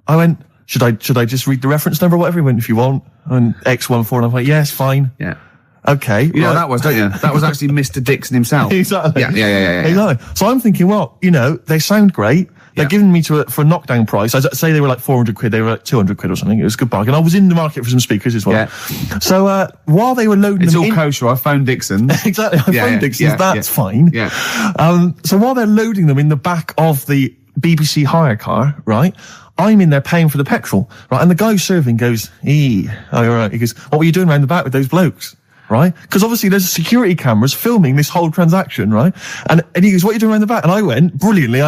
I went, should I just read the reference number or whatever? He went, if you want. And X14, and I'm like, yeah, it's fine. Yeah. Okay. You know what that was, don't you? That was actually Mr. Dixon himself. Exactly. Yeah. Exactly. So I'm thinking, well, they sound great. They're giving me for a knockdown price. I'd say they were like 400 quid. They were like 200 quid or something. It was a good bargain. I was in the market for some speakers as well. Yeah. So, while they were loading it's them all kosher. I phoned Dixon. Exactly. I phoned Dixon's. That's fine. Yeah. So while they're loading them in the back of the BBC hire car, right? I'm in there paying for the petrol, right? And the guy who's serving goes, all right. He goes, what were you doing around the back with those blokes? right? Because obviously there's security cameras filming this whole transaction, right? And he goes, what are you doing around the back? And I went, brilliantly,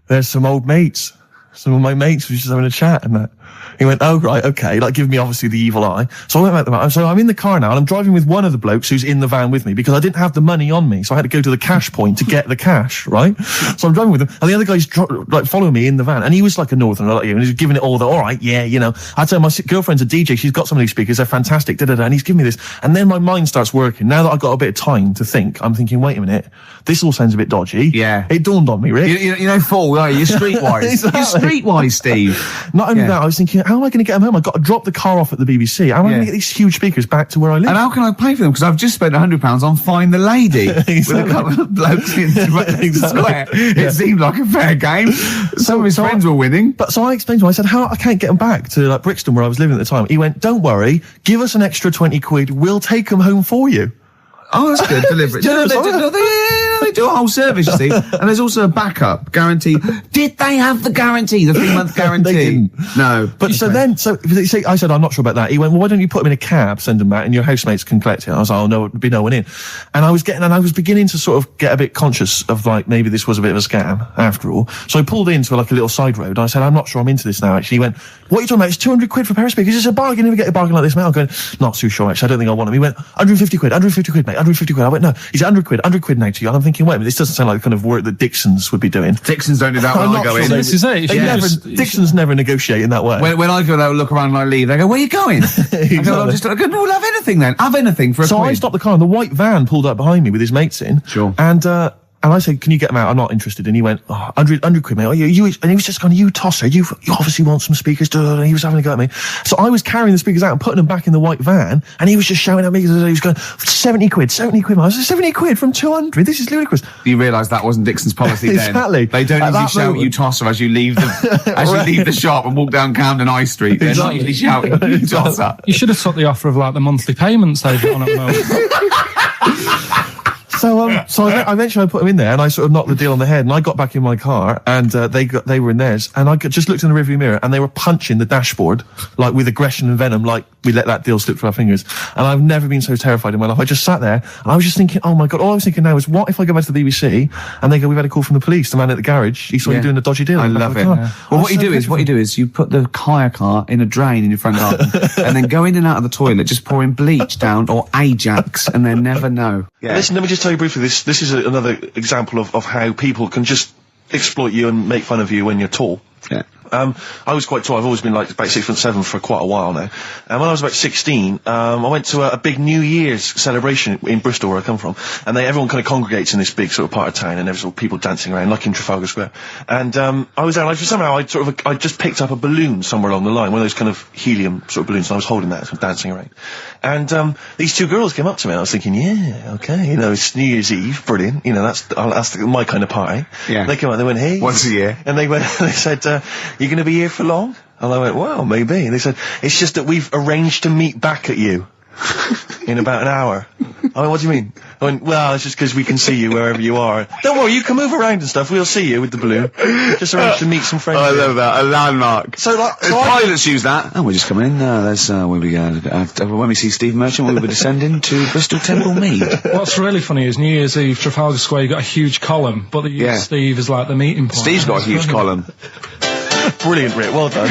there's some old mates. Some of my mates were just having a chat and that. He went, oh, right, okay, like giving me obviously the evil eye. So I went back to the van. So I'm in the car now and I'm driving with one of the blokes who's in the van with me because I didn't have the money on me. So I had to go to the cash point to get the cash, right? So I'm driving with him and the other guy's like following me in the van and he was like a northerner like you and he was giving it all the, all right, yeah, you know. I tell him, my girlfriend's a DJ, she's got some of these speakers, they're fantastic, da-da-da, and he's giving me this. And then my mind starts working. Now that I've got a bit of time to think, I'm thinking, wait a minute, this all sounds a bit dodgy. Yeah. It dawned on me, Rick. You know, fool, are you? You're streetwise. Exactly. You're streetwise, Steve. Not only that, I was thinking, how am I going to get them home? I've got to drop the car off at the BBC. How am I going to get these huge speakers back to where I live? And how can I pay for them? Because I've just spent £100 on Find the Lady with a couple of blokes in the square. It seemed like a fair game. Some of his friends were winning. But so I explained to him, I said, I can't get them back to like Brixton where I was living at the time. He went, don't worry, give us an extra 20 quid, we'll take them home for you. Oh, that's good. Deliberate. They do a whole service, you see. And there's also a backup guarantee. Did they have the guarantee, the 3-month guarantee? They didn't. No. But I said, I'm not sure about that. He went, well, why don't you put them in a cab, send them back, and your housemates can collect it. I was like, oh, no, there'd be no one in. And I was beginning to sort of get a bit conscious of like, maybe this was a bit of a scam after all. So I pulled into like a little side road. And I said, I'm not sure I'm into this now, actually. He went, what are you talking about? It's 200 quid for a pair of speakers. It's a bargain. You never get a bargain like this, mate. I'm going, not too sure, actually. I don't think I want them. He went, 150 quid, mate. 150 quid. I went, no. He said, 100 quid now to you. And I'm thinking, wait a minute, this doesn't sound like the kind of work that Dixons would be doing. Dixons don't do that when I go in. This is it. Dixons never negotiate in that way. When I go there, look around and I leave, they go, where are you going? Exactly. I go, no, we'll have anything then. Have anything for a So quid. I stopped the car and the white van pulled up behind me with his mates in. Sure. And I said, can you get them out? I'm not interested. And he went, 100 quid, mate. And he was just going, you tosser. You obviously want some speakers. And he was having a go at me. So I was carrying the speakers out and putting them back in the white van. And he was just shouting at me. He was going, 70 quid. I was like, 70 quid from 200. This is ludicrous. You realise that wasn't Dixon's policy then. Exactly. They don't usually shout, you tosser, as you leave the shop and walk down Camden High Street. They're not usually shouting, you tosser. You should have took the offer of like the monthly payments they've got on at the moment. So eventually I put them in there and I sort of knocked the deal on the head and I got back in my car and they were in theirs and I just looked in the rearview mirror and they were punching the dashboard like with aggression and venom, like we let that deal slip through our fingers. And I've never been so terrified in my life. I just sat there and I was just thinking, oh my God, all I was thinking now is what if I go back to the BBC and they go, we've had a call from the police, the man at the garage, he saw you doing a dodgy deal. I love it. Yeah. Well, what you do is you put the hire car in a drain in your front garden and then go in and out of the toilet, just pouring bleach down or Ajax and they never know. Yeah. Listen, let me just tell you briefly, this is another example of how people can just exploit you and make fun of you when you're tall. Yeah. I was quite tall. I've always been like about 6'7" for quite a while now. And when I was about 16, I went to a big New Year's celebration in Bristol, where I come from. And everyone kind of congregates in this big sort of part of town, and there's all people dancing around, like in Trafalgar Square. And I was there, and somehow I just picked up a balloon somewhere along the line, one of those kind of helium sort of balloons, and I was holding that, sort of dancing around. And these two girls came up to me, and I was thinking, yeah, okay, you know, it's New Year's Eve, brilliant, you know, that's my kind of party. Yeah. They came up, they went, hey. Once a year. And they said, you going to be here for long? And I went, well, maybe. And they said, it's just that we've arranged to meet back at you in about an hour. I went, what do you mean? I went, well, it's just because we can see you wherever you are. Don't worry, you can move around and stuff. We'll see you with the balloon. Just arranged to meet some friends. I love that. A landmark. So pilots use that. Oh, we're just coming in. There's where we go. When we see Steve Merchant, we'll be descending to Bristol Temple Mead. What's really funny is New Year's Eve, Trafalgar Square, you got a huge column, but they use Steve as like the meeting point. Steve's got a huge column. Brilliant, Rick. Well done.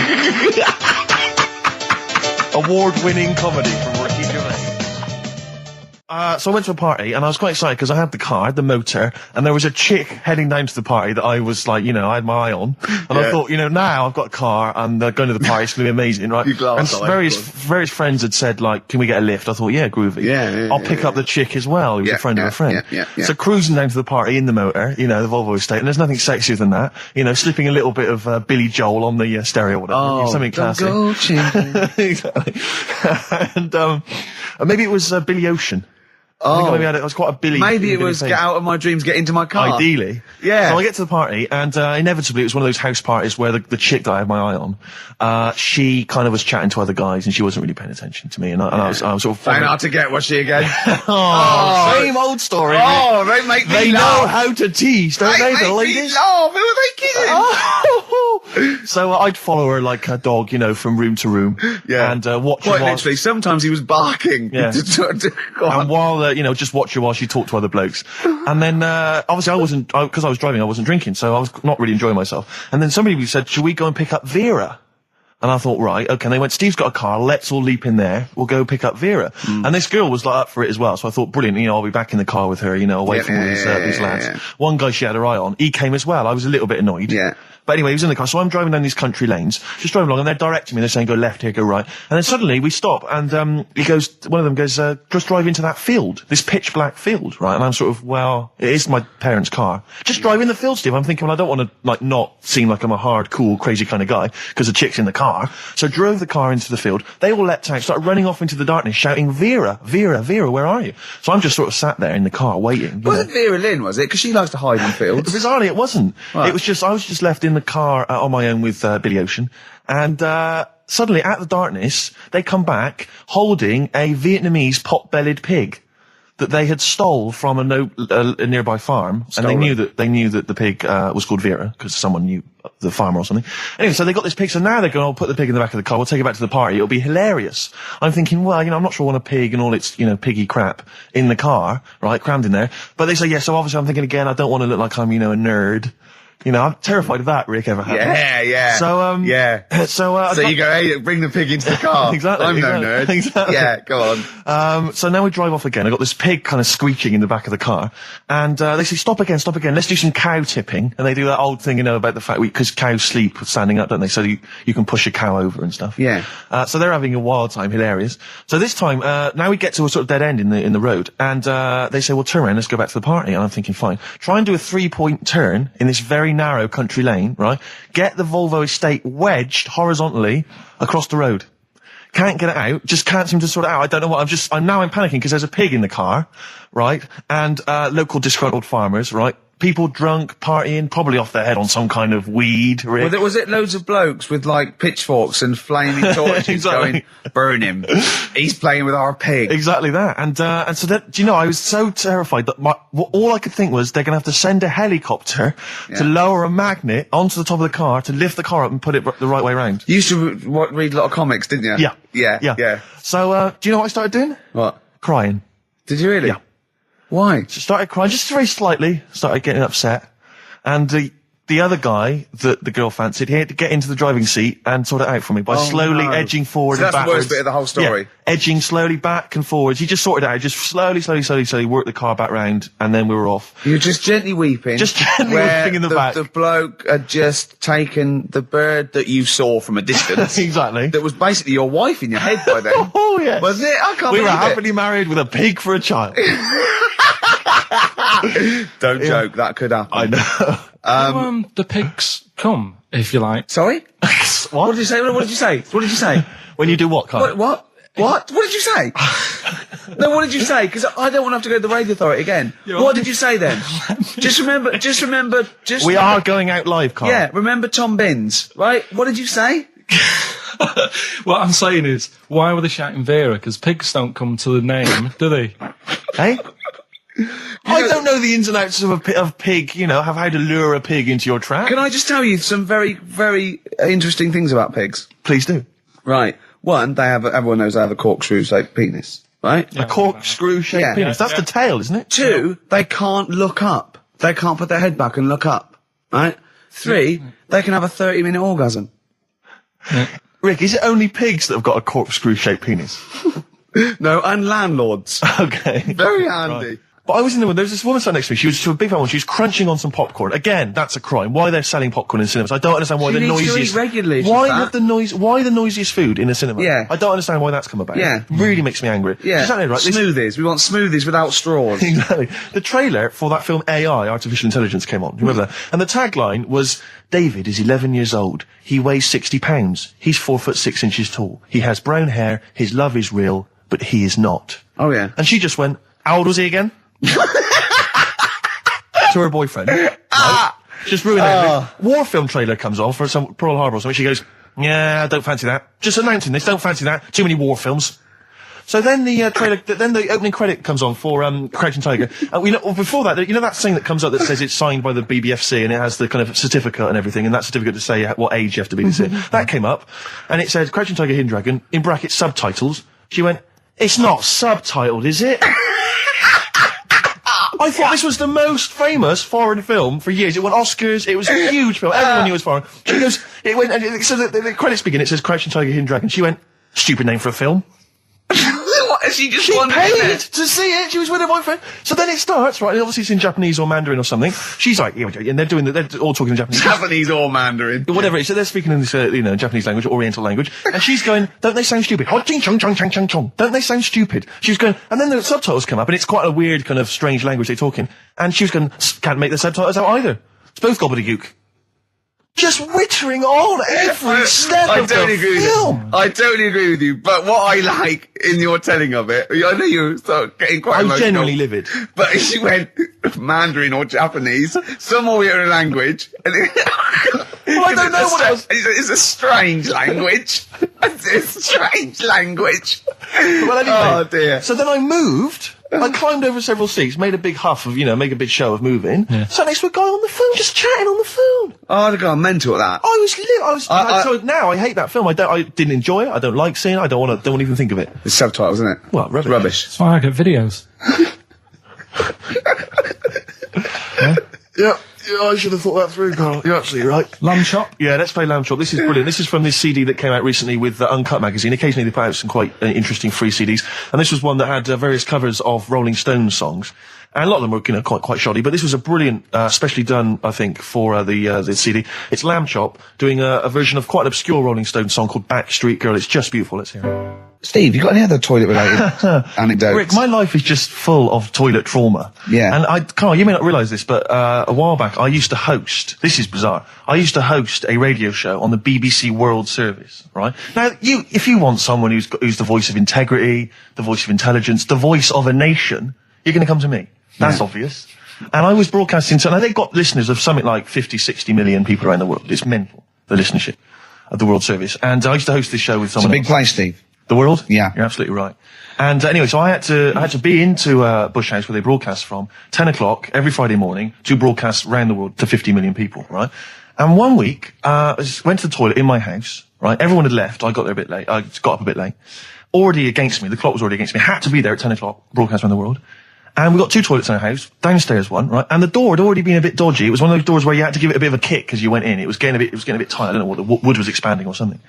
Award-winning comedy from Ricky Gervais. So I went to a party and I was quite excited because I had the car, the motor, and there was a chick heading down to the party that I was like, you know, I had my eye on. And I thought, you know, now I've got a car and going to the party, it's going to be amazing, right? And various friends had said, like, can we get a lift? I thought, yeah, groovy. I'll pick up the chick as well, who's a friend of a friend. So cruising down to the party in the motor, you know, the Volvo estate, and there's nothing sexier than that. You know, slipping a little bit of Billy Joel on the stereo or whatever. Oh, something classic. Go Exactly. And maybe it was Billy Ocean. I think it was quite a Billy. Maybe it was Get Out of My Dreams, Get Into My Car. Ideally. Yeah. So I get to the party, and inevitably it was one of those house parties where the chick that I had my eye on, she kind of was chatting to other guys, and she wasn't really paying attention to me, and I was sort of... Trying hard to get, was she again? Same old story. Oh, they make me They laugh. know how to tease, don't they, the ladies? Laugh. Who are they kidding? So I'd follow her like a dog, from room to room. Yeah. And watch her Quite while, literally, sometimes he was barking. Yeah. Go on. and while, just watch her while she talked to other blokes. And then, obviously because I was driving, I wasn't drinking, so I was not really enjoying myself. And then somebody said, should we go and pick up Vera? And I thought, right, okay. And they went, Steve's got a car, let's all leap in there. We'll go pick up Vera. And this girl was like up for it as well. So I thought, brilliant, I'll be back in the car with her, away from all these lads. Yeah. One guy she had her eye on, he came as well. I was a little bit annoyed. Yeah. But anyway, he was in the car. So I'm driving down these country lanes, just driving along, and they're directing me. They're saying, go left here, go right. And then suddenly we stop, and one of them goes, just drive into that field, this pitch black field, right? And I'm sort of, well, it is my parents' car. Just drive in the field, Steve. I'm thinking, well, I don't want to, not seem like I'm a hard, cool, crazy kind of guy, because the chick's in the car. So I drove the car into the field. They all leapt out, started running off into the darkness, shouting, Vera, Vera, Vera, where are you? So I'm just sort of sat there in the car waiting. Wasn't Vera Lynn, was it? Because she likes to hide in fields. Bizarrely, it wasn't. Right. It was just, I was just left in the car on my own with Billy Ocean, and suddenly, at the darkness, they come back holding a Vietnamese pot-bellied pig that they had stole from a nearby farm, and they knew that the pig was called Vera because someone knew the farmer or something. Anyway, so they got this pig. So now they're going, I'll put the pig in the back of the car. We'll take it back to the party. It'll be hilarious. I'm thinking, well, I'm not sure I want a pig and all its piggy crap in the car, right, crammed in there. But they say yes. So obviously, I'm thinking again, I don't want to look like I'm a nerd. I'm terrified of that, Rick, ever happened. Yeah. So you go, hey, bring the pig into the car. Exactly. I'm no nerd. Exactly. Yeah, go on. So now we drive off again. I got this pig kind of squeaking in the back of the car. And, they say, stop again. Let's do some cow tipping. And they do that old thing, about the fact because cows sleep standing up, don't they? So you can push a cow over and stuff. Yeah. So they're having a wild time, hilarious. So this time, now we get to a sort of dead end in the road. And, they say, well, turn around, let's go back to the party. And I'm thinking, fine. Try and do a 3-point turn in this very narrow country lane, right? Get the Volvo estate wedged horizontally across the road. Can't get it out. Just can't seem to sort it out. I don't know what. I'm panicking because there's a pig in the car, right? And, local disgruntled farmers, right? People drunk, partying, probably off their head on some kind of weed, Rick. Was it loads of blokes with, pitchforks and flaming torches Exactly. going, burn him. He's playing with our pig. Exactly that. And so that, I was so terrified that all I could think was they're going to have to send a helicopter to lower a magnet onto the top of the car to lift the car up and put it the right way around. You used to read a lot of comics, didn't you? Yeah. So, do you know what I started doing? What? Crying. Did you really? Yeah. Why? Just started crying, just very slightly, started getting upset. And the other guy that the girl fancied, he had to get into the driving seat and sort it out for me by slowly edging forward So and that's the backwards. worst bit of the whole story. Yeah, edging slowly back and forwards. He just sorted it out, just slowly worked the car back round, and then we were off. You were just gently weeping. Just gently weeping in the back. The bloke had just taken the bird that you saw from a distance. Exactly. That was basically your wife in your head by then. Oh, yeah. Was it? I can't We were believe it. happily married with a pig for a child. Don't joke, that could happen. I know. The pigs come, if you like. Sorry? What? What did you say? What did you say? What did you say? When you do what, Karl? What? What did you say? No, what did you say? Because I don't want to have to go to the radio authority again. What did you say then? Just remember. We are going out live, Karl. Yeah, remember Tom Binns, right? What did you say? What I'm saying is, why were they shouting Vera? Because pigs don't come to the name, do they? Hey? I don't know the ins and outs of pig, have how to lure a pig into your trap. Can I just tell you some very, very interesting things about pigs? Please do. Right. One, everyone knows they have a corkscrew-shaped penis, right? A corkscrew-shaped penis. That's the tail, isn't it? Two, they can't look up. They can't put their head back and look up, right? Three, they can have a 30-minute orgasm. Rick, is it only pigs that have got a corkscrew-shaped penis? No, and landlords. Okay. Very handy. Right. But I was in the there was this woman sat next to me. She was a big fan one. She was crunching on some popcorn. Again, that's a crime. Why they're selling popcorn in cinemas? I don't understand why She the needs to noisiest. eat regularly, she's Why fat. have the noise? Why the noisiest food in a cinema? Yeah. I don't understand why that's come about. Yeah. Really makes me angry. Yeah. Exactly right. This- Smoothies. We want smoothies without straws. Exactly. The trailer for that film AI, Artificial Intelligence, came on. Remember that? And the tagline was, David is 11 years old. He weighs 60 pounds. He's 4'6" tall. He has brown hair. His love is real, but he is not. Oh, yeah. And she just went, how old was he again? To her boyfriend. Right? Just ruined everything. War film trailer comes on for some Pearl Harbor or something. She goes, yeah, I don't fancy that. Just announcing this, don't fancy that. Too many war films. So then the trailer, then the opening credit comes on for Crouching Tiger. Before that, you know that thing that comes up that says it's signed by the BBFC and it has the kind of certificate and everything, and that certificate to say what age you have to be to see it. That came up, and it said Crouching Tiger, Hidden Dragon in brackets subtitles. She went, "It's not subtitled, is it?" I thought this was the most famous foreign film for years. It won Oscars. It was a huge film. Everyone knew it was foreign. She goes, it went, and so the credits begin. It says Crouching Tiger, Hidden Dragon. She went, "Stupid name for a film." What? She just She wanted paid it. to see it. She was with her boyfriend. So then it starts, right? And obviously it's in Japanese or Mandarin or something. She's like, and they're all talking in Japanese. Japanese or Mandarin. Whatever it is. So they're speaking in this, Japanese language, Oriental language. And she's going, "Don't they sound stupid? Hot ching chong chong chong chong chong. Don't they sound stupid?" She was going, and then the subtitles come up, and it's quite a weird kind of strange language they're talking. And she was going, "Can't make the subtitles out either. It's both gobbledygook." Just wittering on every step of the film. I totally agree with you. But what I like in your telling of it, I know you start getting quite I was emotional. genuinely livid. But she went Mandarin or Japanese, some Oriental language. And Well, I don't know what it was. It's a strange language. It's a strange language. Well, anyway. Oh dear. So then I moved. I climbed over several seats, made a big huff of, make a big show of moving. Yeah. Sat next to a guy on the phone, just chatting on the phone. Oh, I'd have gone mental at that. So now I hate that film. I didn't enjoy it. I don't like seeing it. I don't want to even think of it. It's subtitles, isn't it? Well, rubbish. Rubbish. That's why I get videos. Yeah, I should have thought that through, Karl. You're absolutely right. Lamb chop. Yeah, let's play Lamb Chop. This is brilliant. This is from this CD that came out recently with Uncut magazine. Occasionally they put out some quite interesting free CDs. And this was one that had various covers of Rolling Stones songs. And a lot of them were, quite shoddy, but this was a brilliant, specially done, I think, for the CD. It's Lamb Chop doing a version of quite an obscure Rolling Stones song called Backstreet Girl. It's just beautiful. Let's hear it. Steve, you got any other toilet-related anecdotes? Rick, my life is just full of toilet trauma. Yeah. And Karl, you may not realise this, but a while back I used to host, this is bizarre, I used to host a radio show on the BBC World Service, right? Now, if you want someone who's the voice of integrity, the voice of intelligence, the voice of a nation, you're going to come to me. That's obvious. And I was broadcasting, so now they've got listeners of something like 50, 60 million people around the world. It's mental, the listenership of the World Service. And I used to host this show with someone It's a big place, Steve. The World? Yeah. You're absolutely right. And anyway, so I had to be into Bush House where they broadcast from 10 o'clock every Friday morning to broadcast around the world to 50 million people, right? And one week, I went to the toilet in my house, right? Everyone had left. I got there a bit late. I got up a bit late. Already against me. The clock was already against me. Had to be there at 10 o'clock, broadcast around the world. And we got two toilets in our house, downstairs one, right? And the door had already been a bit dodgy. It was one of those doors where you had to give it a bit of a kick as you went in. It was getting a bit tight. I don't know what the wood was expanding or something.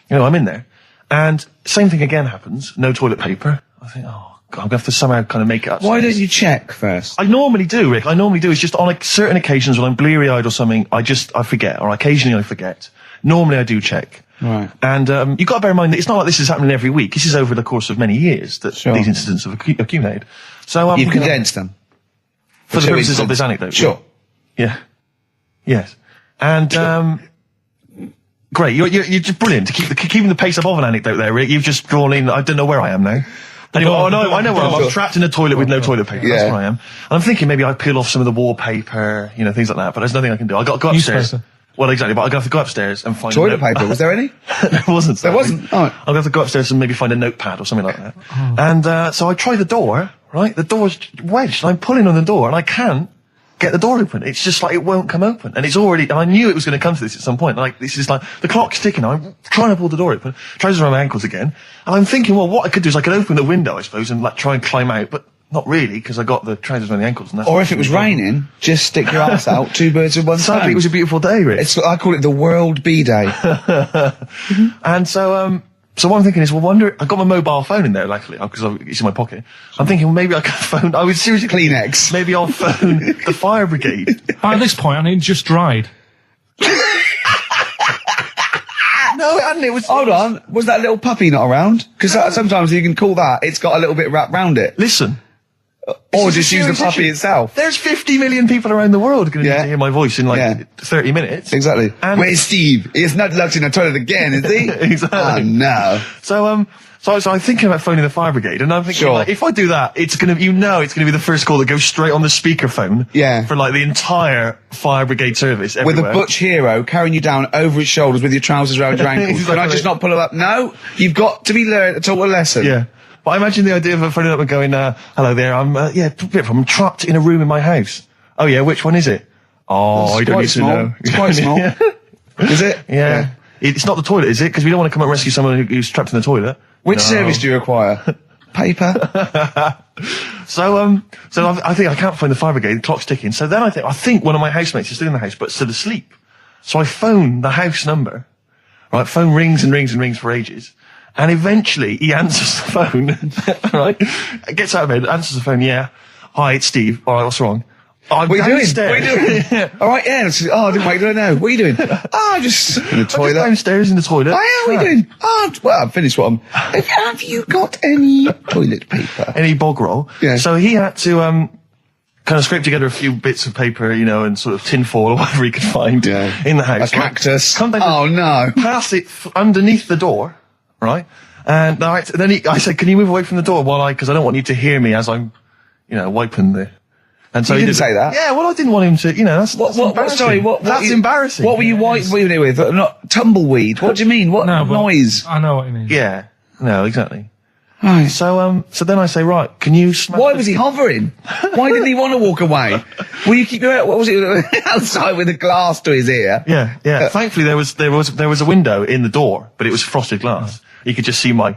I'm in there. And same thing again happens. No toilet paper. I think, oh, God, I'm going to have to somehow kind of make it up. Why don't you check first? I normally do, Rick. It's just on certain occasions when I'm bleary-eyed or something, I forget, or occasionally I forget. Normally I do check. Right. And you've got to bear in mind that it's not like this is happening every week. This is over the course of many years that these incidents have accumulated. So You've condensed them. For the purposes of this anecdote. Sure. Yeah. Yes. And great. You're just brilliant to keeping the pace up of an anecdote there, Rick. You've just drawn in. I don't know where I am now. Anyway, I know where I am. I'm trapped in a toilet with no toilet paper. That's where I am. And I'm thinking maybe I peel off some of the wallpaper, things like that. But there's nothing I can do. I got to go upstairs. Newspaper. Well, exactly. But I'm going to have to go upstairs and find Toilet paper. Was there any? There wasn't. There wasn't. Oh. I'm going to have to go upstairs and maybe find a notepad or something like that. And so I try the door. Right, the door's wedged. I'm pulling on the door and I can't get the door open. It's just like it won't come open. And it's already, and I knew it was going to come to this at some point. Like, this is like, the clock's ticking. I'm trying to pull the door open, trousers around my ankles again. And I'm thinking, well, what I could do is I could open the window, I suppose, and try and climb out, but not really, because I got the trousers around the ankles. And or if it was raining, just stick your ass out, two birds with one stone. Sadly, it was a beautiful day, Rick. I call it the World B-Day. And so what I'm thinking is, I got my mobile phone in there, luckily, because it's in my pocket. I'm thinking, well, maybe I could phone, I would seriously... Kleenex. Maybe I'll phone the fire brigade. By this point, I mean, it just dried. No, it hadn't, it was... Hold on, was that little puppy not around? Because sometimes you can call that, it's got a little bit wrapped round it. Listen. Or just use the puppy itself. There's 50 million people around the world going to need to hear my voice in 30 minutes. Exactly. And where's Steve? He's not locked in the toilet again, is he? Exactly. Oh, no. So I'm thinking about phoning the fire brigade, and I'm thinking, like, if I do that, it's going to be the first call that goes straight on the speakerphone. Yeah. For like the entire fire brigade service everywhere. With a butch hero carrying you down over his shoulders with your trousers around your ankles. Exactly. Can I just not pull him up? No, you've got to be taught a lesson. Yeah. But I imagine the idea of her phoning up and going, hello there, I'm trapped in a room in my house. Oh yeah, which one is it? Oh, I don't need to know. It's quite small. Is it? Yeah. It's not the toilet, is it? Because we don't want to come and rescue someone who's trapped in the toilet. Which service do you require? Paper? So I think I can't find the fire brigade, the clock's ticking. So then I think one of my housemates is still in the house, but still asleep. So I phone the house number. Right, phone rings and rings and rings for ages. And eventually he answers the phone, right? Gets out of bed, answers the phone, yeah. Hi, it's Steve. All right, what's wrong? What are you doing? All right, yeah. I didn't wait to know. What are you doing? Just in the toilet. Downstairs in the toilet. Oh, yeah, what are you doing? Well, I've finished what I'm... Have you got any toilet paper? Any bog roll? Yeah. So he had to, kind of scrape together a few bits of paper, and sort of tinfoil or whatever he could find in the house. A cactus. Come down oh, no. Pass it underneath the door, right? And then I said, can you move away from the door because I don't want you to hear me as I'm, wiping the... And so he didn't say that? Yeah, well, I didn't want him to, that's embarrassing. Sorry, that's embarrassing. What were you wiping it with? Not tumbleweed. What do you mean? What noise? I know what you mean. Yeah. No, exactly. Right. So then I say, right, can you smash... Why was he hovering? Why didn't he want to walk away? Will you keep your... What was it? Outside with a glass to his ear? Yeah. Thankfully, there was a window in the door, but it was frosted glass. You could just see my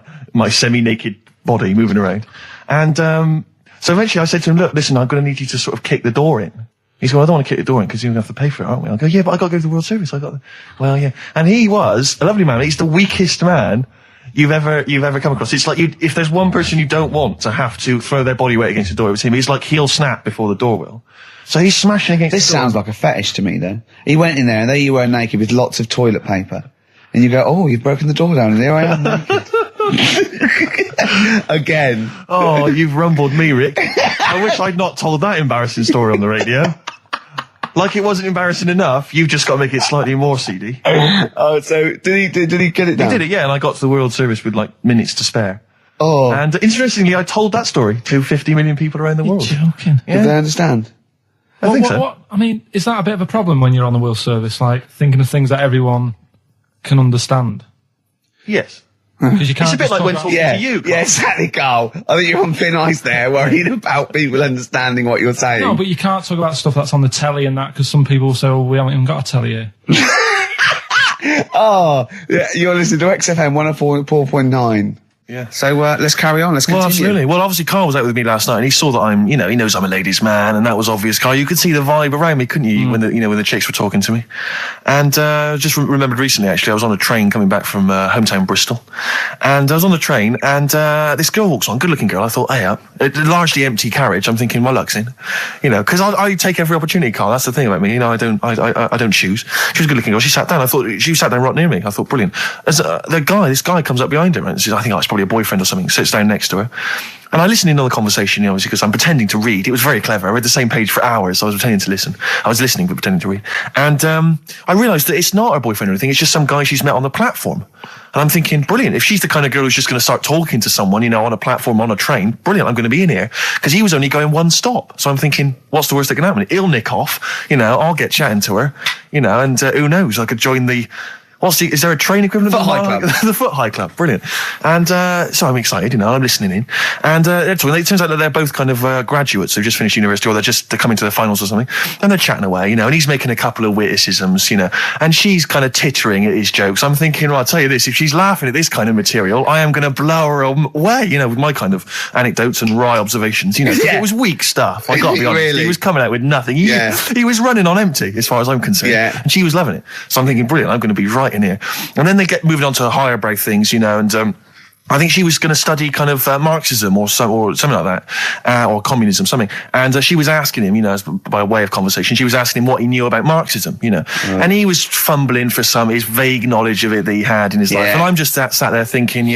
semi-naked body moving around. And, so eventually I said to him, look, listen, I'm going to need you to sort of kick the door in. He said, well, I don't want to kick the door in because you're going to have to pay for it, aren't we? I go, yeah, but I got to go to the World Service. Well, yeah. And he was a lovely man. He's the weakest man you've ever come across. It's like if there's one person you don't want to have to throw their body weight against the door, it was him. He's like he'll snap before the door will. So he's smashing against the door. This sounds like a fetish to me, then. He went in there and there you were naked with lots of toilet paper. And you go, oh, you've broken the door down and there I am naked. Again. Oh, you've rumbled me, Rick. I wish I'd not told that embarrassing story on the radio. Like it wasn't embarrassing enough, you've just got to make it slightly more seedy. Oh, so did he get it down? He did it, yeah, and I got to the World Service with minutes to spare. Oh. And interestingly, I told that story to 50 million people around the world. You're joking. Yeah. Did they understand? I think so. I mean, is that a bit of a problem when you're on the World Service, like thinking of things that everyone can understand? Yes. Because you can't. It's a bit like when talking to you, Carl. Yeah, exactly, Carl. I think you're on thin ice there, worrying about people understanding what you're saying. No, but you can't talk about stuff that's on the telly and that, because some people say, well, we haven't even got a telly here. Oh, yeah, you're listening to XFM 104.9. Yeah. So let's carry on. Let's continue. Well, absolutely. Well, obviously, Karl was out with me last night, and he saw that I'm, he knows I'm a ladies' man, and that was obvious. Karl, you could see the vibe around me, couldn't you? When the chicks were talking to me, and just remembered recently, actually, I was on a train coming back from hometown Bristol, and I was on the train, and this girl walks on, good-looking girl. I thought, hey up, a largely empty carriage. I'm thinking, my luck's in, because I take every opportunity, Karl. That's the thing about me, I don't choose. She was a good-looking girl. She sat down. I thought she sat down right near me. I thought, brilliant. As this guy comes up behind her, and says, I think it's probably a boyfriend or something, sits down next to her. And I listened in on the conversation, obviously, because I'm pretending to read. It was very clever. I read the same page for hours, so I was pretending to listen. I was listening, but pretending to read. And I realised that it's not her boyfriend or anything, it's just some guy she's met on the platform. And I'm thinking, brilliant, if she's the kind of girl who's just going to start talking to someone, on a platform, on a train, brilliant, I'm going to be in here. Because he was only going one stop. So I'm thinking, what's the worst that can happen? He'll nick off, I'll get chatting to her, and who knows, I could join the... is there a train equivalent? Foot High Club. The Foot High Club, brilliant. And so I'm excited, I'm listening in. And it turns out that they're both kind of graduates who've just finished university, or they're coming to their finals or something. And they're chatting away, and he's making a couple of witticisms, and she's kind of tittering at his jokes. I'm thinking, well, I'll tell you this, if she's laughing at this kind of material, I am going to blow her away, with my kind of anecdotes and wry observations, It was weak stuff, I got to be honest. Really? He was coming out with nothing. He was running on empty, as far as I'm concerned. Yeah. And she was loving it. So I'm thinking, brilliant, I'm going to be right in here. And then they get moving on to higher brow things, and I think she was going to study kind of Marxism or something like that, or communism, something. And she was asking him, by way of conversation, she was asking him what he knew about Marxism, And he was fumbling for his vague knowledge of it that he had in his life. And I'm just sat there thinking,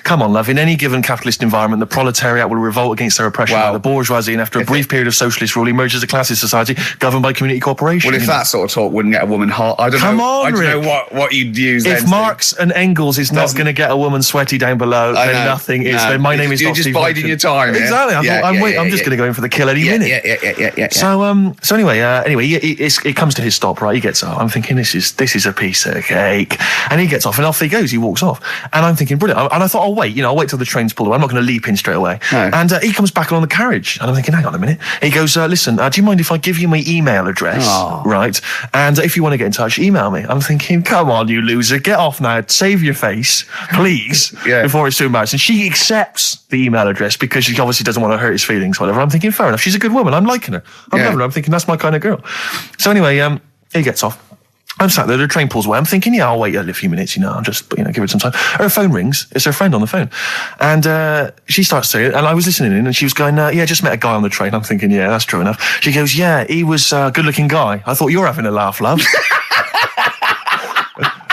come on, love, in any given capitalist environment, the proletariat will revolt against their oppression by the bourgeoisie, and after a brief period of socialist rule, emerges a classist society governed by community cooperation. Well, if that sort of talk wouldn't get a woman hot, I don't know what you'd use. If Marx and Engels is not going to get a woman sweaty down below, hello, I then know. nothing is. No. Then my name is You're not just Steve biding Hodgson. your time. Exactly. I'm just going to go in for the kill any minute. Yeah. So anyway, it comes to his stop, right? He gets up. I'm thinking, this is a piece of cake. And he gets off, and off he goes. He walks off. And I'm thinking, brilliant. And I thought, I'll wait. I'll wait till the train's pulled away. I'm not going to leap in straight away. No. And he comes back along the carriage. And I'm thinking, hang on a minute. He goes, listen, do you mind if I give you my email address? Oh. Right? And if you want to get in touch, email me. I'm thinking, come on, you loser. Get off now. Save your face, please, before it's too embarrassing. She accepts the email address because she obviously doesn't want to hurt his feelings, whatever. I'm thinking, fair enough. She's a good woman. I'm liking her. I'm loving her. I'm thinking, that's my kind of girl. So anyway, he gets off. I'm sat there, the train pulls away. I'm thinking, I'll wait a few minutes, I'll just, give it some time. Her phone rings. It's her friend on the phone. And she starts to, and I was listening in, and she was going, just met a guy on the train. I'm thinking, yeah, that's true enough. She goes, he was a good-looking guy. I thought, you're having a laugh, love.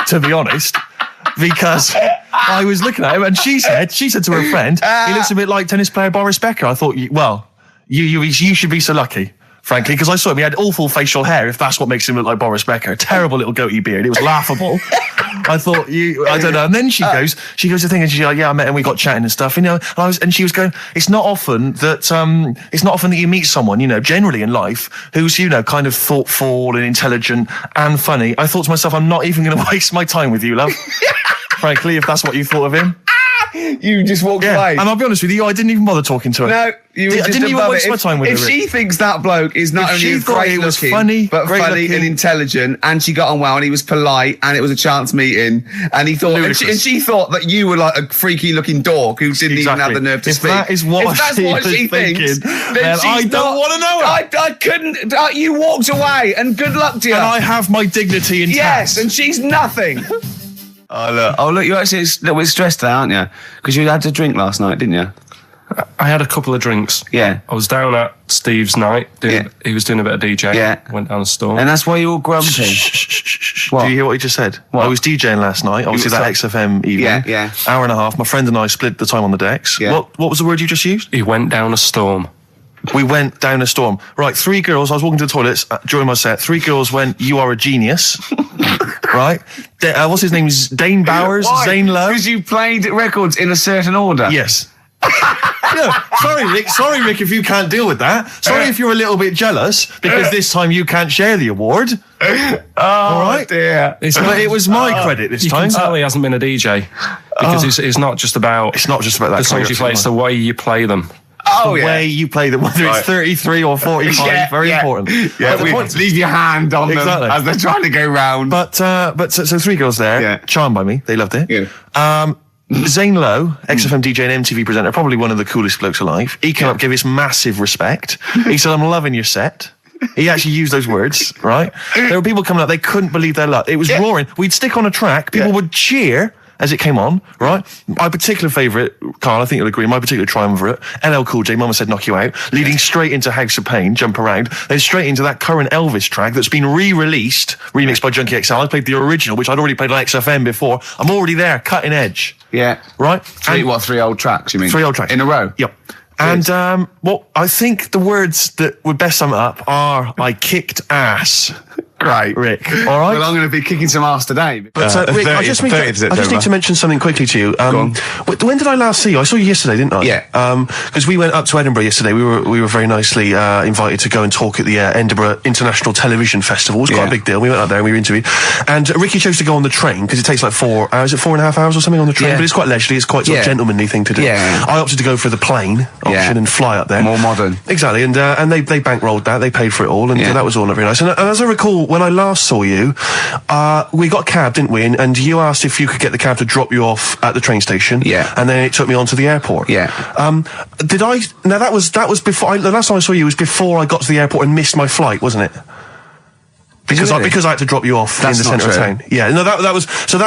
To be honest. Because I was looking at him, and she said to her friend, he looks a bit like tennis player Boris Becker. I thought, you should be so lucky. Frankly, because I saw him, he had awful facial hair, if that's what makes him look like Boris Becker. Terrible little goatee beard. It was laughable. I thought, I don't know. And then she goes the thing, and she's like, I met him, we got chatting and stuff, and she was going, it's not often that you meet someone, generally in life, who's, kind of thoughtful and intelligent and funny. I thought to myself, I'm not even going to waste my time with you, love. Frankly, if that's what you thought of him. You just walked away. And I'll be honest with you, I didn't even bother talking to her. No, you were just I didn't even waste my time with her. If she thinks that bloke is not only great looking, funny, but funny and intelligent, and she got on well, and he was polite, and it was a chance meeting, and he thought, and she thought that you were like a freaky looking dork who didn't even have the nerve to speak. That is what she thinks, then I don't want to know her. I couldn't. You walked away, and good luck to you. And I have my dignity intact. Yes, and she's nothing. Oh look, you're actually a little bit stressed out, aren't you? Because you had to drink last night, didn't you? I had a couple of drinks. Yeah. I was down at Steve's night. He was doing a bit of DJ. Yeah. Went down a storm. And that's why you're all grumpy. What? Do you hear what he just said? What? I was DJing last night. Obviously that XFM evening. Yeah. Hour and a half. My friend and I split the time on the decks. Yeah. What was the word you just used? He went down a storm. We went down a storm. Right, 3 girls, I was walking to the toilets during my set. 3 girls went, you are a genius. Right? What's his name? Dane Bowers? Why? Zane Lowe? Because you played records in a certain order. Yes. Sorry, Rick, if you can't deal with that. Sorry if you're a little bit jealous, because this time you can't share the award. All right? Dear. But it was my credit this time. You can tell he hasn't been a DJ. Because it's not just about... It's not just about that. The songs you play, it's the way you play them. Oh, the way you play them, whether it's 33 or 45, very important. Yeah, leave your hand on them as they're trying to go round. But so 3 girls there, charmed by me, they loved it. Yeah. Zane Lowe, XFM DJ and MTV presenter, probably one of the coolest blokes alive. He came up, gave us massive respect. He said, I'm loving your set. He actually used those words, right? There were people coming up, they couldn't believe their luck. It was roaring. We'd stick on a track, people would cheer as it came on, right? My particular favourite, Karl, I think you'll agree, my particular triumvirate, LL Cool J, Mama Said Knock You Out, leading straight into House of Pain, Jump Around, then straight into that current Elvis track that's been re-released, remixed by Junkie XL. I played the original, which I'd already played on XFM before. I'm already there, cutting edge. Yeah. Right? 3 old tracks, you mean? 3 old tracks. In a row? Yep. And I think the words that would best sum it up are, I kicked ass. Great. Rick. All right? Well, I'm going to be kicking some ass today. But Rick, I just need to mention something quickly to you. When did I last see you? I saw you yesterday, didn't I? Yeah. Because we went up to Edinburgh yesterday. We were very nicely invited to go and talk at the Edinburgh International Television Festival. It was quite a big deal. We went up there and we were interviewed. And Ricky chose to go on the train because it takes like 4 hours. Is it 4.5 hours or something on the train? But it's quite leisurely. It's quite sort of gentlemanly thing to do. Yeah. I opted to go for the plane option and fly up there. More modern. Exactly. And they bankrolled that. They paid for it all, and that was all not very nice. And as I recall, when I last saw you, we got a cab, didn't we? And you asked if you could get the cab to drop you off at the train station. Yeah. And then it took me on to the airport. Yeah. Did I? Now that was before. The last time I saw you was before I got to the airport and missed my flight, wasn't it? Because I had to drop you off in the centre of town. Yeah. No, that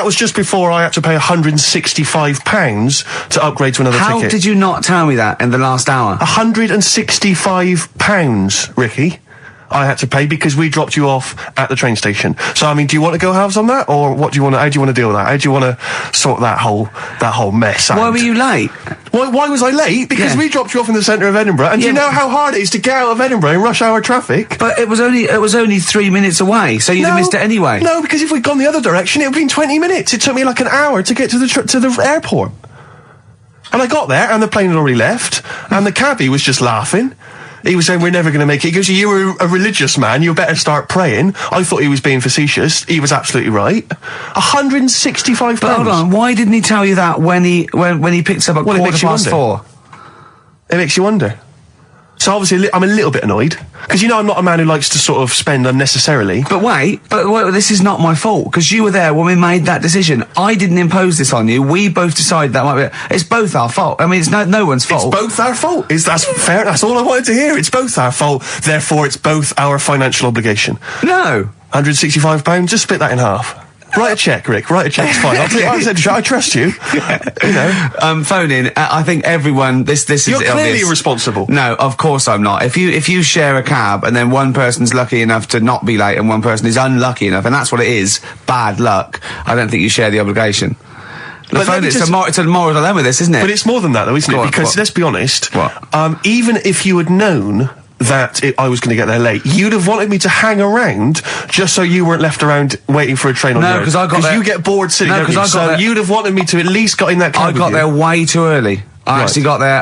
was just before I had to pay £165 to upgrade to another ticket. How did you not tell me that in the last hour? £165, Ricky. I had to pay because we dropped you off at the train station. So, I mean, do you want to go halves on that, or how do you want to deal with that? How do you want to sort that whole mess out? Why were you late? Why was I late? Because we dropped you off in the centre of Edinburgh, and do you know how hard it is to get out of Edinburgh in rush hour traffic? But it was only 3 minutes away, so you'd have missed it anyway. No, because if we'd gone the other direction, it would have been 20 minutes. It took me like an hour to get to the airport. And I got there, and the plane had already left, and the cabbie was just laughing. He was saying, we're never going to make it. He goes, you were a religious man, you better start praying. I thought he was being facetious. He was absolutely right. £165. But hold on, why didn't he tell you that when he picked up at Well, it makes you 4:15? It makes you wonder. So obviously, I'm a little bit annoyed. Because you know I'm not a man who likes to sort of spend unnecessarily. But wait, this is not my fault, because you were there when we made that decision. I didn't impose this on you. We both decided that might be... It's both our fault. I mean, it's no one's fault. It's both our fault. That's fair. That's all I wanted to hear. It's both our fault. Therefore, it's both our financial obligation. No. £165. Just split that in half. Write a cheque, Rick. Write a cheque. It's fine. I trust you. You know. Phone in. I think everyone. This is. You're clearly obvious. irresponsible. No, of course I'm not. If you share a cab and then one person's lucky enough to not be late and one person is unlucky enough, and that's what it is, bad luck. I don't think you share the obligation. But it's a moral dilemma, this, isn't it? But it's more than that, though, isn't it? Because let's be honest. What? Even if you had known that I was going to get there late, you'd have wanted me to hang around just so you weren't left around waiting for a train on your own. No, because I got there... you get bored sitting, don't you? So you'd have wanted me to at least got in that cab. I got there way too early. I actually got there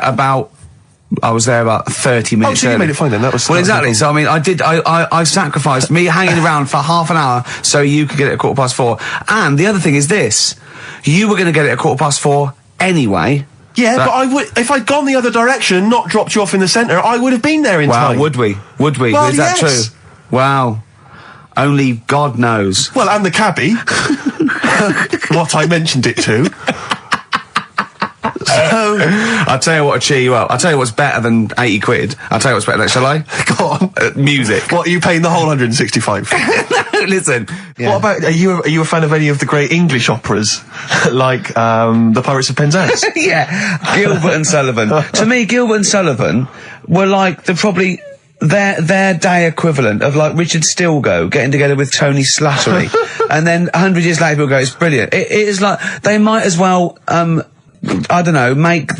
I was there about 30 minutes early. early. You made it fine then, that was... Well, exactly, so I mean, I sacrificed me hanging around for half an hour so you could get it at 4:15. And the other thing is this, you were going to get it at 4:15 anyway. Yeah, but I would, if I'd gone the other direction and not dropped you off in the centre, I would have been there in time. Wow, would we? Well, is that true? Wow. Only God knows. Well, and the cabbie. What I mentioned it to. So, I'll tell you what will cheer you up. I'll tell you what's better than 80 quid. I'll tell you what's better than, shall I? Go on. Music. What, are you paying the whole 165? Listen. Yeah. What about, are you a fan of any of the great English operas? Like, The Pirates of Penzance? Yeah. Gilbert and Sullivan. To me, Gilbert and Sullivan were like their day equivalent of like Richard Stilgoe getting together with Tony Slattery. And then 100 years later people go, it's brilliant. It is like, they might as well, I don't know, make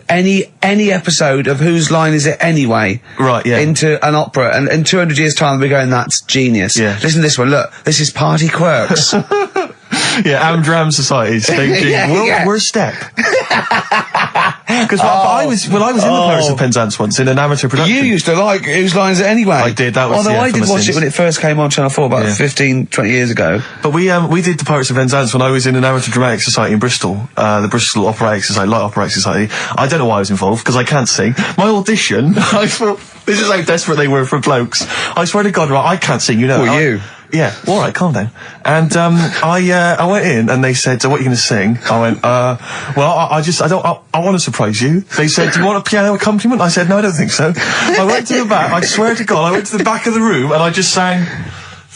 any episode of Whose Line Is It Anyway? Right, yeah. Into an opera, and in 200 years' time we're going, that's genius. Yeah. Listen to this one, look, this is Party Quirks. Yeah, Amdram Society staging We're Step. Because I was in the Pirates of Penzance once in an amateur production. You used to like Whose Line Is It Anyway? I did, that was... Although I did watch it when it first came on Channel 4 about 15, 20 years ago. But we did the Pirates of Penzance when I was in an amateur dramatic society in Bristol, the Bristol Operatic Society, Light Operatic Society. I don't know why I was involved, because I can't sing. My audition, I thought, this is how desperate they were for blokes. I swear to God, right, I can't sing, you know. Well, you? Yeah, all right, calm down. And I went in and they said, so what are you going to sing? I went, well, I want to surprise you. They said, do you want a piano accompaniment? I said, no, I don't think so. I went to the back, I swear to God, I went to the back of the room and I just sang,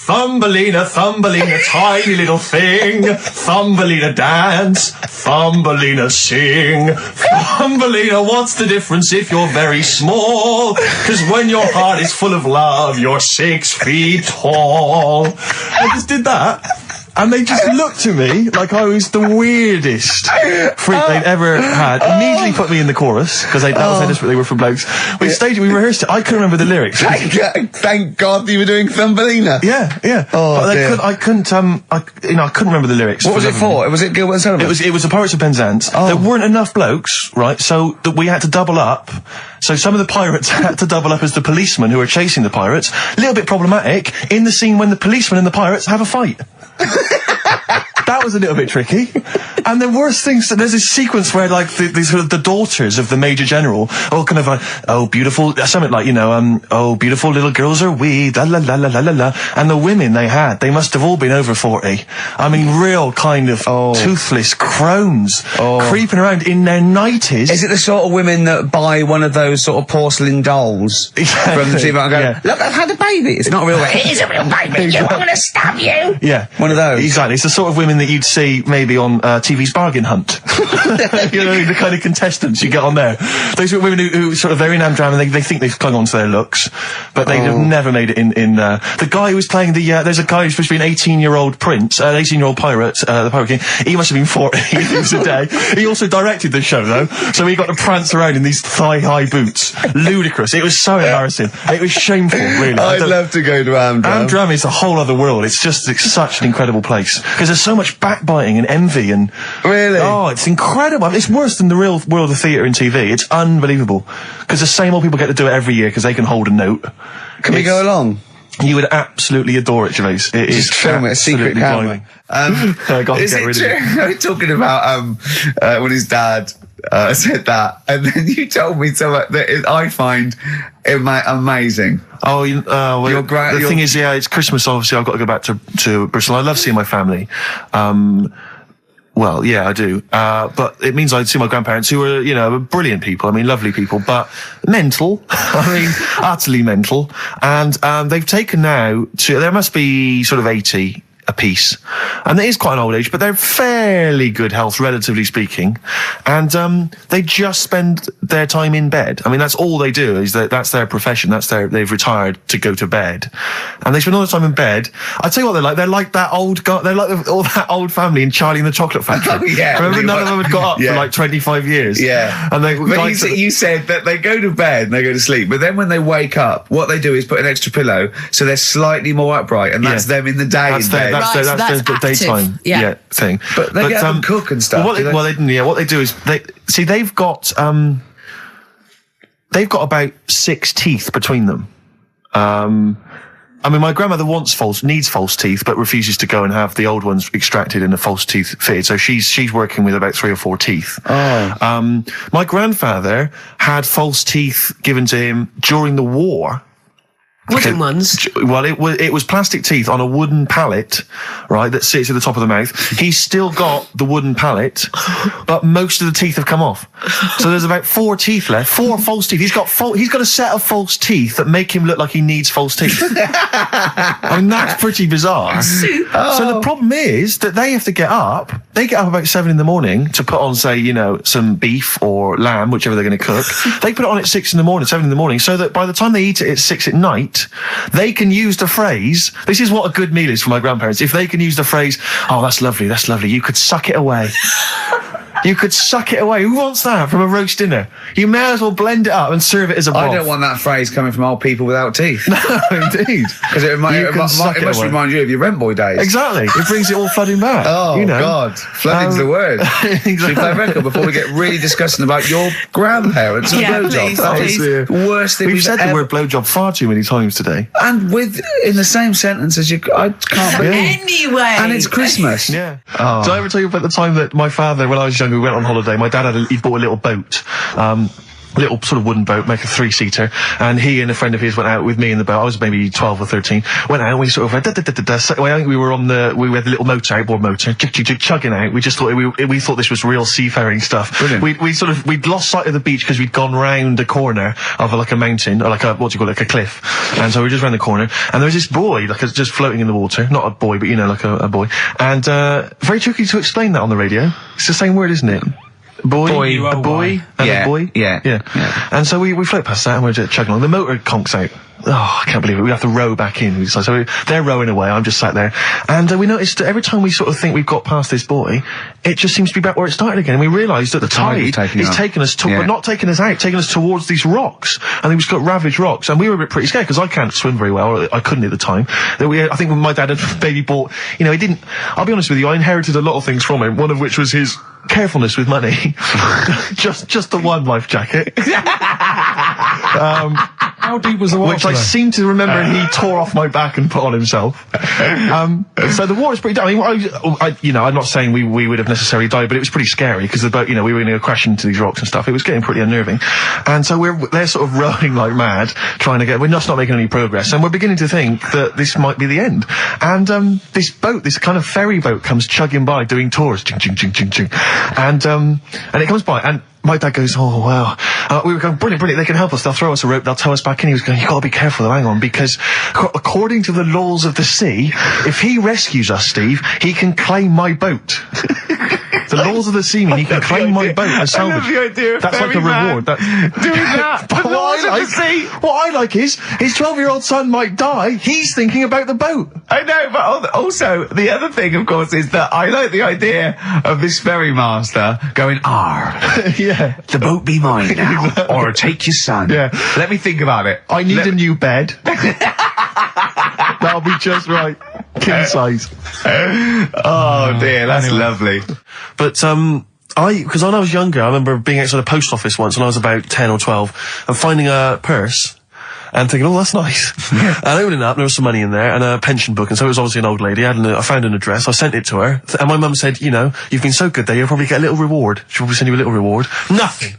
Thumbelina, Thumbelina, tiny little thing. Thumbelina dance, Thumbelina sing. Thumbelina, what's the difference if you're very small? 'Cause when your heart is full of love, you're 6 feet tall. I just did that. And they just looked at me like I was the weirdest freak they'd ever had. Immediately put me in the chorus, because that was how desperate they were for blokes. We staged it, we rehearsed it. I couldn't remember the lyrics. Thank God you were doing Thumbelina. Yeah, yeah. Oh, but dear. I couldn't remember the lyrics. What was it for? Was it Gilbert and Sullivan? It was the Pirates of Penzance. Oh. There weren't enough blokes, right? So we had to double up. So some of the pirates had to double up as the policemen who were chasing the pirates. A little bit problematic in the scene when the policemen and the pirates have a fight. That was a little bit tricky. And the worst things, there's this sequence where like the daughters of the Major General all kind of like, oh beautiful, something like, you know, oh beautiful little girls are we, la la la la la la la. And the women they must have all been over 40. I mean, real kind of toothless crones creeping around in their 90s. Is it the sort of women that buy one of those sort of porcelain dolls from the TV and go, look, I've had a baby. It's not a real baby. It is a real baby. I'm going to stab you. Yeah. One of those. Exactly. It's the sort of women that you'd see maybe on TV's Bargain Hunt. You know, the kind of contestants you get on there. Those are women who sort of, they're in Amdram and they think they've clung on to their looks, but they have never made it in the guy who was playing there's a guy who's supposed to be an 18-year-old prince, an 18-year-old pirate, the Pirate King. He must have been 40 years a day. He also directed the show though, so he got to prance around in these thigh-high boots. Ludicrous. It was so embarrassing. It was shameful, really. I'd love to go to Amdram. Amdram is a whole other world. It's such an incredible place. Because there's so much much backbiting and envy and... Really? Oh, it's incredible. It's worse than the real world of theatre and TV. It's unbelievable. Because the same old people get to do it every year because they can hold a note. Can we go along? You would absolutely adore it, Gervais. It is film it, a secret camera. I got to Is get it rid true? of it. We're talking about when his dad said that, and then you told me something that I find amazing. Oh, well, the thing is, yeah, it's Christmas. Obviously, I've got to go back to Bristol. I love seeing my family. Well, yeah, I do. But it means I'd see my grandparents, who are, you know, brilliant people. I mean, lovely people, but mental. I mean, utterly mental. And they've taken now to, there must be sort of 80 a piece. And it is quite an old age, but they're fairly good health, relatively speaking. And they just spend their time in bed. I mean, that's all they do, is that's their profession. They've retired to go to bed. And they spend all the time in bed. I tell you what they're like. They're like that old guy, they're like all that old family in Charlie and the Chocolate Factory. Oh, yeah. Remember, none of them had got up for like 25 years. Yeah. And they, but you said that they go to bed and they go to sleep, but then when they wake up, what they do is put an extra pillow, so they're slightly more upright, and that's them in the day in bed. That's the daytime thing. But they get up and cook and stuff. What they do is they've got about 6 teeth between them. I mean, my grandmother needs false teeth, but refuses to go and have the old ones extracted and the false teeth fitted. So she's working with about 3 or 4 teeth. Oh. My grandfather had false teeth given to him during the war. Wooden ones? Well, it was plastic teeth on a wooden pallet, right, that sits at the top of the mouth. He's still got the wooden pallet, but most of the teeth have come off. So there's about 4 teeth left, 4 false teeth. He's got a set of false teeth that make him look like he needs false teeth. I mean, that's pretty bizarre. So the problem is that they have to get up. They get up about 7 in the morning to put on, say, you know, some beef or lamb, whichever they're going to cook. They put it on at 6 in the morning, 7 in the morning, so that by the time they eat it at 6 at night, they can use the phrase, this is what a good meal is for my grandparents, if they can use the phrase, oh, that's lovely, you could suck it away. You could suck it away. Who wants that from a roast dinner? You may as well blend it up and serve it as a broth. I don't want that phrase coming from old people without teeth. No, indeed. Because it must remind you of your rent boy days. Exactly. It brings it all flooding back. Oh, you know. God. Flooding's the word. Exactly. Should we play a record before we get really discussing about your grandparents and blowjobs? That is the worst thing we've said the word blowjob far too many times today. And in the same sentence as I can't believe. Anyway. And it's Christmas. Yeah. Oh. Did I ever tell you about the time that my father, when I was younger, we went on holiday, my dad he bought a little boat, little sort of wooden boat, make a 3-seater, and he and a friend of his went out with me in the boat. I was maybe 12 or 13. Went out and we sort of went, So I think we had the little motor, outboard motor, chugging out. We just thought, we thought this was real seafaring stuff. Brilliant. We'd lost sight of the beach because we'd gone round a corner of like a mountain, or like a cliff. And so we were just round the corner, and there was this boy, just floating in the water. Not a boy, but you know, like a boy. And, very tricky to explain that on the radio. It's the same word, isn't it? A boy. Yeah. And so we float past that and we're just chugging along. The motor conks out. Oh, I can't believe it. We have to row back in. So they're rowing away. I'm just sat there. And we noticed that every time we sort of think we've got past this buoy, it just seems to be back where it started again. And we realised that the tide is taking us but not taking us out, taking us towards these rocks. And we've got ravaged rocks. And we were a bit pretty scared because I can't swim very well, or I couldn't at the time. I think when my dad had maybe bought, you know, I'll be honest with you, I inherited a lot of things from him, one of which was his carefulness with money. just the one life jacket. How deep was the water? Which I seem to remember he tore off my back and put on himself. So the water's pretty down. I'm not saying we would have necessarily died, but it was pretty scary because the boat, you know, we were going to crash into these rocks and stuff. It was getting pretty unnerving. And so they're sort of rowing like mad, we're just not making any progress. And we're beginning to think that this might be the end. And this boat, this kind of ferry boat, comes chugging by doing tours. Ching, ching, ching, ching, ching. And it comes by, and my dad goes, oh, wow. We were going, brilliant, they can help us. They'll throw us a rope, they'll tow us back in. He was going, you've got to be careful though, hang on, because according to the laws of the sea, if he rescues us, Steve, he can claim my boat. The laws of the sea mean he can claim my boat as salvage. I love the idea of that's like a reward. Doing that. But what I like is, his 12-year-old son might die, he's thinking about the boat. I know, but also, the other thing, of course, is that I like the idea of this ferry master going, yeah. The boat be mine now, or take your son. Yeah. Let me think about it. I need a new bed. That'll be just right. King size. Oh dear, that's lovely. But, because when I was younger, I remember being outside the post office once when I was about 10 or 12 and finding a purse and thinking, oh, that's nice. And opening it up, there was some money in there and a pension book, and so it was obviously an old lady. I found an address, I sent it to her, and my mum said, you know, you've been so good there, you'll probably get a little reward. She'll probably send you a little reward. Nothing.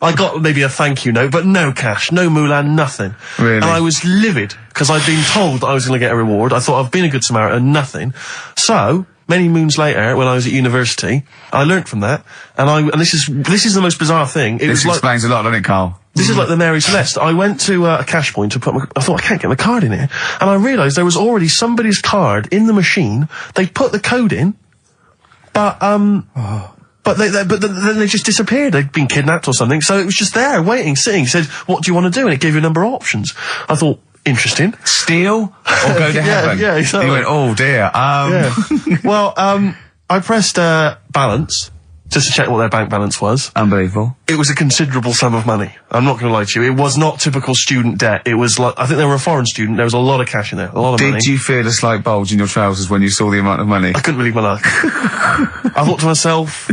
I got maybe a thank you note, but no cash, no moolah, nothing. Really? And I was livid, because I'd been told that I was going to get a reward. I thought I've been a good Samaritan, nothing. So, many moons later, when I was at university, I learnt from that, and this is the most bizarre thing. This explains a lot, doesn't it, Karl? This is like the Mary Celeste. I went to a cash point to I thought, I can't get my card in here. And I realised there was already somebody's card in the machine. They put the code in, but then they just disappeared. They'd been kidnapped or something. So it was just there, waiting, sitting. It said, what do you want to do? And it gave you a number of options. I thought, interesting. Steal or go to heaven? Yeah, exactly. You went, oh dear. Yeah. Well, I pressed balance just to check what their bank balance was. Unbelievable. It was a considerable sum of money. I'm not going to lie to you. It was not typical student debt. It was like, I think they were a foreign student. There was a lot of cash in there. A lot of money. Did you feel a slight bulge in your trousers when you saw the amount of money? I couldn't believe my luck. I thought to myself,